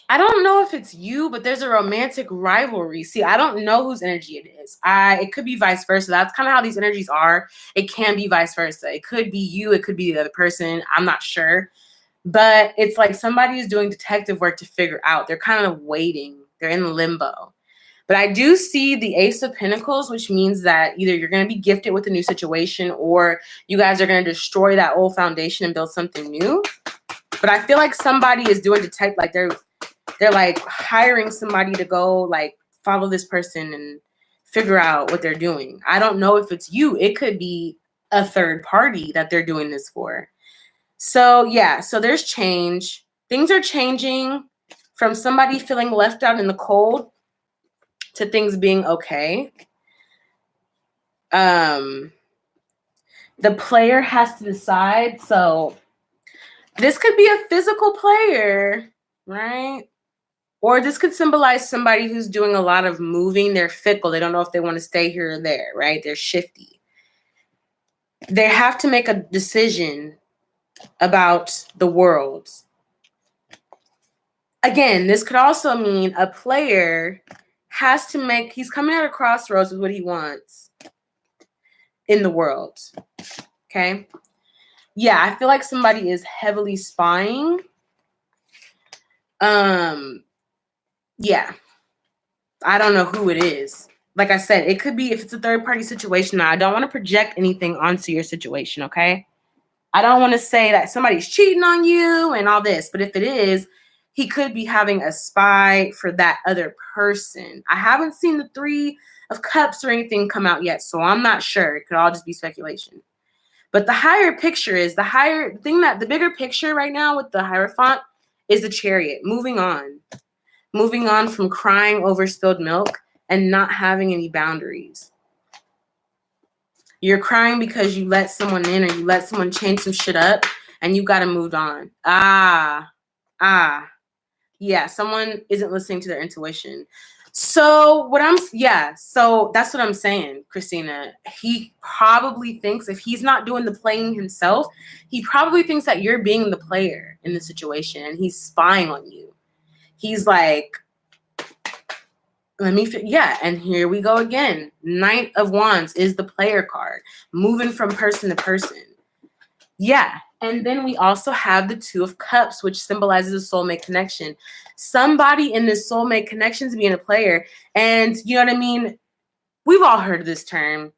I don't know if it's you, but there's a romantic rivalry. See, I don't know whose energy it is. It could be vice versa. That's kind of how these energies are. It can be vice versa. It could be you. It could be the other person. I'm not sure. But it's like somebody is doing detective work to figure out. They're kind of waiting. They're in limbo. But I do see the Ace of Pentacles, which means that either you're going to be gifted with a new situation or you guys are going to destroy that old foundation and build something new. But I feel like somebody is doing detective, like they're like hiring somebody to go like follow this person and figure out what they're doing. I don't know if it's you. It could be a third party that they're doing this for. So yeah, so there's change. Things are changing from somebody feeling left out in the cold to things being okay. The player has to decide. So this could be a physical player, right? Or this could symbolize somebody who's doing a lot of moving. They're fickle. They don't know if they want to stay here or there, right? They're shifty. They have to make a decision about the world. Again, this could also mean a player has to he's coming at a crossroads with what he wants in the world. Okay? Yeah, I feel like somebody is heavily spying. Yeah. I don't know who it is. Like I said, it could be if it's a third party situation. Now, I don't want to project anything onto your situation, okay? I don't want to say that somebody's cheating on you and all this, but if it is, he could be having a spy for that other person. I haven't seen the 3 of Cups or anything come out yet, so I'm not sure. It could all just be speculation. But the higher picture is the bigger picture right now with the Hierophant is the Chariot, moving on from crying over spilled milk and not having any boundaries. You're crying because you let someone in or you let someone change some shit up and you got to move on. Yeah, someone isn't listening to their intuition. So so that's what I'm saying, Christina. He probably thinks if he's not doing the playing himself, he probably thinks that you're being the player in the situation and he's spying on you. He's like, and here we go again. Knight of Wands is the player card, moving from person to person. Yeah, and then we also have the 2 of Cups, which symbolizes a soulmate connection. Somebody in this soulmate connection is being a player, and you know what I mean? We've all heard of this term.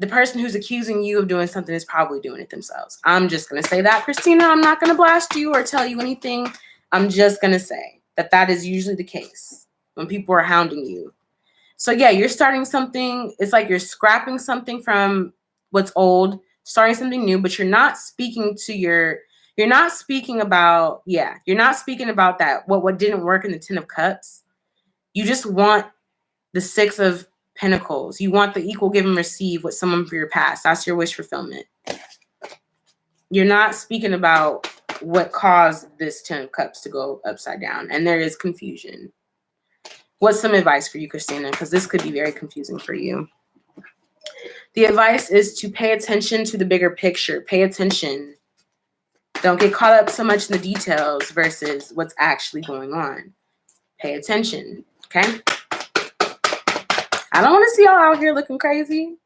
The person who's accusing you of doing something is probably doing it themselves. I'm just going to say that, Christina. I'm not going to blast you or tell you anything. I'm just going to say that is usually the case when people are hounding you. So yeah, you're starting something. It's like you're scrapping something from what's old, starting something new, but you're not speaking about that, what didn't work in the 10 of Cups. You just want the 6 of Pentacles. You want the equal give and receive with someone for your past. That's your wish fulfillment. You're not speaking about what caused this 10 of Cups to go upside down. And there is confusion. What's some advice for you, Christina? Because this could be very confusing for you. The advice is to pay attention to the bigger picture. Pay attention. Don't get caught up so much in the details versus what's actually going on. Pay attention, okay? I don't want to see y'all out here looking crazy.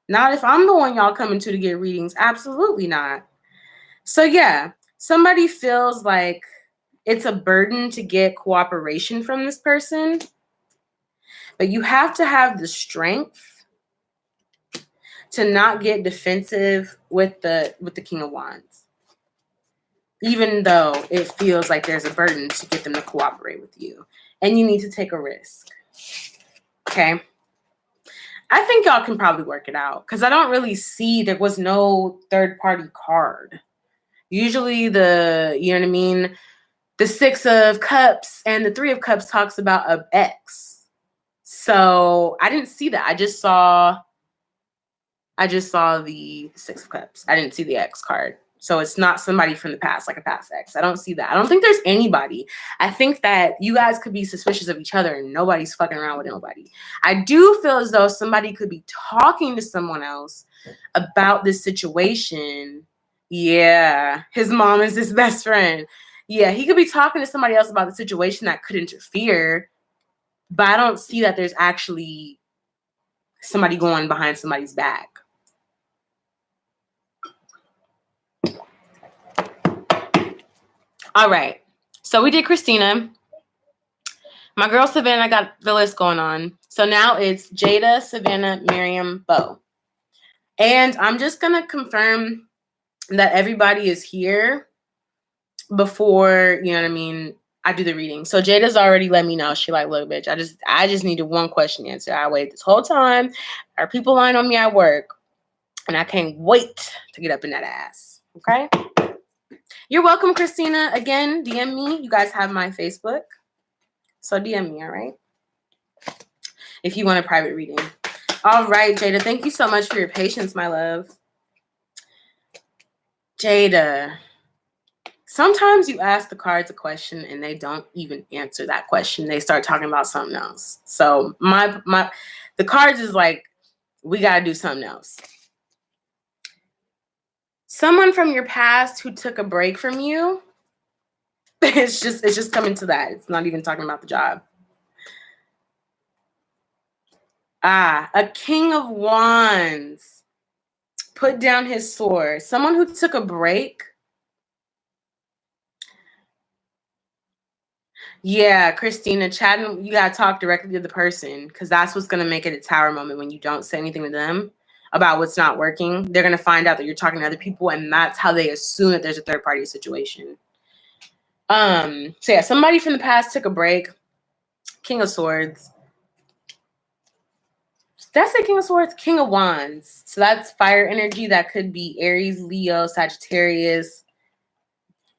Not if I'm the one y'all coming to get readings. Absolutely not. So yeah, somebody feels like it's a burden to get cooperation from this person, but you have to have the strength to not get defensive with the King of Wands, even though it feels like there's a burden to get them to cooperate with you, and you need to take a risk. Okay. I think y'all can probably work it out because I don't really see there was no third party card. Usually you know what I mean? The 6 of Cups and the 3 of Cups talks about an ex. So I didn't see that. I just saw the 6 of Cups. I didn't see the ex card. So it's not somebody from the past, like a past ex. I don't see that. I don't think there's anybody. I think that you guys could be suspicious of each other and nobody's fucking around with nobody. I do feel as though somebody could be talking to someone else about this situation. Yeah, his mom is his best friend. Yeah, he could be talking to somebody else about the situation that could interfere, but I don't see that there's actually somebody going behind somebody's back. All right. So we did Christina. My girl Savannah got the list going on. So now it's Jada, Savannah, Miriam, Bo. And I'm just going to confirm that everybody is here before, you know what I mean, I do the reading. So Jada's already let me know. She like, look, bitch, I just needed one question answered. I waited this whole time. Our people lying on me at work. And I can't wait to get up in that ass. Okay? You're welcome, Christina. Again, DM me. You guys have my Facebook. So DM me, all right? If you want a private reading. All right, Jada. Thank you so much for your patience, my love. Jada. Sometimes you ask the cards a question and they don't even answer that question. They start talking about something else. So the cards is like, we got to do something else. Someone from your past who took a break from you. It's just coming to that. It's not even talking about the job. A King of Wands. Put down his sword. Someone who took a break. Yeah, Christina, chatting, you got to talk directly to the person because that's what's going to make it a tower moment when you don't say anything to them about what's not working. They're going to find out that you're talking to other people, and that's how they assume that there's a third-party situation. So yeah, somebody from the past took a break. King of Swords. Did I say King of Swords? King of Wands. So that's fire energy. That could be Aries, Leo, Sagittarius.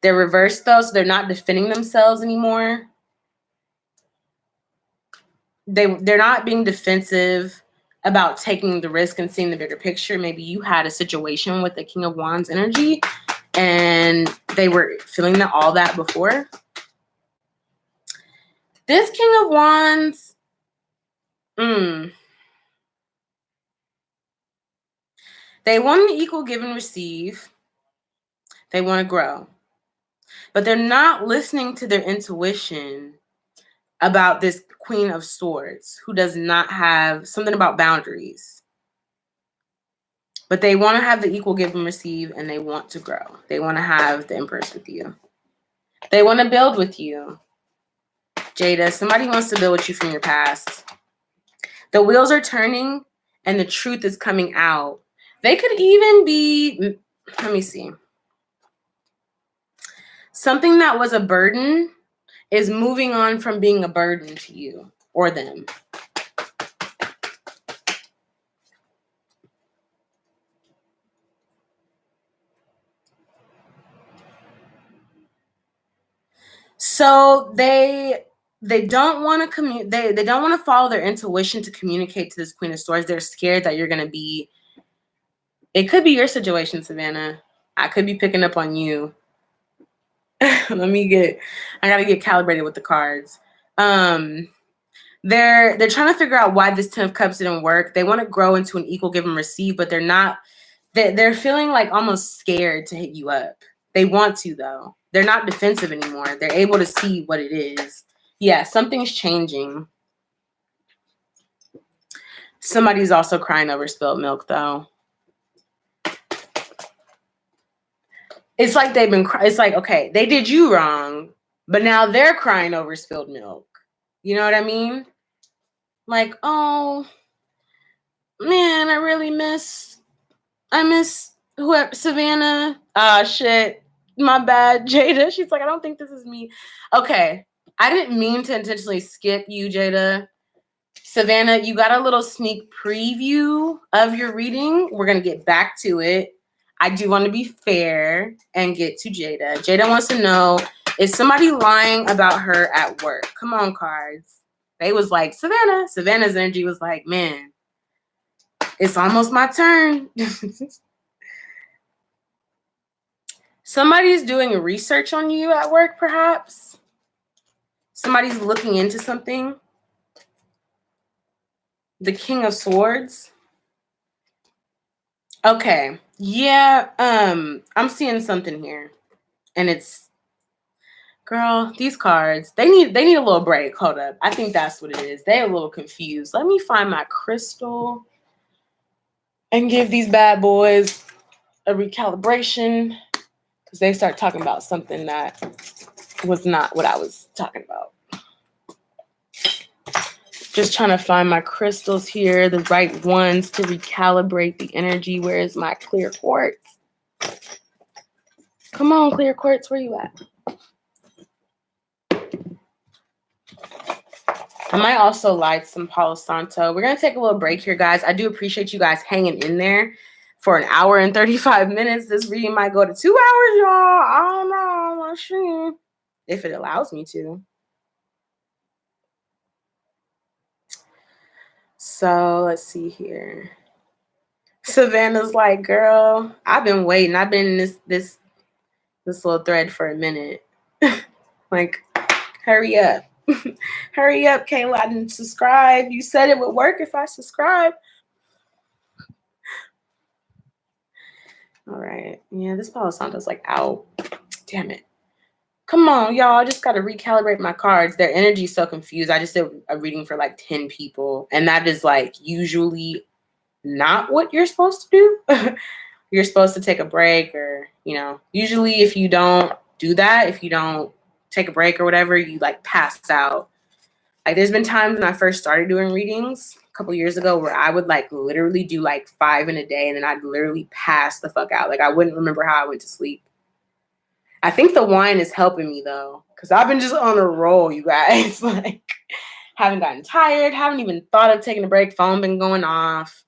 They're reversed, though, so they're not defending themselves anymore. They're not being defensive about taking the risk and seeing the bigger picture. Maybe you had a situation with the King of Wands energy and they were feeling all that before. This King of Wands, they want an equal give and receive. They want to grow. But they're not listening to their intuition about this Queen of Swords who does not have something about boundaries. But they want to have the equal give and receive, and they want to grow. They want to have the Empress with you. They want to build with you. Jada, somebody wants to build with you from your past. The wheels are turning, and the truth is coming out. They could even be, let me see. Something that was a burden is moving on from being a burden to you or them. So they don't want to they don't want to follow their intuition to communicate to this Queen of Swords. They're scared that you're going to be, it could be your situation, Savannah. I could be picking up on you. I got to get calibrated with the cards. They're trying to figure out why this 10 of Cups didn't work. They want to grow into an equal give and receive, but they're feeling like almost scared to hit you up. They want to, though. They're not defensive anymore. They're able to see what it is. Yeah, something's changing. Somebody's also crying over spilled milk, though. It's like it's like, okay, they did you wrong, but now they're crying over spilled milk. You know what I mean? Like, oh, man, I miss whoever, Savannah. Shit, my bad, Jada. She's like, I don't think this is me. Okay, I didn't mean to intentionally skip you, Jada. Savannah, you got a little sneak preview of your reading. We're going to get back to it. I do want to be fair and get to Jada. Jada wants to know, is somebody lying about her at work? Come on, cards. They was like, Savannah. Savannah's energy was like, man, it's almost my turn. Somebody's doing research on you at work, perhaps. Somebody's looking into something. The King of Swords. Okay. Yeah, I'm seeing something here. And it's, girl, these cards, they need a little break. Hold up. I think that's what it is. They're a little confused. Let me find my crystal and give these bad boys a recalibration, because they start talking about something that was not what I was talking about. Just trying to find my crystals here, the right ones to recalibrate the energy. Where is my clear quartz? Come on, clear quartz, where you at? I might also light some Palo Santo. We're going to take a little break here, guys. I do appreciate you guys hanging in there for 1 hour and 35 minutes. This reading might go to 2 hours, y'all. I don't know. I'm not sure if it allows me to. So let's see here. Savannah's like, girl, I've been waiting. I've been in this little thread for a minute. Like, hurry up. Hurry up, Kayla. I didn't subscribe. You said it would work if I subscribe. All right. Yeah, this Palo Santo's like out. Damn it. Come on, y'all. I just got to recalibrate my cards. Their energy is so confused. I just did a reading for like 10 people. And that is like usually not what you're supposed to do. You're supposed to take a break, or, usually if you don't do that, if you don't take a break or whatever, you like pass out. Like there's been times when I first started doing readings a couple years ago where I would like literally do like 5 in a day, and then I'd literally pass the fuck out. Like I wouldn't remember how I went to sleep. I think the wine is helping me though, because I've been just on a roll, you guys. Like haven't gotten tired, haven't even thought of taking a break, phone been going off,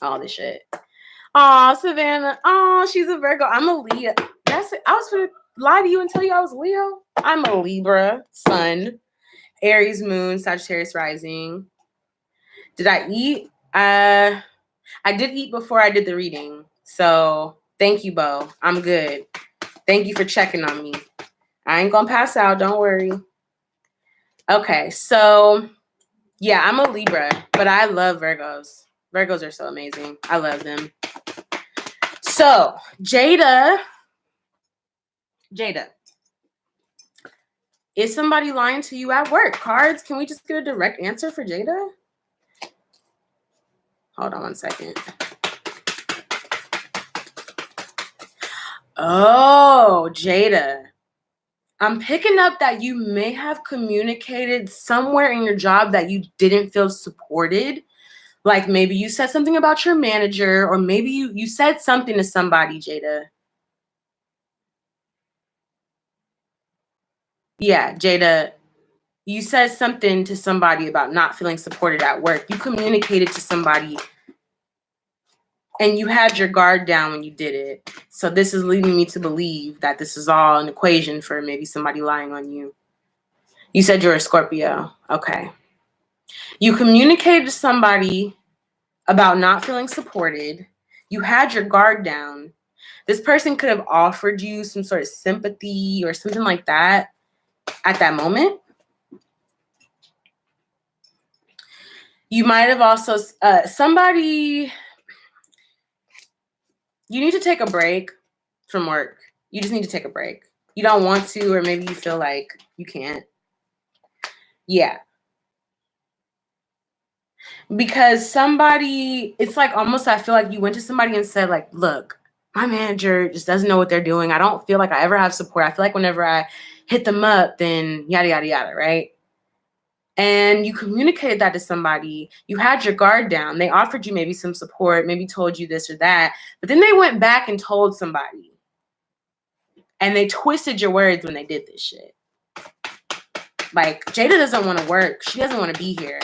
all this shit. Aw, Savannah. Aw, she's a Virgo. I'm a Leo. That's it. I was gonna lie to you and tell you I was Leo. I'm a Libra sun, Aries moon, Sagittarius rising. Did I eat? I did eat before I did the reading. So thank you, Bo. I'm good. Thank you for checking on me. I ain't gonna pass out. Don't worry. Okay, so yeah, I'm a Libra, but I love Virgos. Virgos are so amazing. I love them. So, Jada, is somebody lying to you at work? Cards, can we just get a direct answer for Jada? Hold on one second. Oh, Jada. I'm picking up that you may have communicated somewhere in your job that you didn't feel supported. Like maybe you said something about your manager, or maybe you said something to somebody, Jada. Yeah, Jada, you said something to somebody about not feeling supported at work. You communicated to somebody and you had your guard down when you did it. So this is leading me to believe that this is all an equation for maybe somebody lying on you. You said you're a Scorpio. Okay. You communicated to somebody about not feeling supported. You had your guard down. This person could have offered you some sort of sympathy or something like that at that moment. You might have also, somebody, you need to take a break from work. You just need to take a break. You don't want to, or maybe you feel like you can't. Yeah. Because somebody, it's like almost, I feel like you went to somebody and said like, look, my manager just doesn't know what they're doing. I don't feel like I ever have support. I feel like whenever I hit them up, then yada, yada, yada, right? And you communicated that to somebody. You had your guard down. They offered you maybe some support, maybe told you this or that. But then they went back and told somebody. And they twisted your words when they did this shit. Like, Jada doesn't want to work. She doesn't want to be here.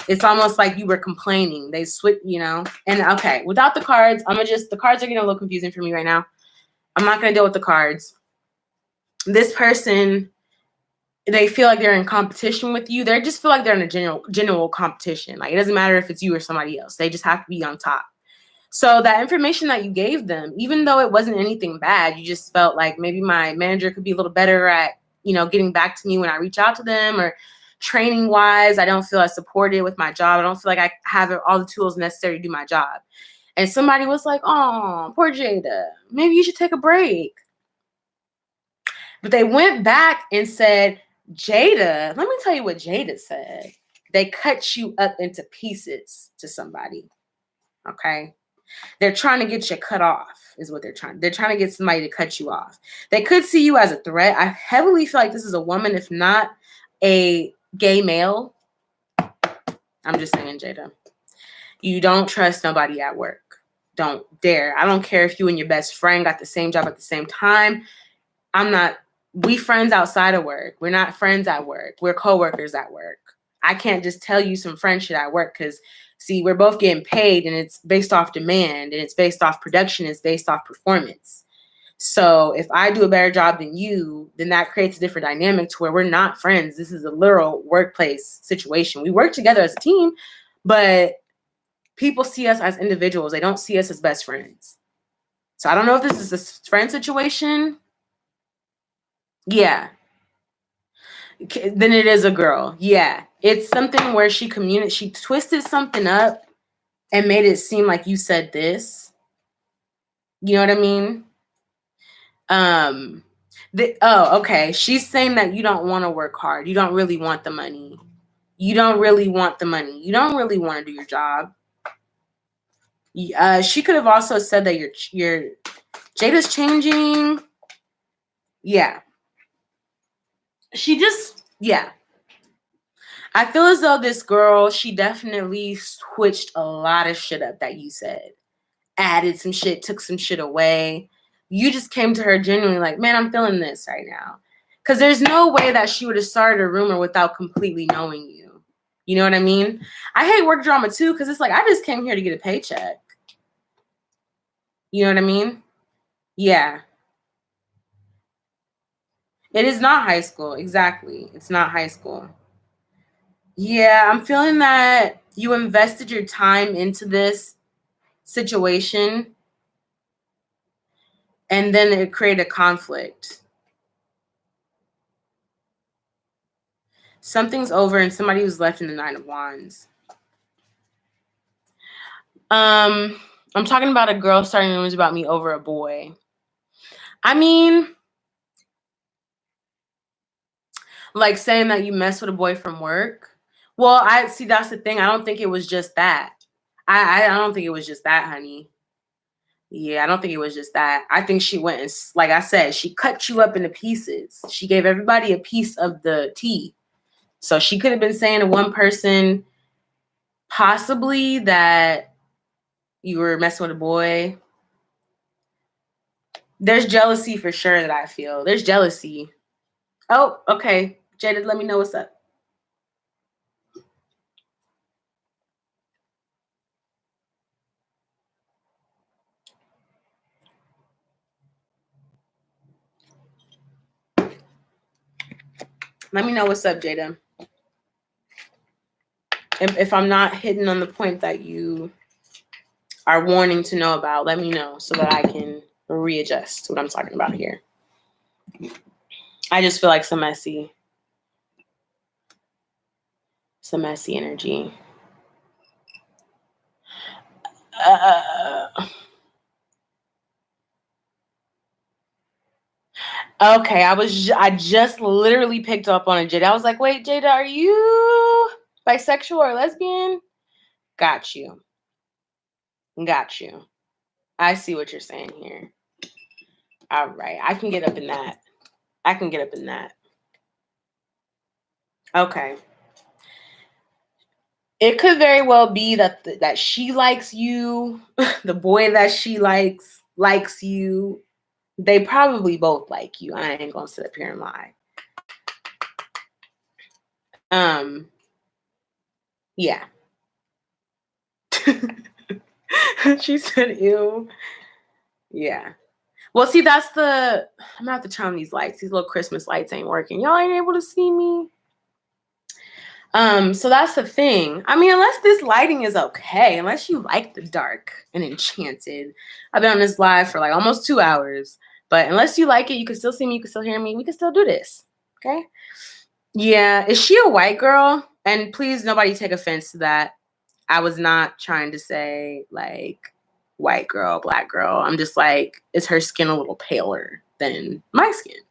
It's almost like you were complaining. They switch, And okay, without the cards, the cards are getting a little confusing for me right now. I'm not going to deal with the cards. This person, they feel like they're in competition with you. They just feel like they're in a general competition. Like, it doesn't matter if it's you or somebody else. They just have to be on top. So that information that you gave them, even though it wasn't anything bad, you just felt like maybe my manager could be a little better at, getting back to me when I reach out to them, or training wise, I don't feel as supported with my job. I don't feel like I have all the tools necessary to do my job. And somebody was like, oh, poor Jada, maybe you should take a break. But they went back and said, Jada, let me tell you what Jada said. They cut you up into pieces to somebody. Okay. They're trying to get you cut off is what they're trying. They're trying to get somebody to cut you off. They could see you as a threat. I heavily feel like this is a woman, if not a gay male. I'm just saying, Jada. You don't trust nobody at work. Don't dare. I don't care if you and your best friend got the same job at the same time. We friends outside of work. We're not friends at work. We're coworkers at work. I can't just tell you some friend shit at work because, see, we're both getting paid and it's based off demand and it's based off production. It's based off performance. So if I do a better job than you, then that creates a different dynamic to where we're not friends. This is a literal workplace situation. We work together as a team, but people see us as individuals. They don't see us as best friends. So I don't know if this is a friend situation. Yeah. Then it is a girl. Yeah. It's something where she twisted something up and made it seem like you said this. You know what I mean? Okay. She's saying that you don't want to work hard. You don't really want the money. You don't really want the money. You don't really want to do your job. She could have also said that your Jada's changing. Yeah. Yeah. I feel as though this girl, she definitely switched a lot of shit up that you said. Added some shit, took some shit away. You just came to her genuinely like, man, I'm feeling this right now. Because there's no way that she would have started a rumor without completely knowing you. You know what I mean? I hate work drama too, because it's like, I just came here to get a paycheck. You know what I mean? Yeah. It is not high school. Exactly. It's not high school. Yeah, I'm feeling that you invested your time into this situation and then it created a conflict. Something's over and somebody was left in the Nine of Wands. I'm talking about a girl starting rumors about me over a boy. I mean, like saying that you mess with a boy from work. Well, that's the thing. I don't think it was just that. I don't think it was just that, honey. Yeah, I don't think it was just that. I think she went and, like I said, she cut you up into pieces. She gave everybody a piece of the tea. So she could have been saying to one person, possibly that you were messing with a boy. There's jealousy for sure that I feel. There's jealousy. Oh, okay. Jada, let me know what's up. Let me know what's up, Jada. If I'm not hitting on the point that you are wanting to know about, let me know so that I can readjust what I'm talking about here. I just feel like some messy energy. Okay, I just literally picked up on it, Jada. I was like, wait, Jada, are you bisexual or lesbian? Got you. I see what you're saying here. All right, I can get up in that. Okay. It could very well be that she likes you. The boy that she likes you. They probably both like you. I ain't gonna sit up here and lie. Yeah. She said, ew. Yeah. Well, see, that's the... I'm going to have to turn on these lights. These little Christmas lights ain't working. Y'all ain't able to see me. So that's the thing. I mean, unless this lighting is okay, unless you like the dark and enchanted. I've been on this live for like almost 2 hours. But unless you like it, you can still see me, you can still hear me. We can still do this. Okay? Yeah. Is she a white girl? And please, nobody take offense to that. I was not trying to say like white girl, black girl. I'm just like, is her skin a little paler than my skin?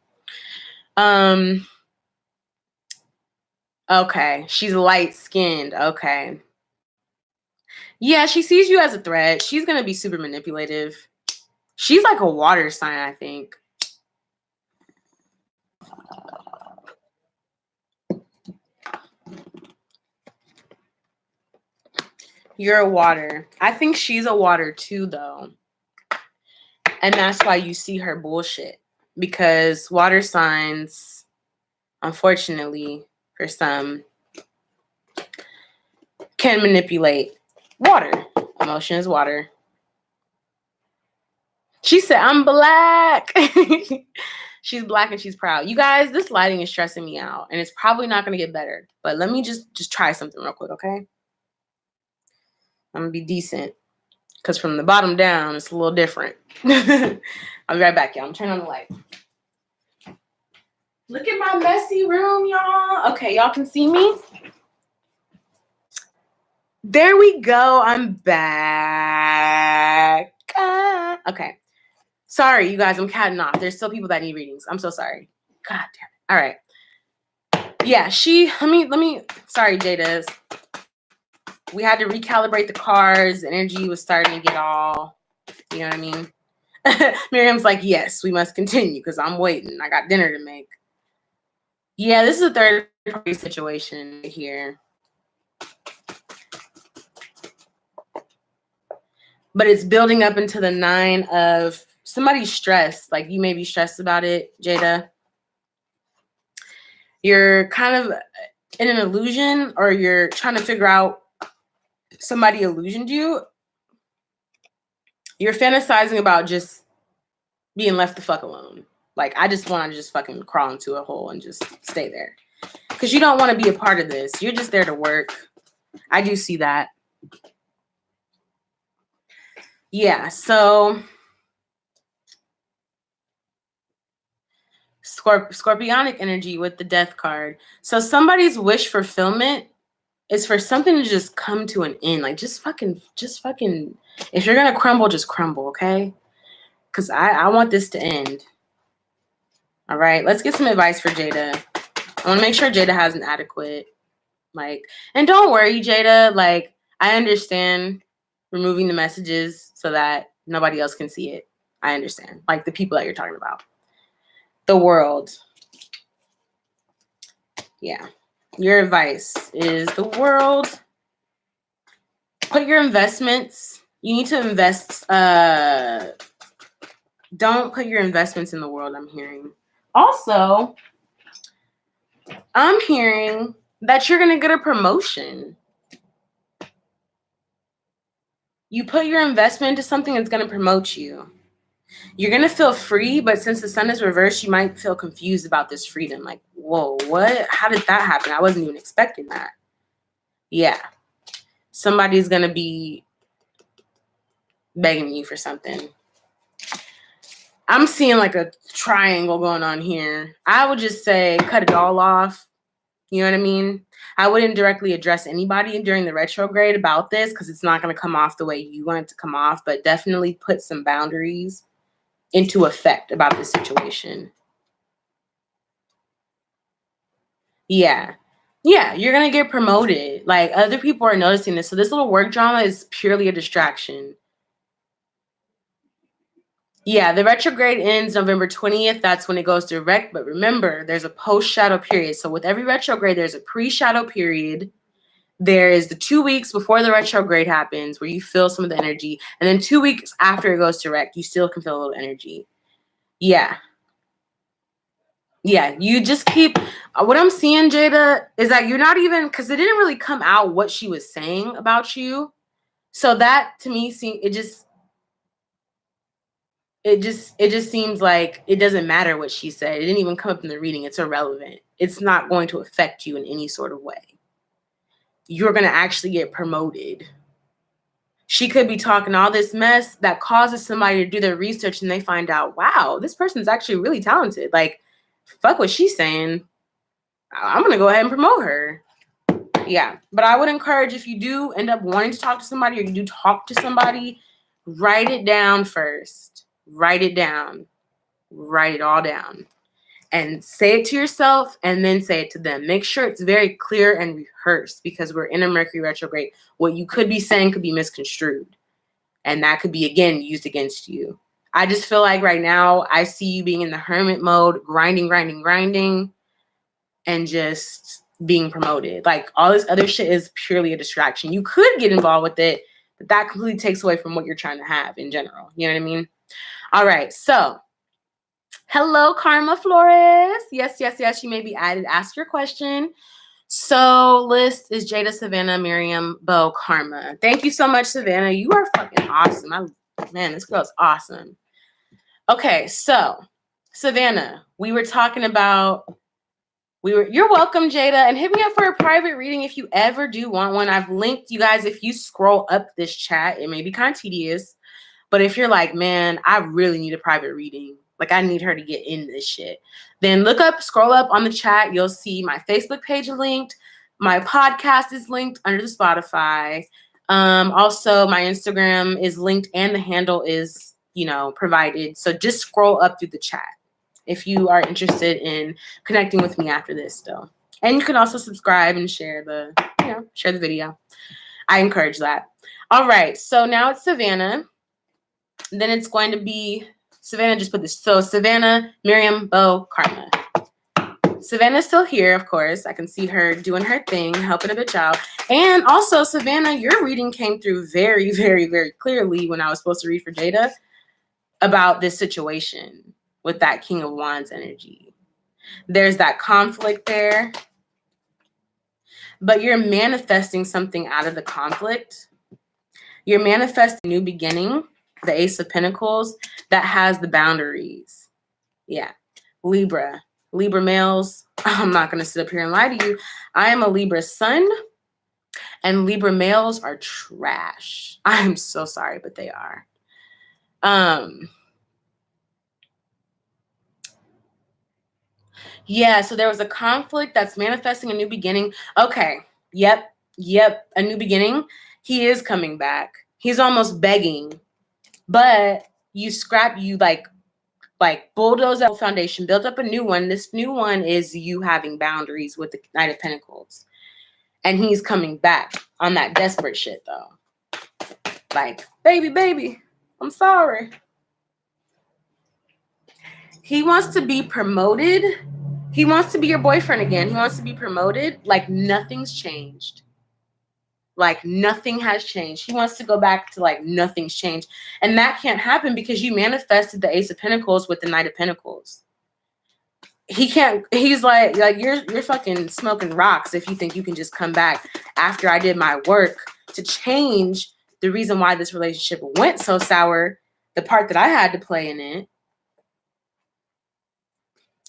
Okay. She's light skinned. Okay. Yeah, she sees you as a threat. She's going to be super manipulative. She's like a water sign, I think. You're a water. I think she's a water too, though. And that's why you see her bullshit. Because water signs, unfortunately, for some, can manipulate water. Emotion is water. She said, I'm black. She's black and she's proud. You guys, this lighting is stressing me out. And it's probably not going to get better. But let me just try something real quick, okay? I'm going to be decent. Because from the bottom down, it's a little different. I'll be right back, y'all. I'm turning on the light. Look at my messy room, y'all. Okay, y'all can see me? There we go. I'm back. Okay. Sorry, you guys. I'm catting off. There's still people that need readings. I'm so sorry. God damn it. All right. Yeah, let me. Sorry, Jada. We had to recalibrate the cars. Energy was starting to get all, you know what I mean? Miriam's like, yes, we must continue because I'm waiting. I got dinner to make. Yeah, this is a third party situation here. But it's building up into the 9 of somebody's stressed. Like you may be stressed about it, Jada. You're kind of in an illusion or you're trying to figure out somebody illusioned you. You're fantasizing about just being left the fuck alone. Like, I just want to just fucking crawl into a hole and just stay there. Because you don't want to be a part of this. You're just there to work. I do see that. Yeah, so Scorpionic energy with the death card. So somebody's wish fulfillment is for something to just come to an end. Like, just fucking, if you're going to crumble, just crumble, okay? Because I want this to end. All right, let's get some advice for Jada. I want to make sure Jada has an adequate, like, and don't worry, Jada, like, I understand removing the messages so that nobody else can see it. I understand, like the people that you're talking about. The world. Yeah. Your advice is the world. Put your investments. You need to invest. Don't put your investments in the world, I'm hearing. Also, I'm hearing that you're going to get a promotion. You put your investment into something that's going to promote you. You're going to feel free, but since the sun is reversed, you might feel confused about this freedom. Like, whoa, what? How did that happen? I wasn't even expecting that. Yeah. Somebody's going to be begging you for something. I'm seeing like a triangle going on here. I would just say cut it all off. You know what I mean? I wouldn't directly address anybody during the retrograde about this because it's not going to come off the way you want it to come off, but definitely put some boundaries into effect about this situation. Yeah. Yeah, you're going to get promoted. Like, other people are noticing this. So this little work drama is purely a distraction. Yeah, the retrograde ends November 20th. That's when it goes direct. But remember, there's a post-shadow period. So with every retrograde, there's a pre-shadow period. There is the 2 weeks before the retrograde happens where you feel some of the energy. And then 2 weeks after it goes direct, you still can feel a little energy. Yeah. Yeah, you just keep... What I'm seeing, Jada, is that you're not even... Because it didn't really come out what she was saying about you. So that to me it just seems like it doesn't matter what she said. It didn't even come up in the reading. It's irrelevant. It's not going to affect you in any sort of way. You're going to actually get promoted. She could be talking all this mess that causes somebody to do their research and they find out, wow, this person's actually really talented. Like, fuck what she's saying. I'm going to go ahead and promote her. Yeah. But I would encourage, if you do end up wanting to talk to somebody or you do talk to somebody, write it down first. Write it down. Write it all down. And say it to yourself and then say it to them. Make sure it's very clear and rehearsed, because we're in a Mercury retrograde. What you could be saying could be misconstrued. And that could be, again, used against you. I just feel like right now I see you being in the hermit mode, grinding, and just being promoted. Like, all this other shit is purely a distraction. You could get involved with it, but that completely takes away from what you're trying to have in general. You know what I mean? All right. So, hello, Karma Flores. Yes. You may be added. Ask your question. So, list is Jada, Savannah, Miriam, Bo, Karma. Thank you so much, Savannah. You are fucking awesome. Man, this girl's awesome. Okay, so Savannah, we were talking about. You're welcome, Jada, and hit me up for a private reading if you ever do want one. I've linked you guys. If you scroll up this chat, it may be kind of tedious, but if you're like, man, I really need a private reading, like I need her to get in this shit, then scroll up on the chat. You'll see my Facebook page linked. My podcast is linked under the Spotify. Also, my Instagram is linked and the handle is, provided. So just scroll up through the chat if you are interested in connecting with me after this still. And you can also subscribe and share the video. I encourage that. All right. So now it's Savannah. Then it's going to be Savannah. Just put this. So Savannah, Miriam, Bo, Karma. Savannah's still here, of course. I can see her doing her thing, helping a bitch out. And also, Savannah, your reading came through very, very, very clearly when I was supposed to read for Jada about this situation with that King of Wands energy. There's that conflict there, but you're manifesting something out of the conflict. You're manifesting a new beginning, the Ace of Pentacles, that has the boundaries. Yeah. Libra males, I'm not going to sit up here and lie to you. I am a Libra sun, and Libra males are trash. I'm so sorry, but they are. Yeah, so there was a conflict that's manifesting a new beginning. Okay. Yep. A new beginning. He is coming back. He's almost begging, but you bulldoze that foundation, build up a new one. This new one is you having boundaries with the Knight of Pentacles. And he's coming back on that desperate shit, though. Like, baby, I'm sorry. He wants to be promoted. He wants to be your boyfriend again. He wants to be promoted like nothing's changed. Like nothing has changed. He wants to go back to like nothing's changed. And that can't happen because you manifested the Ace of Pentacles with the Knight of Pentacles. He can't, he's like you're fucking smoking rocks if you think you can just come back after I did my work to change the reason why this relationship went so sour, the part that I had to play in it.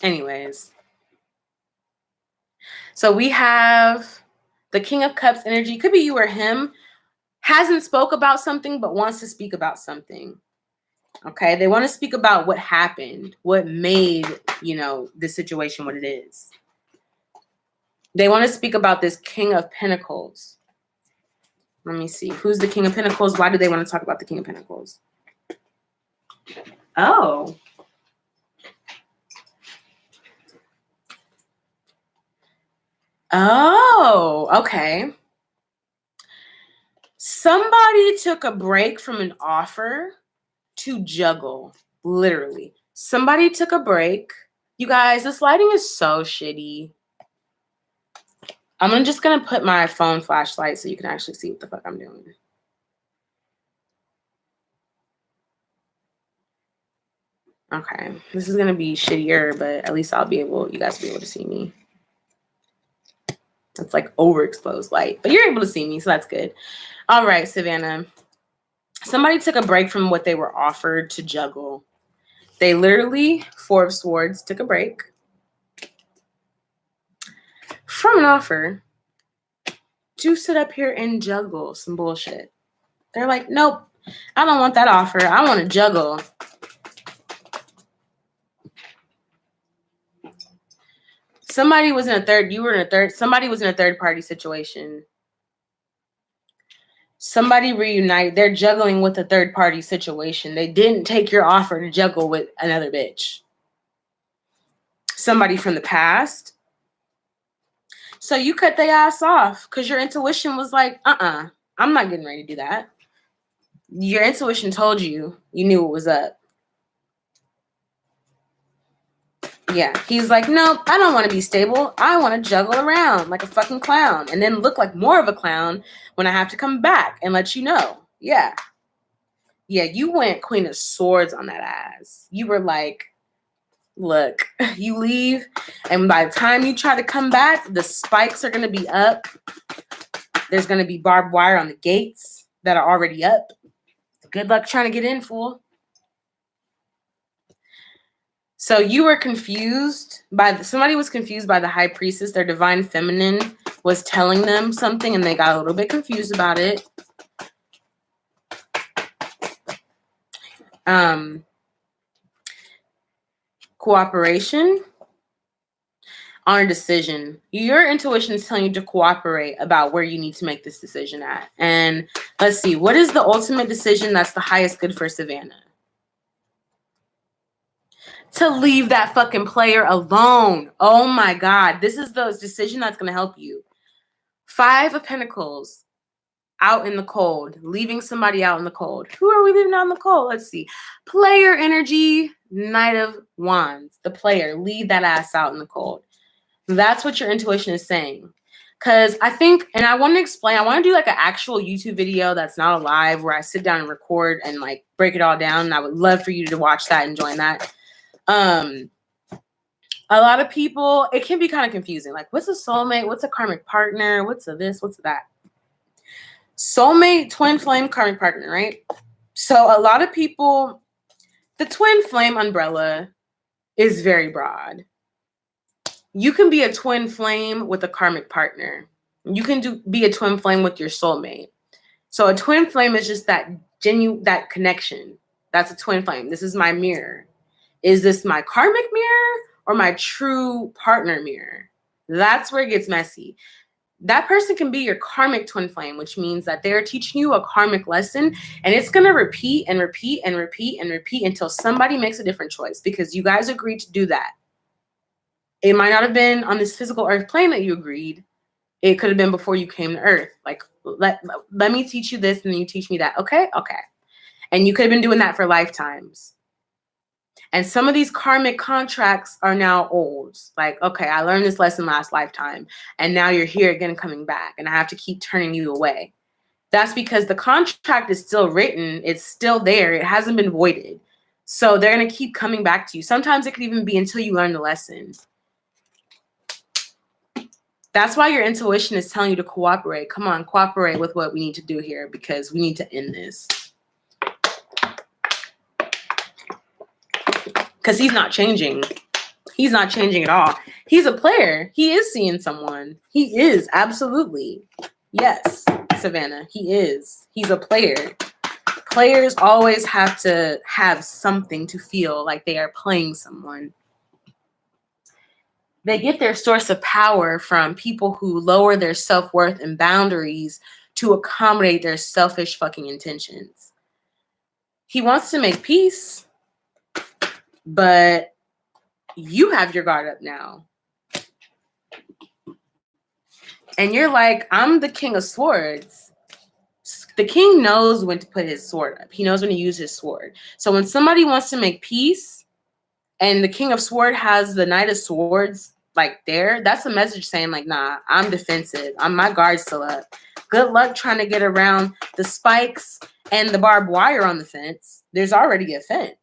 Anyways. So we have the King of Cups energy. Could be you or him. Hasn't spoke about something, but wants to speak about something. Okay. They want to speak about what happened, what made, this situation what it is. They want to speak about this King of Pentacles. Let me see. Who's the King of Pentacles? Why do they want to talk about the King of Pentacles? Oh. Oh, okay. Somebody took a break from an offer to juggle, literally. Somebody took a break. You guys, this lighting is so shitty. I'm just going to put my phone flashlight so you can actually see what the fuck I'm doing. Okay, this is going to be shittier, but at least you guys will be able to see me. It's like overexposed light, but you're able to see me, so that's good. All right, Savannah. Somebody took a break from what they were offered to juggle. They literally, Four of Swords, took a break from an offer to sit up here and juggle some bullshit. They're like, nope, I don't want that offer. I want to juggle. Somebody was in a third, you were in a third, somebody was in a third party situation. Somebody reunite, they're juggling with a third party situation. They didn't take your offer to juggle with another bitch. Somebody from the past. So you cut their ass off because your intuition was like, I'm not getting ready to do that. Your intuition told you knew what was up. Yeah, he's like, nope, I don't want to be stable. I want to juggle around like a fucking clown and then look like more of a clown when I have to come back and let you know. Yeah, you went Queen of Swords on that ass. You were like, look, you leave, and by the time you try to come back, the spikes are going to be up. There's going to be barbed wire on the gates that are already up. Good luck trying to get in, fool. So you were confused somebody was confused by the high priestess. Their divine feminine was telling them something and they got a little bit confused about it. Cooperation on a decision. Your intuition is telling you to cooperate about where you need to make this decision at. And let's see, what is the ultimate decision that's the highest good for Savannah? To leave that fucking player alone. Oh my God. This is the decision that's going to help you. 5 of Pentacles. Out in the cold. Leaving somebody out in the cold. Who are we leaving out in the cold? Let's see. Player energy. Knight of Wands. The player. Leave that ass out in the cold. That's what your intuition is saying. Because I think, and I want to explain, I want to do like an actual YouTube video that's not a live where I sit down and record and like break it all down. And I would love for you to watch that and join that. A lot of people, it can be kind of confusing. Like, what's a soulmate? What's a karmic partner? What's a this? What's a that? Soulmate, twin flame, karmic partner, right? So a lot of people, the twin flame umbrella is very broad. You can be a twin flame with a karmic partner. You can be a twin flame with your soulmate. So a twin flame is just that that connection. That's a twin flame. This is my mirror. Is this my karmic mirror or my true partner mirror? That's where it gets messy. That person can be your karmic twin flame, which means that they're teaching you a karmic lesson, and it's going to repeat and repeat and repeat and repeat until somebody makes a different choice because you guys agreed to do that. It might not have been on this physical earth plane that you agreed. It could have been before you came to earth. Like, let me teach you this and then you teach me that. Okay. And you could have been doing that for lifetimes. And some of these karmic contracts are now old. Like, okay, I learned this lesson last lifetime, and now you're here again coming back, and I have to keep turning you away. That's because the contract is still written. It's still there. It hasn't been voided. So they're going to keep coming back to you. Sometimes it could even be until you learn the lesson. That's why your intuition is telling you to cooperate. Come on, cooperate with what we need to do here because we need to end this. Because he's not changing. He's not changing at all. He's a player. He is seeing someone. He is, absolutely. Yes, Savannah, he is. He's a player. Players always have to have something to feel like they are playing someone. They get their source of power from people who lower their self-worth and boundaries to accommodate their selfish fucking intentions. He wants to make peace. But you have your guard up now. And you're like, I'm the King of Swords. The king knows when to put his sword up. He knows when to use his sword. So when somebody wants to make peace and the King of Swords has the Knight of Swords like there, that's a message saying like, nah, I'm defensive. My guard's still up. Good luck trying to get around the spikes and the barbed wire on the fence. There's already a fence.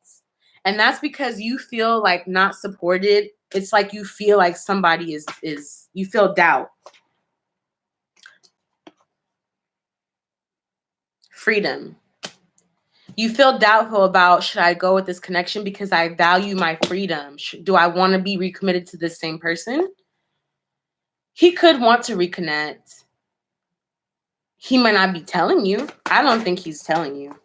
And that's because you feel like not supported. It's like you feel like somebody is you feel doubt. Freedom. You feel doubtful about, should I go with this connection because I value my freedom? Do I want to be recommitted to this same person? He could want to reconnect. He might not be telling you. I don't think he's telling you.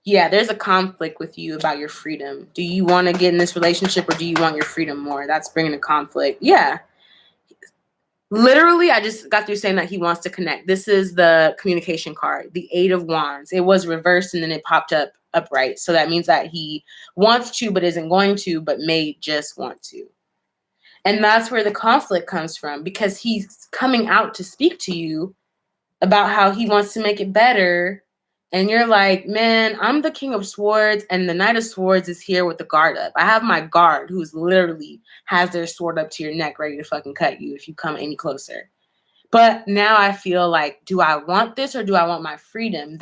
Yeah, there's a conflict with you about your freedom. Do you want to get in this relationship or do you want your freedom more? That's bringing a conflict. Yeah. Literally, I just got through saying that he wants to connect. This is the communication card, the 8 of Wands. It was reversed and then it popped up upright. So that means that he wants to but isn't going to, but may just want to. And that's where the conflict comes from, because he's coming out to speak to you about how he wants to make it better. And you're like, man, I'm the King of Swords and the Knight of Swords is here with the guard up. I have my guard who's literally has their sword up to your neck ready to fucking cut you if you come any closer. But now I feel like, do I want this or do I want my freedom?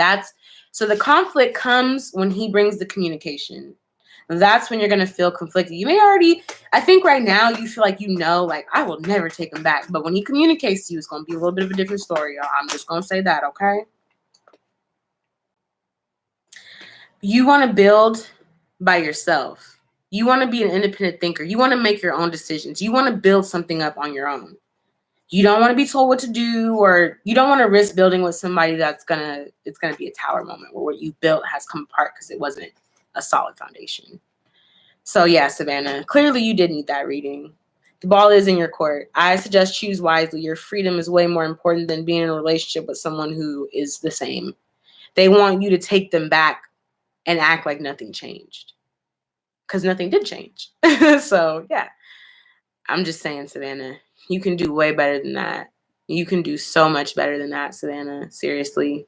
So the conflict comes when he brings the communication. That's when you're going to feel conflicted. You may already, I think right now you feel like, like, I will never take him back. But when he communicates to you, it's going to be a little bit of a different story, y'all. I'm just going to say that, okay? You want to build by yourself. You want to be an independent thinker. You want to make your own decisions. You want to build something up on your own. You don't want to be told what to do, or you don't want to risk building with somebody it's going to be a tower moment where what you built has come apart because it wasn't a solid foundation. So yeah, Savannah, clearly you did need that reading. The ball is in your court. I suggest choose wisely. Your freedom is way more important than being in a relationship with someone who is the same. They want you to take them back and act like nothing changed, because nothing did change. So yeah, I'm just saying, Savannah, you can do way better than that. You can do so much better than that, Savannah. Seriously.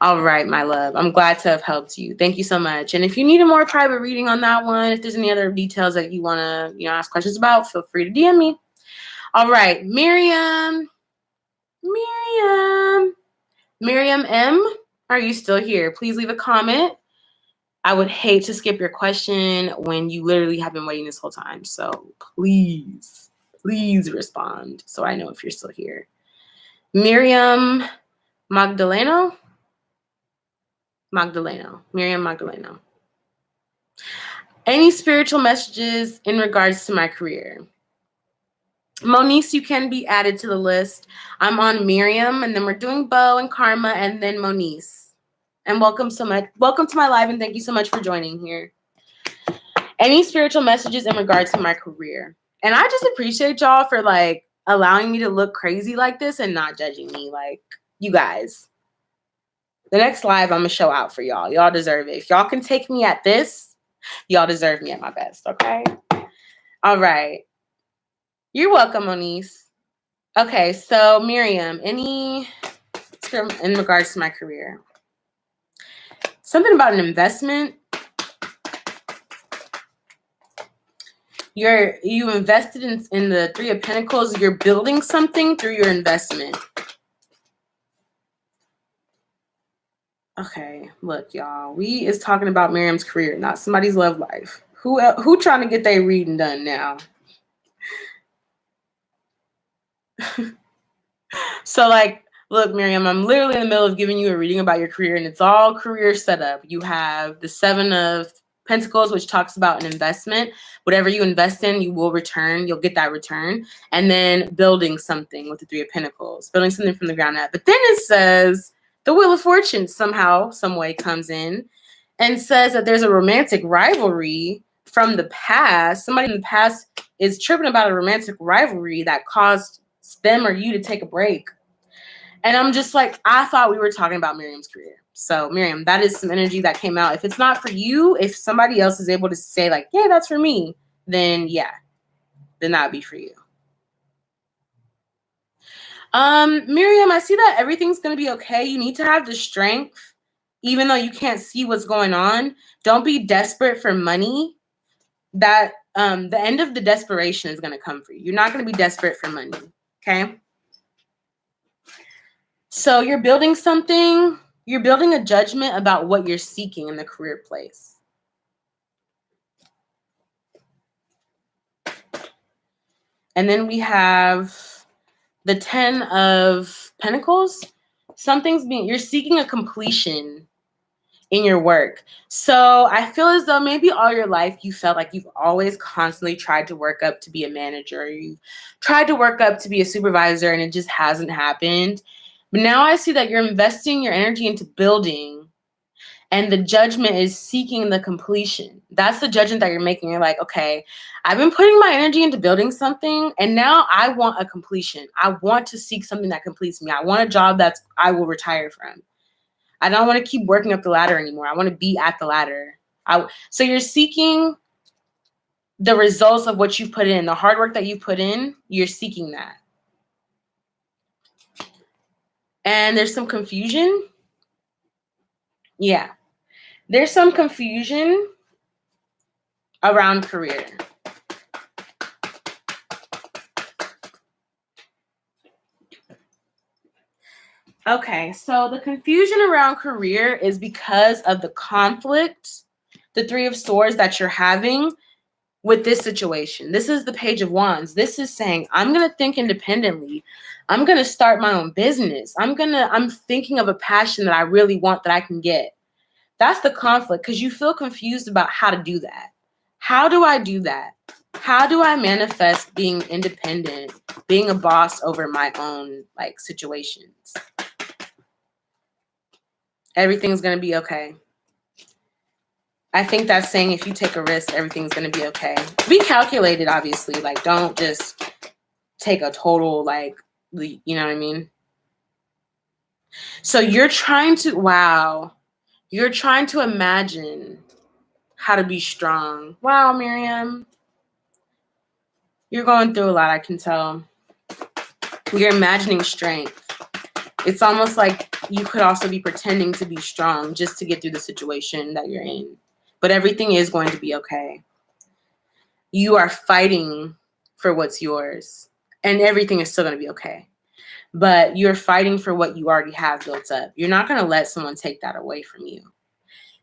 All right, my love. I'm glad to have helped you. Thank you so much. And if you need a more private reading on that one, if there's any other details that you want to, ask questions about, feel free to DM me. All right, Miriam M, are you still here? Please leave a comment. I would hate to skip your question when you literally have been waiting this whole time. So please respond so I know if you're still here. Miriam Magdaleno. Miriam Magdaleno. Any spiritual messages in regards to my career? Monice, you can be added to the list. I'm on Miriam, and then we're doing Bo and Karma, and then Monice. And welcome to my live, and thank you so much for joining here. Any spiritual messages in regards to my career? And I just appreciate y'all for allowing me to look crazy like this and not judging me. You guys, the next live I'm gonna show out for y'all. Y'all deserve it. If y'all can take me at this, y'all deserve me at my best. Okay. All right. You're welcome, Monice. Okay, so Miriam, any in regards to my career? Something about an investment. You invested in the 3 of Pentacles. You're building something through your investment. Okay, look, y'all. We is talking about Miriam's career, not somebody's love life. Who trying to get their reading done now? So look, Miriam, I'm literally in the middle of giving you a reading about your career, and it's all career setup. You have the 7 of Pentacles, which talks about an investment. Whatever you invest in, you will return. You'll get that return. And then building something with the 3 of Pentacles, building something from the ground up. But then it says the Wheel of Fortune somehow, some way comes in and says that there's a romantic rivalry from the past. Somebody in the past is tripping about a romantic rivalry that caused them or you to take a break. And I'm just like, I thought we were talking about Miriam's career. So Miriam, that is some energy that came out. If it's not for you, if somebody else is able to say yeah, that's for me, then that would be for you. Miriam, I see that everything's going to be okay. You need to have the strength, even though you can't see what's going on. Don't be desperate for money. That the end of the desperation is going to come for you. You're not going to be desperate for money. Okay. So you're building something. You're building a judgment about what you're seeking in the career place. And then we have the 10 of Pentacles. You're seeking a completion in your work. So I feel as though maybe all your life you felt like you've always constantly tried to work up to be a manager. You've tried to work up to be a supervisor and it just hasn't happened. But now I see that you're investing your energy into building, and the judgment is seeking the completion. That's the judgment that you're making. You're like, okay, I've been putting my energy into building something, and now I want a completion. I want to seek something that completes me. I want a job that I will retire from. I don't want to keep working up the ladder anymore. I want to be at the ladder. So you're seeking the results of what you put in, the hard work that you put in, you're seeking that. And there's some confusion. Yeah. There's some confusion around career. Okay, so the confusion around career is because of the conflict, the Three of Swords that you're having with this situation. This is the Page of Wands. This is saying, I'm going to think independently. I'm going to start my own business. I'm thinking of a passion that I really want that I can get. That's the conflict, because you feel confused about how to do that. How do I do that? How do I manifest being independent, being a boss over my own situations? Everything's going to be okay. I think that's saying if you take a risk, everything's going to be okay. Be calculated, obviously. Don't just take a total, you know what I mean? So you're trying to imagine how to be strong. Wow, Miriam. You're going through a lot, I can tell. You're imagining strength. It's almost like you could also be pretending to be strong just to get through the situation that you're in. But everything is going to be okay. You are fighting for what's yours, and everything is still going to be okay. But you're fighting for what you already have built up. You're not going to let someone take that away from you.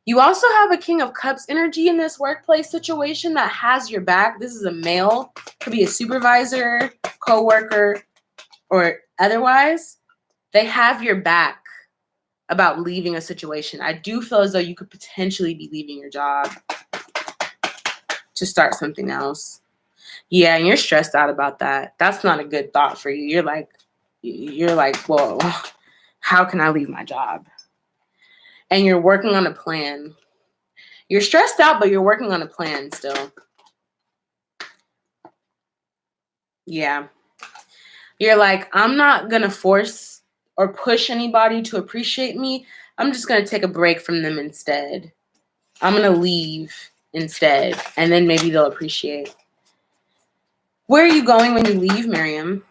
You also have a King of Cups energy in this workplace situation that has your back. This is a male, could be a supervisor, coworker, or otherwise. They have your back about leaving a situation. I do feel as though you could potentially be leaving your job to start something else. Yeah, and you're stressed out about that. That's not a good thought for you. You're like, whoa, how can I leave my job? And you're working on a plan. You're stressed out, but you're working on a plan still. Yeah. You're like, I'm not going to force or push anybody to appreciate me. I'm just going to take a break from them instead. I'm going to leave instead, and then maybe they'll appreciate. Where are you going when you leave, Miriam?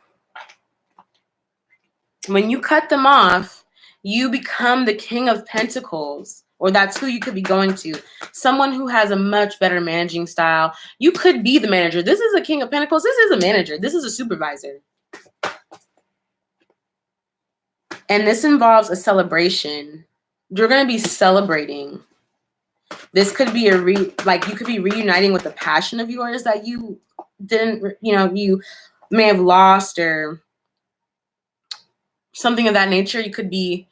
When you cut them off, you become the King of Pentacles, or that's who you could be going to. Someone who has a much better managing style. You could be the manager. This is a King of Pentacles. This is a manager. This is a supervisor. And this involves a celebration. You're going to be celebrating. This could be you could be reuniting with a passion of yours that you didn't, you may have lost or something of that nature. You could be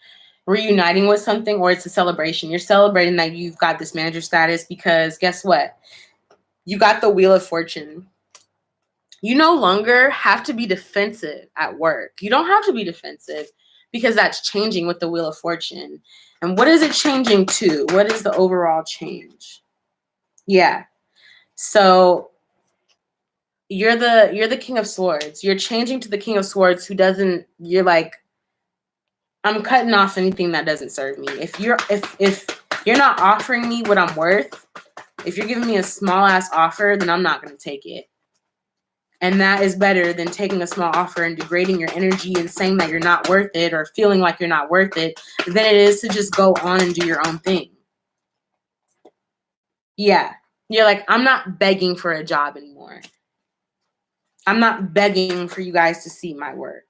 reuniting with something, or it's a celebration. You're celebrating that you've got this manager status because guess what? You got the Wheel of Fortune. You no longer have to be defensive at work. You don't have to be defensive because that's changing with the Wheel of Fortune. And what is it changing to? What is the overall change? Yeah. So you're the King of Swords. You're changing to the King of Swords you're like, I'm cutting off anything that doesn't serve me. If you're not offering me what I'm worth, if you're giving me a small ass offer, then I'm not going to take it. And that is better than taking a small offer and degrading your energy and saying that you're not worth it or feeling like you're not worth it than it is to just go on and do your own thing. Yeah. You're like, I'm not begging for a job anymore. I'm not begging for you guys to see my work.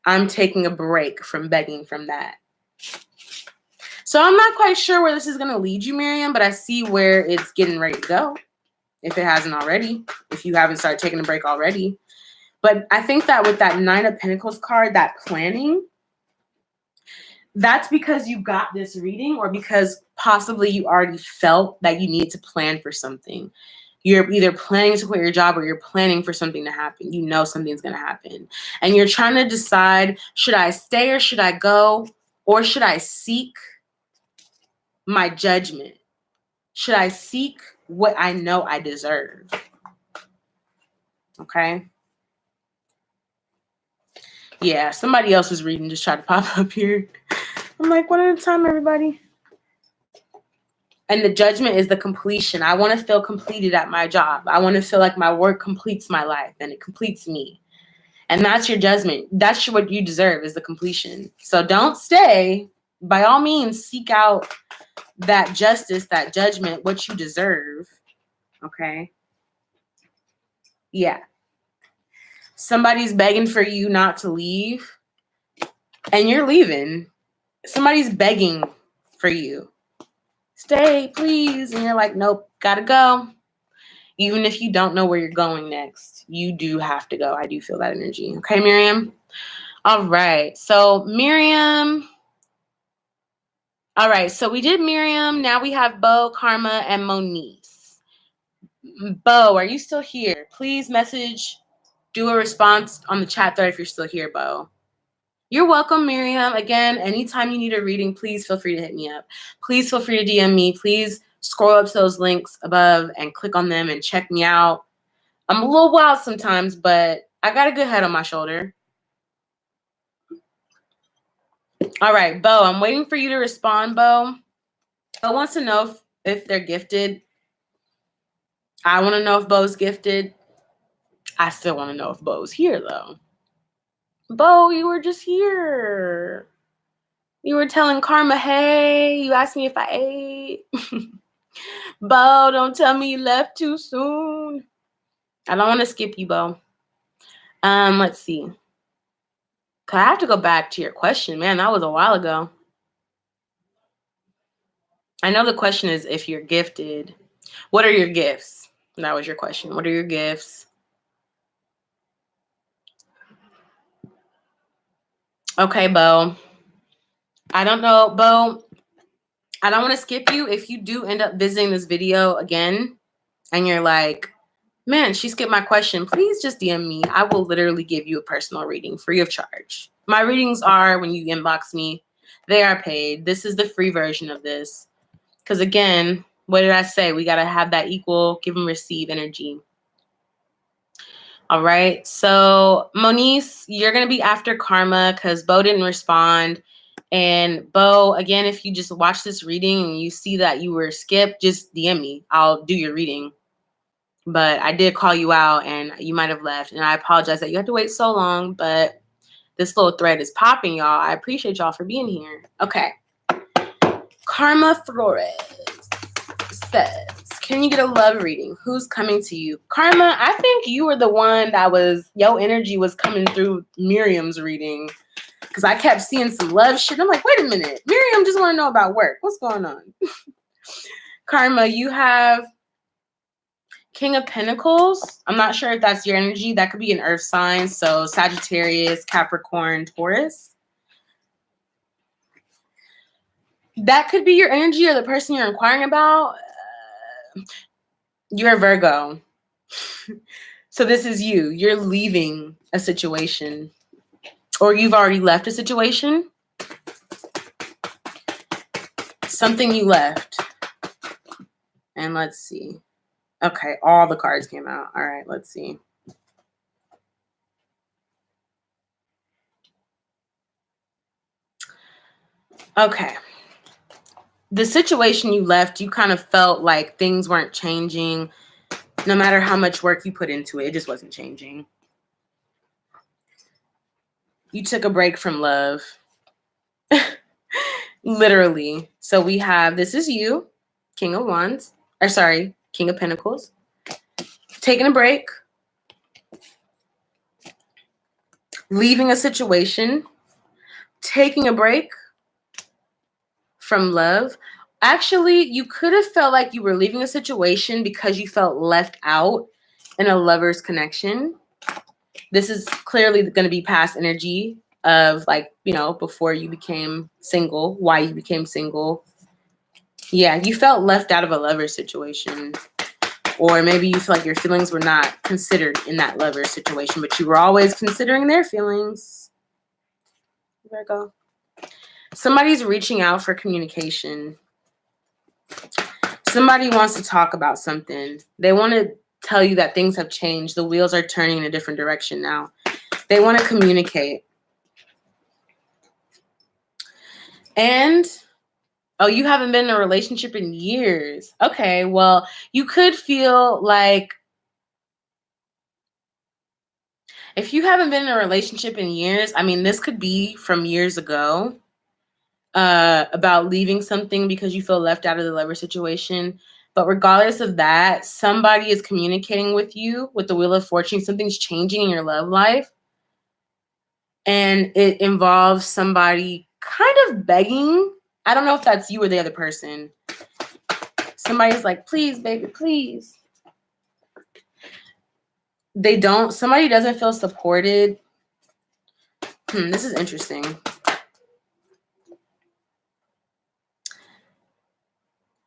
I'm taking a break from begging from that. So I'm not quite sure where this is going to lead you, Miriam, but I see where it's getting ready to go. If it hasn't already, if you haven't started taking a break already. But I think that with that Nine of Pentacles card, that planning, That's because you got this reading, or because possibly you already felt that you needed to plan for something. You're either planning to quit your job or you're planning for something to happen. You know something's going to happen. And you're trying to decide, should I stay or should I go? Or should I seek my judgment? Should I seek what I know I deserve? Okay. Yeah, somebody else's reading just tried to pop up here. I'm like, one at a time, everybody. And the judgment is the completion. I want to feel completed at my job. I want to feel like my work completes my life and it completes me. And that's your judgment. That's what you deserve, is the completion. So don't stay. By all means, seek out that justice, that judgment, what you deserve. Okay? Yeah. Somebody's begging for you not to leave, and you're leaving. Somebody's begging for you. Stay, please. And you're like, nope, gotta go. Even if you don't know where you're going next, you do have to go. I do feel that energy. Okay, Miriam? All right. So, Miriam. All right. So, we did Miriam. Now we have Bo, Karma, and Moniece. Bo, are you still here? Please message, do a response on the chat thread if you're still here, Bo. You're welcome, Miriam. Again, anytime you need a reading, please feel free to hit me up. Please feel free to DM me. Please scroll up to those links above and click on them and check me out. I'm a little wild sometimes, but I got a good head on my shoulder. All right, Bo, I'm waiting for you to respond, Bo. Bo wants to know if they're gifted. I want to know if Bo's gifted. I still want to know if Bo's here, though. Bo, you were just here. You were telling Karma, hey, you asked me if I ate. Bo, don't tell me you left too soon. I don't want to skip you, Bo. Let's see. I have to go back to your question. Man, that was a while ago. I know the question is if you're gifted. What are your gifts? That was your question. What are your gifts? Okay, Bo. I don't know, Bo. I don't want to skip you. If you do end up visiting this video again and you're like, man, she skipped my question, please just DM me. I will literally give you a personal reading free of charge. My readings are, when you inbox me, they are paid. This is the free version of this. Because again, what did I say? We got to have that equal give and receive energy. All right. So Moniece, you're going to be after Karma because Bo didn't respond. And Bo, again, if you just watch this reading and you see that you were skipped, just DM me. I'll do your reading. But I did call you out and you might have left. And I apologize that you had to wait so long. But this little thread is popping, y'all. I appreciate y'all for being here. Okay. Karma Flores says, can you get a love reading? Who's coming to you? Karma, I think you were the one that was, your energy was coming through Miriam's reading. Because I kept seeing some love shit. I'm like, wait a minute. Miriam just want to know about work. What's going on? Karma, you have King of Pentacles. I'm not sure if that's your energy. That could be an earth sign. So Sagittarius, Capricorn, Taurus. That could be your energy or the person you're inquiring about. You're a Virgo. So this is you. You're leaving a situation. Or you've already left a situation. Something you left. And let's see. Okay, all the cards came out. All right, let's see. Okay. The situation you left, you kind of felt like things weren't changing. No matter how much work you put into it, it just wasn't changing. You took a break from love. Literally. So we have, this is you, King of Wands. Or sorry, King of Pentacles. Taking a break. Leaving a situation. Taking a break from love. Actually, you could have felt like you were leaving a situation because you felt left out in a lover's connection. This is clearly going to be past energy. of like, before you became single, why you became single. Yeah, you felt left out of a lover situation. Or maybe you feel like your feelings were not considered in that lover situation, but you were always considering their feelings. There we go. Somebody's reaching out for communication. Somebody wants to talk about something. They want to tell you that things have changed. The wheels are turning in a different direction now. They want to communicate. And, oh, you haven't been in a relationship in years. Okay, well, you could feel like if you haven't been in a relationship in years, I mean, this could be from years ago, about leaving something because you feel left out of the lover situation. But regardless of that, somebody is communicating with you with the Wheel of Fortune. Something's changing in your love life. And it involves somebody kind of begging. I don't know if that's you or the other person. Somebody's like, please, baby, please. Somebody doesn't feel supported. This is interesting.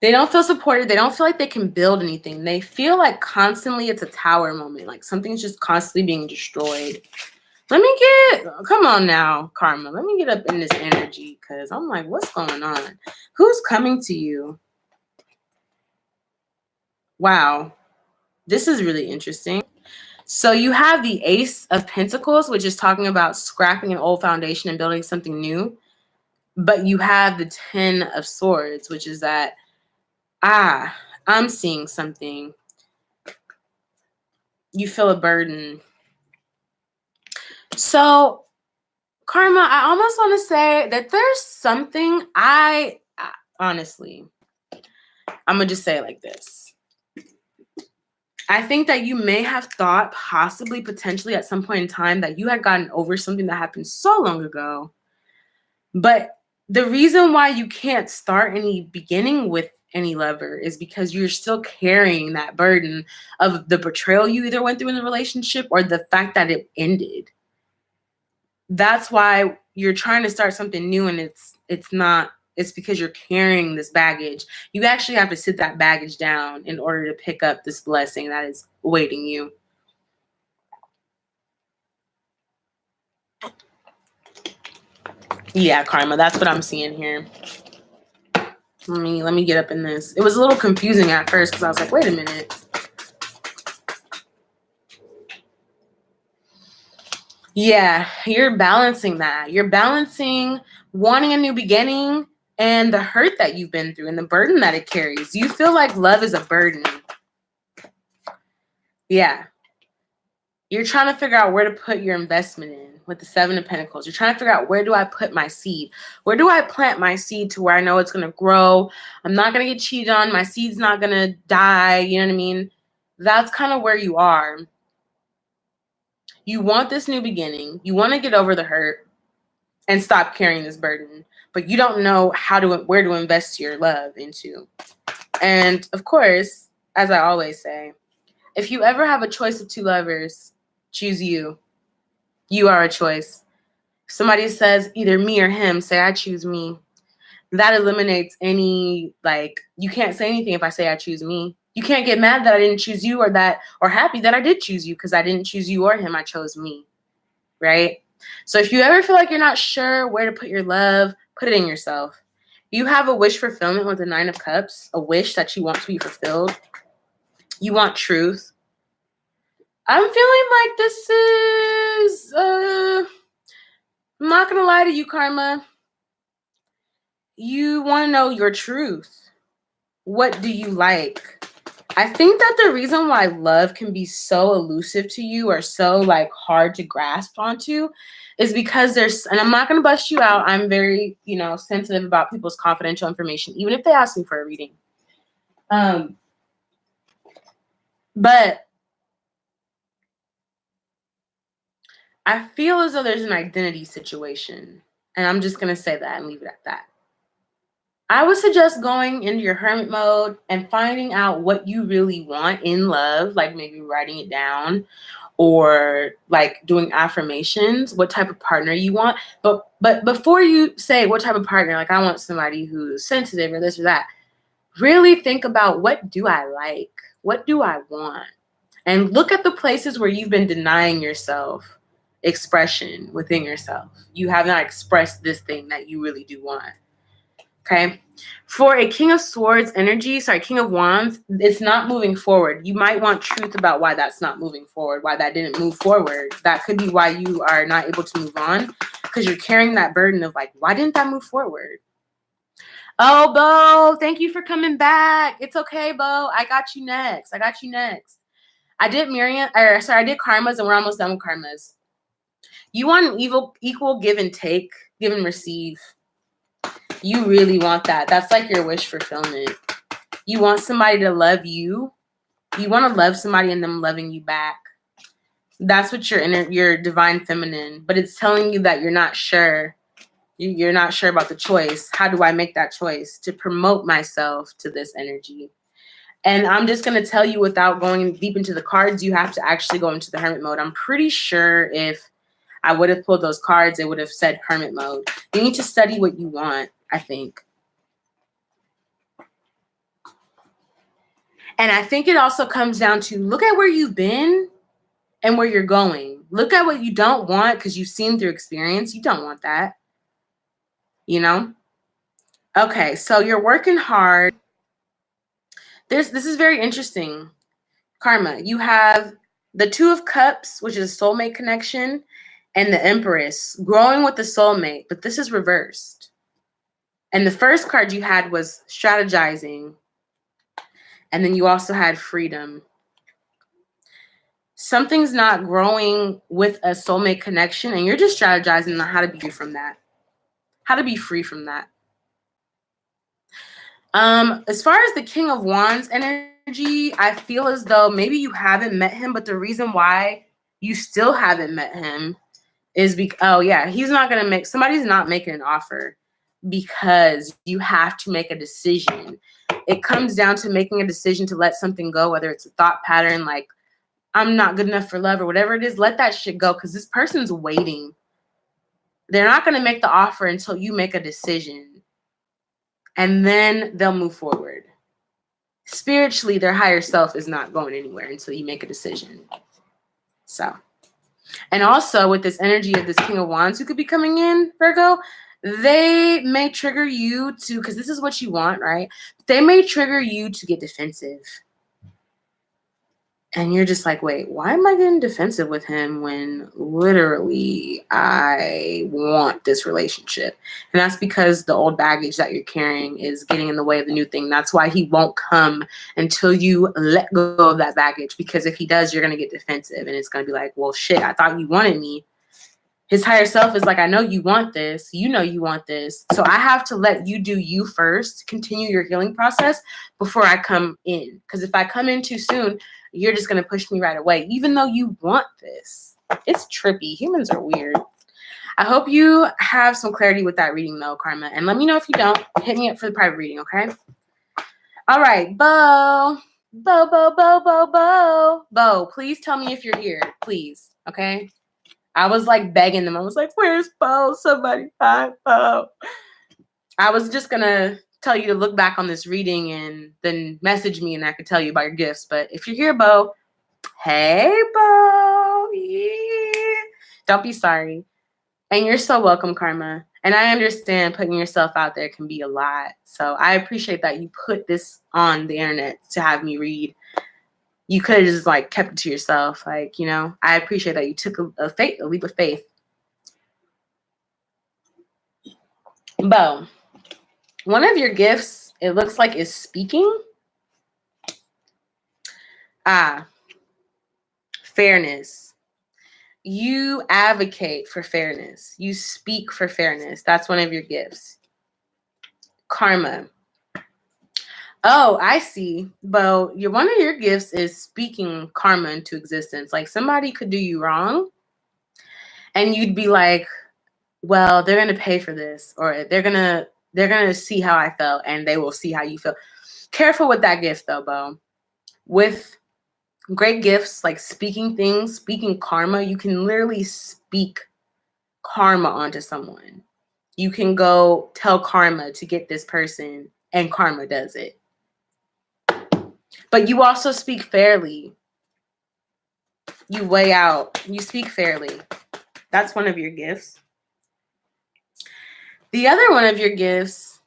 They don't feel supported. They don't feel like they can build anything. They feel like constantly it's a tower moment. Like something's just constantly being destroyed. Come on now, Karma. Let me get up in this energy because I'm like, what's going on? Who's coming to you? Wow. This is really interesting. So you have the Ace of Pentacles, which is talking about scrapping an old foundation and building something new. But you have the 10 of Swords, which is that, I'm seeing something. You feel a burden. So, Karma, I almost want to say that there's something honestly, I'm going to just say it like this. I think that you may have thought possibly, potentially at some point in time that you had gotten over something that happened so long ago. But the reason why you can't start any beginning with any lover is because you're still carrying that burden of the betrayal you either went through in the relationship or the fact that it ended. That's why you're trying to start something new and it's because you're carrying this baggage. You actually have to sit that baggage down in order to pick up this blessing that is awaiting you. Yeah, Karma, that's what I'm seeing here. Let me get up in this. It was a little confusing at first because I was like, wait a minute. Yeah, you're balancing that. You're balancing wanting a new beginning and the hurt that you've been through and the burden that it carries. You feel like love is a burden. Yeah. You're trying to figure out where to put your investment in with the 7 of Pentacles. You're trying to figure out, where do I put my seed? Where do I plant my seed to where I know it's going to grow? I'm not going to get cheated on. My seed's not going to die. You know what I mean? That's kind of where you are. You want this new beginning. You want to get over the hurt and stop carrying this burden, but you don't know where to invest your love into. And of course, as I always say, if you ever have a choice of 2 lovers, choose you. You are a choice. If somebody says either me or him, say I choose me. That eliminates any, you can't say anything if I say I choose me. You can't get mad that I didn't choose you or happy that I did choose you because I didn't choose you or him. I chose me, right? So if you ever feel like you're not sure where to put your love, put it in yourself. You have a wish fulfillment with the 9 of Cups, a wish that you want to be fulfilled. You want truth. I'm feeling like this is, I'm not going to lie to you, Karma. You want to know your truth. What do you like? I think that the reason why love can be so elusive to you or so hard to grasp onto is because and I'm not going to bust you out. I'm very, sensitive about people's confidential information, even if they ask me for a reading. But I feel as though there's an identity situation, and I'm just going to say that and leave it at that. I would suggest going into your hermit mode and finding out what you really want in love, like maybe writing it down, or like doing affirmations, what type of partner you want. But before you say what type of partner, like I want somebody who's sensitive or this or that, really think about, what do I like? What do I want? And look at the places where you've been denying yourself expression within yourself. You have not expressed this thing that you really do want. Okay. For a King of Swords energy, King of Wands, it's not moving forward. You might want truth about why that's not moving forward, why that didn't move forward. That could be why you are not able to move on, because you're carrying that burden of like, why didn't that move forward? Oh, Bo, thank you for coming back. It's okay, Bo. I got you next. I did I did karmas, and we're almost done with karmas. You want an equal give and take, give and receive. You really want that. That's like your wish fulfillment. You want somebody to love you. You want to love somebody and them loving you back. That's what your divine feminine, but it's telling you that you're not sure. You're not sure about the choice. How do I make that choice to promote myself to this energy? And I'm just going to tell you, without going deep into the cards, you have to actually go into the hermit mode. I'm pretty sure if I would have pulled those cards, it would have said hermit mode. You need to study what you want, I think. And I think it also comes down to, look at where you've been and where you're going. Look at what you don't want, because you've seen through experience. You don't want that. You know? Okay, so you're working hard. This is very interesting. Karma. You have the Two of Cups, which is a soulmate connection, and the Empress, growing with the soulmate, but this is reversed. And the first card you had was strategizing. And then you also had freedom. Something's not growing with a soulmate connection, and you're just strategizing on how to be free from that. How to be free from that. As far as the King of Wands energy, I feel as though maybe you haven't met him, but the reason why you still haven't met him is because, somebody's not making an offer, because you have to make a decision. It comes down to making a decision to let something go, whether it's a thought pattern like, I'm not good enough for love, or whatever it is. Let that shit go, because this person's waiting. They're not going to make the offer until you make a decision, and then they'll move forward. Spiritually, their higher self is not going anywhere until you make a decision. So, and also with this energy of this King of Wands who could be coming in, Virgo, they may trigger you to, because this is what you want, right? They may trigger you to get defensive. And you're just like, wait, why am I getting defensive with him when literally I want this relationship? And that's because the old baggage that you're carrying is getting in the way of the new thing. That's why he won't come until you let go of that baggage. Because if he does, you're going to get defensive. And it's going to be like, well, shit, I thought you wanted me. His higher self is like, I know you want this. You know you want this. So I have to let you do you first, continue your healing process before I come in. Because if I come in too soon, you're just going to push me right away, even though you want this. It's trippy. Humans are weird. I hope you have some clarity with that reading, though, Karma. And let me know if you don't. Hit me up for the private reading, okay? All right, Bo. Bo, please tell me if you're here. Please, okay? I was like begging them. I was like, where's Bo? Somebody find Bo. I was just going to tell you to look back on this reading and then message me, and I could tell you about your gifts. But if you're here, Bo, hey, Bo. Yeah. Don't be sorry. And you're so welcome, Karma. And I understand putting yourself out there can be a lot. So I appreciate that you put this on the internet to have me read. You could have just like kept it to yourself. Like, you know, I appreciate that you took a leap of faith. Bo, one of your gifts, it looks like, is speaking. Fairness. You advocate for fairness. You speak for fairness. That's one of your gifts. Karma. Oh, I see. Bo, one of your gifts is speaking karma into existence. Like somebody could do you wrong, and you'd be like, well, they're going to pay for this, or they're going to see how I felt, and they will see how you feel. Careful with that gift, though, Bo. With Great gifts like speaking things, speaking karma. You can literally speak karma onto someone. You can go tell karma to get this person, and karma does it. But you also speak fairly. You weigh out. You speak fairly. That's one of your gifts. The other one of your gifts,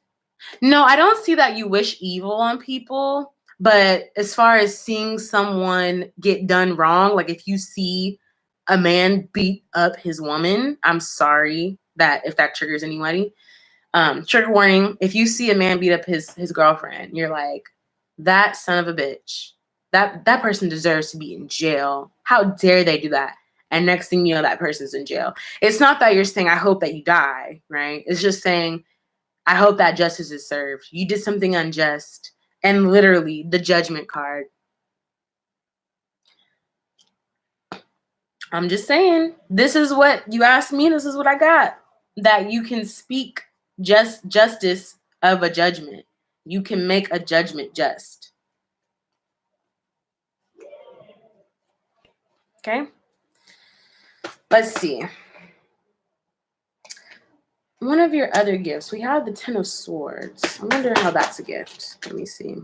no, I don't see that you wish evil on people. But as far as seeing someone get done wrong, like if you see a man beat up his woman, I'm sorry that if that triggers anybody. Trigger warning, if you see a man beat up his girlfriend, you're like, that son of a bitch. That person deserves to be in jail. How dare they do that? And next thing you know, that person's in jail. It's not that you're saying, I hope that you die, right? It's just saying, I hope that justice is served. You did something unjust. And literally, the judgment card. I'm just saying, this is what you asked me, this is what I got. That you can speak justice of a judgment. You can make a judgment just. Okay? Let's see. One of your other gifts, we have the Ten of Swords. I wonder how that's a gift. Let me see.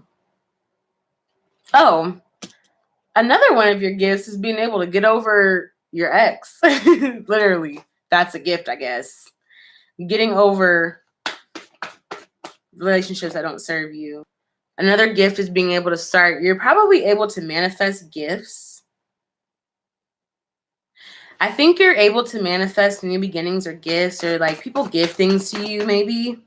Oh, another one of your gifts is being able to get over your ex. Literally, that's a gift, I guess. Getting over relationships that don't serve you. Another gift is being able to start. You're probably able to manifest gifts. I think you're able to manifest new beginnings or gifts, or like people give things to you maybe.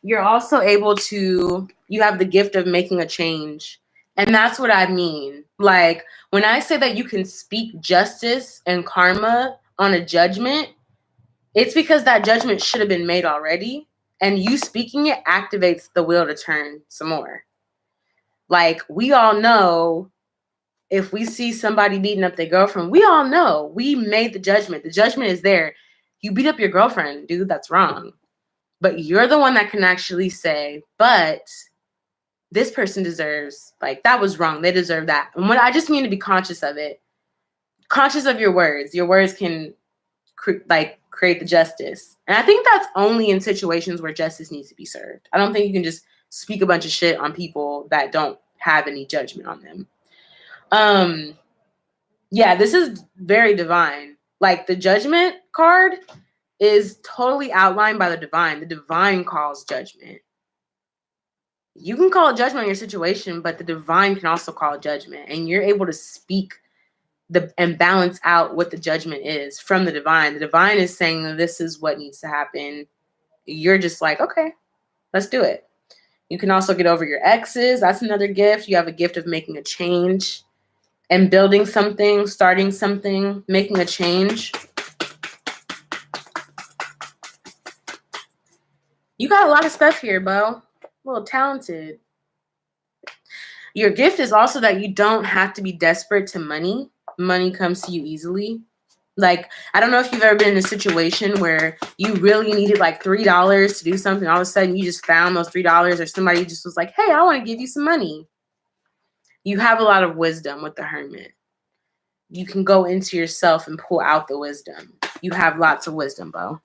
You're also able to, you have the gift of making a change. And that's what I mean. Like when I say that you can speak justice and karma on a judgment, it's because that judgment should have been made already. And you speaking it activates the wheel to turn some more. Like we all know, if we see somebody beating up their girlfriend, we all know we made the judgment. The judgment is there. You beat up your girlfriend, dude, that's wrong. But you're the one that can actually say, but this person deserves, like, that was wrong. They deserve that. And what I just mean to be conscious of it, conscious of your words. Your words can create the justice. And I think that's only in situations where justice needs to be served. I don't think you can just speak a bunch of shit on people that don't have any judgment on them. Yeah, this is very divine. Like the judgment card is totally outlined by the divine. The divine calls judgment. You can call it judgment on your situation, but the divine can also call it judgment. And you're able to speak and balance out what the judgment is from the divine. The divine is saying that this is what needs to happen. You're just like, okay, let's do it. You can also get over your exes. That's another gift. You have a gift of making a change and building something, starting something, making a change. You got a lot of stuff here, Bo. A little talented. Your gift is also that you don't have to be desperate to money. Money comes to you easily. Like, I don't know if you've ever been in a situation where you really needed like $3 to do something. All of a sudden, you just found those $3, or somebody just was like, hey, I want to give you some money. You have a lot of wisdom with the Hermit. You can go into yourself and pull out the wisdom. You have lots of wisdom, Bo.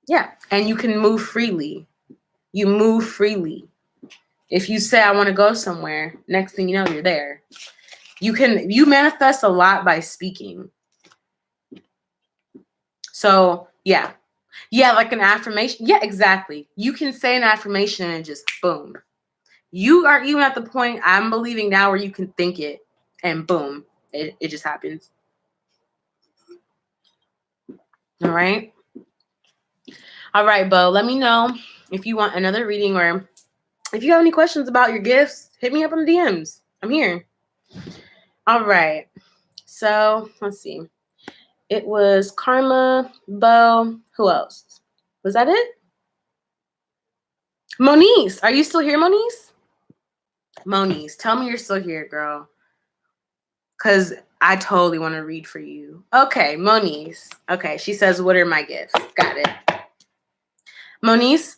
Yeah, and you can move freely. You move freely. If you say, I want to go somewhere, next thing you know, you're there. You manifest a lot by speaking. So, yeah. Yeah, like an affirmation. Yeah, exactly. You can say an affirmation and just boom. You are even at the point I'm believing now where you can think it and boom, it just happens. All right. All right, Bo, let me know if you want another reading, or if you have any questions about your gifts, hit me up on the DMs. I'm here. All right. So let's see. It was Karma, Bo. Who else? Was that it? Moniece. Are you still here, Moniece? Moniece, tell me you're still here, girl. Because I totally want to read for you. Okay, Moniece. Okay, she says, what are my gifts? Got it. Moniece,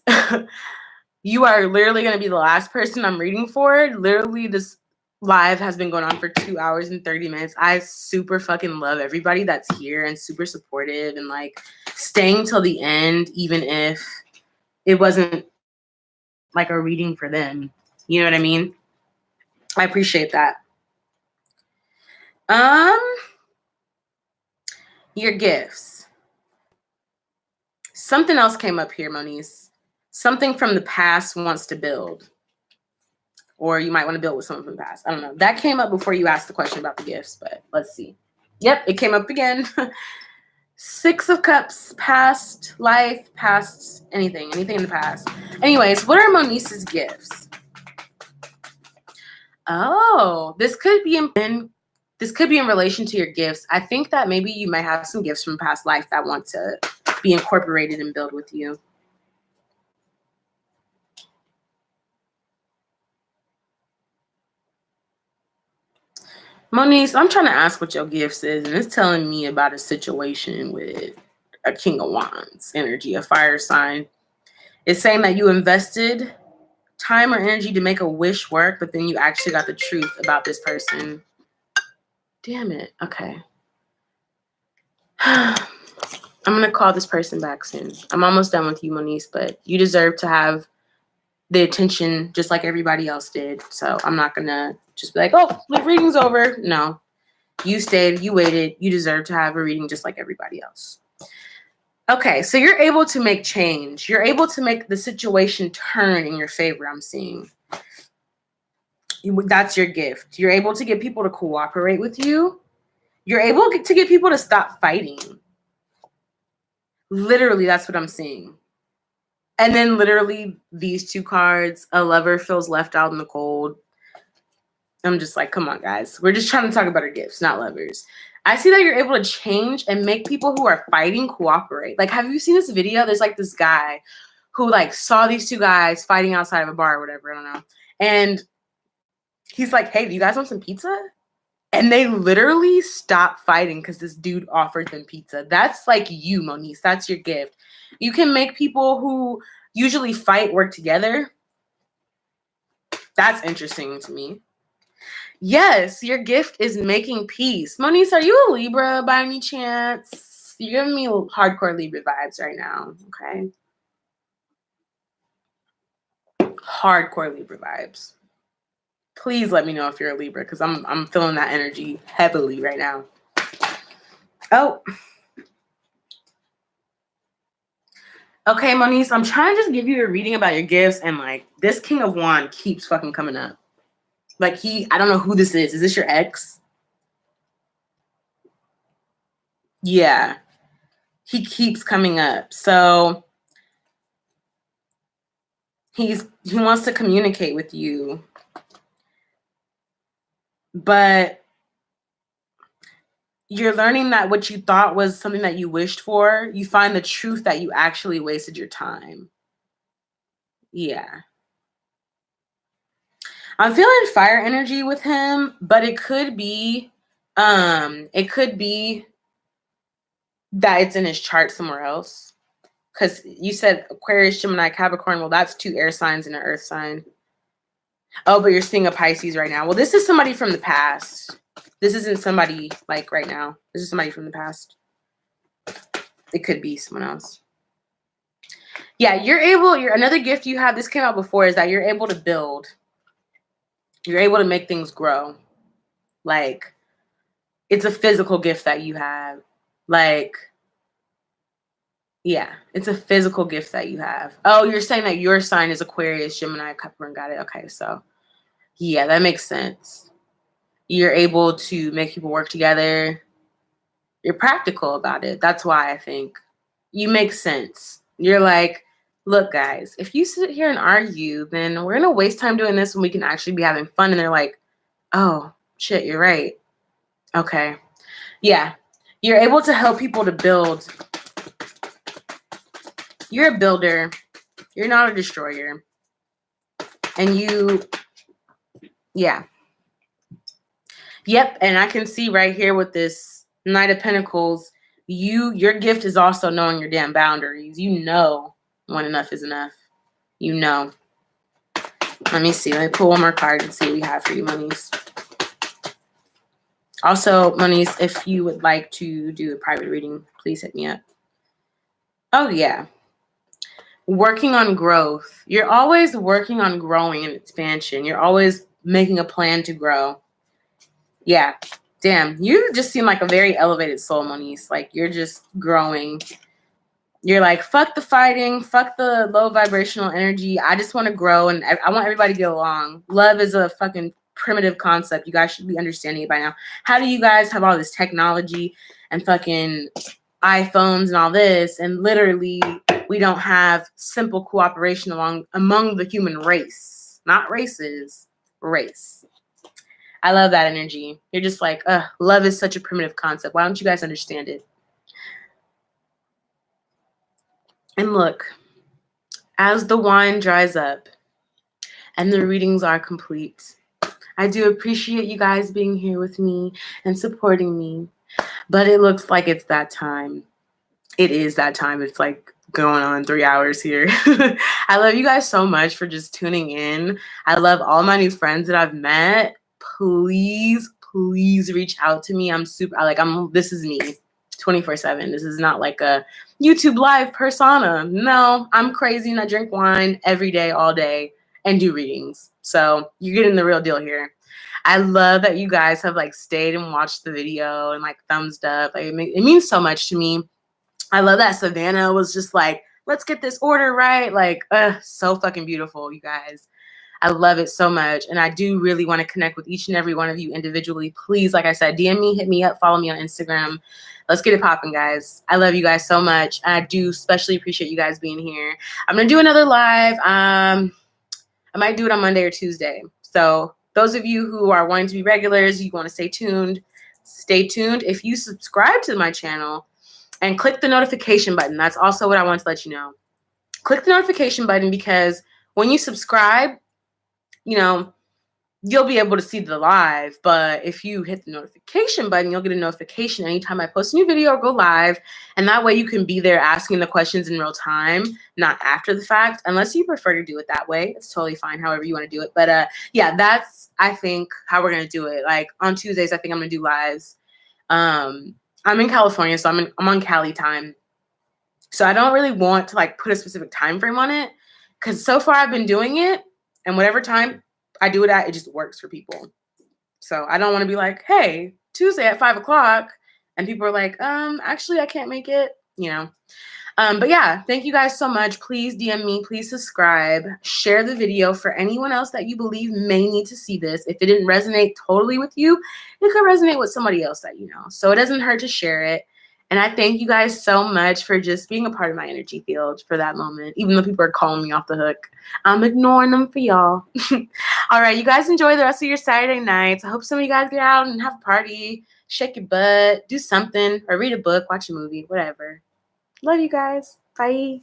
you are literally going to be the last person I'm reading for. Literally, this live has been going on for 2 hours and 30 minutes. I super fucking love everybody that's here and super supportive and like staying till the end, even if it wasn't like a reading for them. You know what I mean? I appreciate that. Your gifts. Something else came up here, Moniz. Something from the past wants to build. Or you might want to build with someone from the past. I don't know. That came up before you asked the question about the gifts, but let's see. Yep, it came up again. 6 of Cups, past life, past anything in the past. Anyways, what are Moniz's gifts? Oh, this could be in relation to your gifts. I think that maybe you might have some gifts from past life that want to be incorporated and build with you. Moniz, I'm trying to ask what your gifts is, and it's telling me about a situation with a King of Wands energy, a fire sign. It's saying that you invested time or energy to make a wish work, but then you actually got the truth about this person. Damn it. Okay. I'm going to call this person back soon. I'm almost done with you, Moniz, but you deserve to have the attention just like everybody else did. So I'm not going to just be like, oh, the reading's over. No. You stayed, you waited, you deserve to have a reading just like everybody else. Okay, so you're able to make change. You're able to make the situation turn in your favor, I'm seeing. That's your gift. You're able to get people to cooperate with you. You're able to get people to stop fighting. Literally, that's what I'm seeing. And then literally these 2 cards, a lover feels left out in the cold. I'm just like, come on, guys. We're just trying to talk about our gifts, not lovers. I see that you're able to change and make people who are fighting cooperate. Like, have you seen this video? There's like this guy who like saw these 2 guys fighting outside of a bar or whatever. I don't know. And he's like, hey, do you guys want some pizza? And they literally stopped fighting because this dude offered them pizza. That's like you, Moniz. That's your gift. You can make people who usually fight work together. That's interesting to me. Yes, your gift is making peace. Moniz, are you a Libra by any chance? You're giving me hardcore Libra vibes right now, okay? Hardcore Libra vibes. Please let me know if you're a Libra because I'm feeling that energy heavily right now. Oh. Okay, Moniz, I'm trying to just give you a reading about your gifts, and like this King of Wands keeps fucking coming up. Like I don't know who this is. Is this your ex? Yeah. He keeps coming up. So he wants to communicate with you. But you're learning that what you thought was something that you wished for, you find the truth that you actually wasted your time. Yeah. I'm feeling fire energy with him, but it could be that it's in his chart somewhere else. Because you said Aquarius, Gemini, Capricorn. Well, that's 2 air signs and an earth sign. Oh, but you're seeing a Pisces right now. Well, this is somebody from the past. This isn't somebody like right now. This is somebody from the past. It could be someone else. Yeah, another gift you have, this came out before, is that you're able to build. You're able to make things grow. Like, it's a physical gift that you have. Like, yeah, it's a physical gift that you have. Oh, you're saying that your sign is Aquarius, Gemini, Capricorn. Got it. Okay, so yeah, that makes sense. You're able to make people work together. You're practical about it. That's why I think you make sense. You're like, look, guys, if you sit here and argue, then we're going to waste time doing this when we can actually be having fun. And they're like, oh, shit, you're right. Okay. Yeah. You're able to help people to build. You're a builder. You're not a destroyer. And yeah. Yep. And I can see right here with this Knight of Pentacles, your gift is also knowing your damn boundaries. You know when enough is enough. You know. Let me see. Let me pull one more card and see what we have for you, Moniz. Also, Monies, if you would like to do a private reading, please hit me up. Oh, yeah. Working on growth. You're always working on growing and expansion. You're always making a plan to grow. Yeah. Damn. You just seem like a very elevated soul, Monies. Like, you're just growing. You're like, fuck the fighting, fuck the low vibrational energy. I just want to grow, and I want everybody to get along. Love is a fucking primitive concept. You guys should be understanding it by now. How do you guys have all this technology and fucking iPhones and all this, and literally we don't have simple cooperation among the human race? Not races, race. I love that energy. You're just like, love is such a primitive concept. Why don't you guys understand it? And look, as the wine dries up and the readings are complete, I do appreciate you guys being here with me and supporting me. But it looks like it's that time. It is that time. It's like going on 3 hours here. I love you guys so much for just tuning in. I love all my new friends that I've met. Please reach out to me. This is me 24/7. This is not like a YouTube live persona. No, I'm crazy and I drink wine every day, all day, and do readings. So you're getting the real deal here. I love that you guys have like stayed and watched the video and like thumbs up. Like, it means so much to me. I love that Savannah was just like, let's get this order right. Like, so fucking beautiful, you guys. I love it so much. And I do really want to connect with each and every one of you individually. Please, like I said, DM me, hit me up, follow me on Instagram. Let's get it popping, guys. I love you guys so much. And I do especially appreciate you guys being here. I'm going to do another live. I might do it on Monday or Tuesday. So those of you who are wanting to be regulars, you want to stay tuned. Stay tuned. If you subscribe to my channel and click the notification button, that's also what I want to let you know. Click the notification button because when you subscribe, you'll be able to see the live. But if you hit the notification button, you'll get a notification anytime I post a new video or go live. And that way you can be there asking the questions in real time, not after the fact, unless you prefer to do it that way. It's totally fine, however you want to do it. But yeah, that's, I think, how we're going to do it. Like on Tuesdays, I think I'm going to do lives. I'm in California, so I'm on Cali time. So I don't really want to like put a specific time frame on it because so far I've been doing it, and whatever time I do it at, it just works for people. So I don't want to be like, hey, Tuesday at 5:00, and people are like, actually I can't make it, But yeah, thank you guys so much. Please DM me, please subscribe, share the video for anyone else that you believe may need to see this. If it didn't resonate totally with you, it could resonate with somebody else that you know. So it doesn't hurt to share it. And I thank you guys so much for just being a part of my energy field for that moment, even though people are calling me off the hook. I'm ignoring them for y'all. All right, you guys enjoy the rest of your Saturday nights. I hope some of you guys get out and have a party, shake your butt, do something, or read a book, watch a movie, whatever. Love you guys. Bye.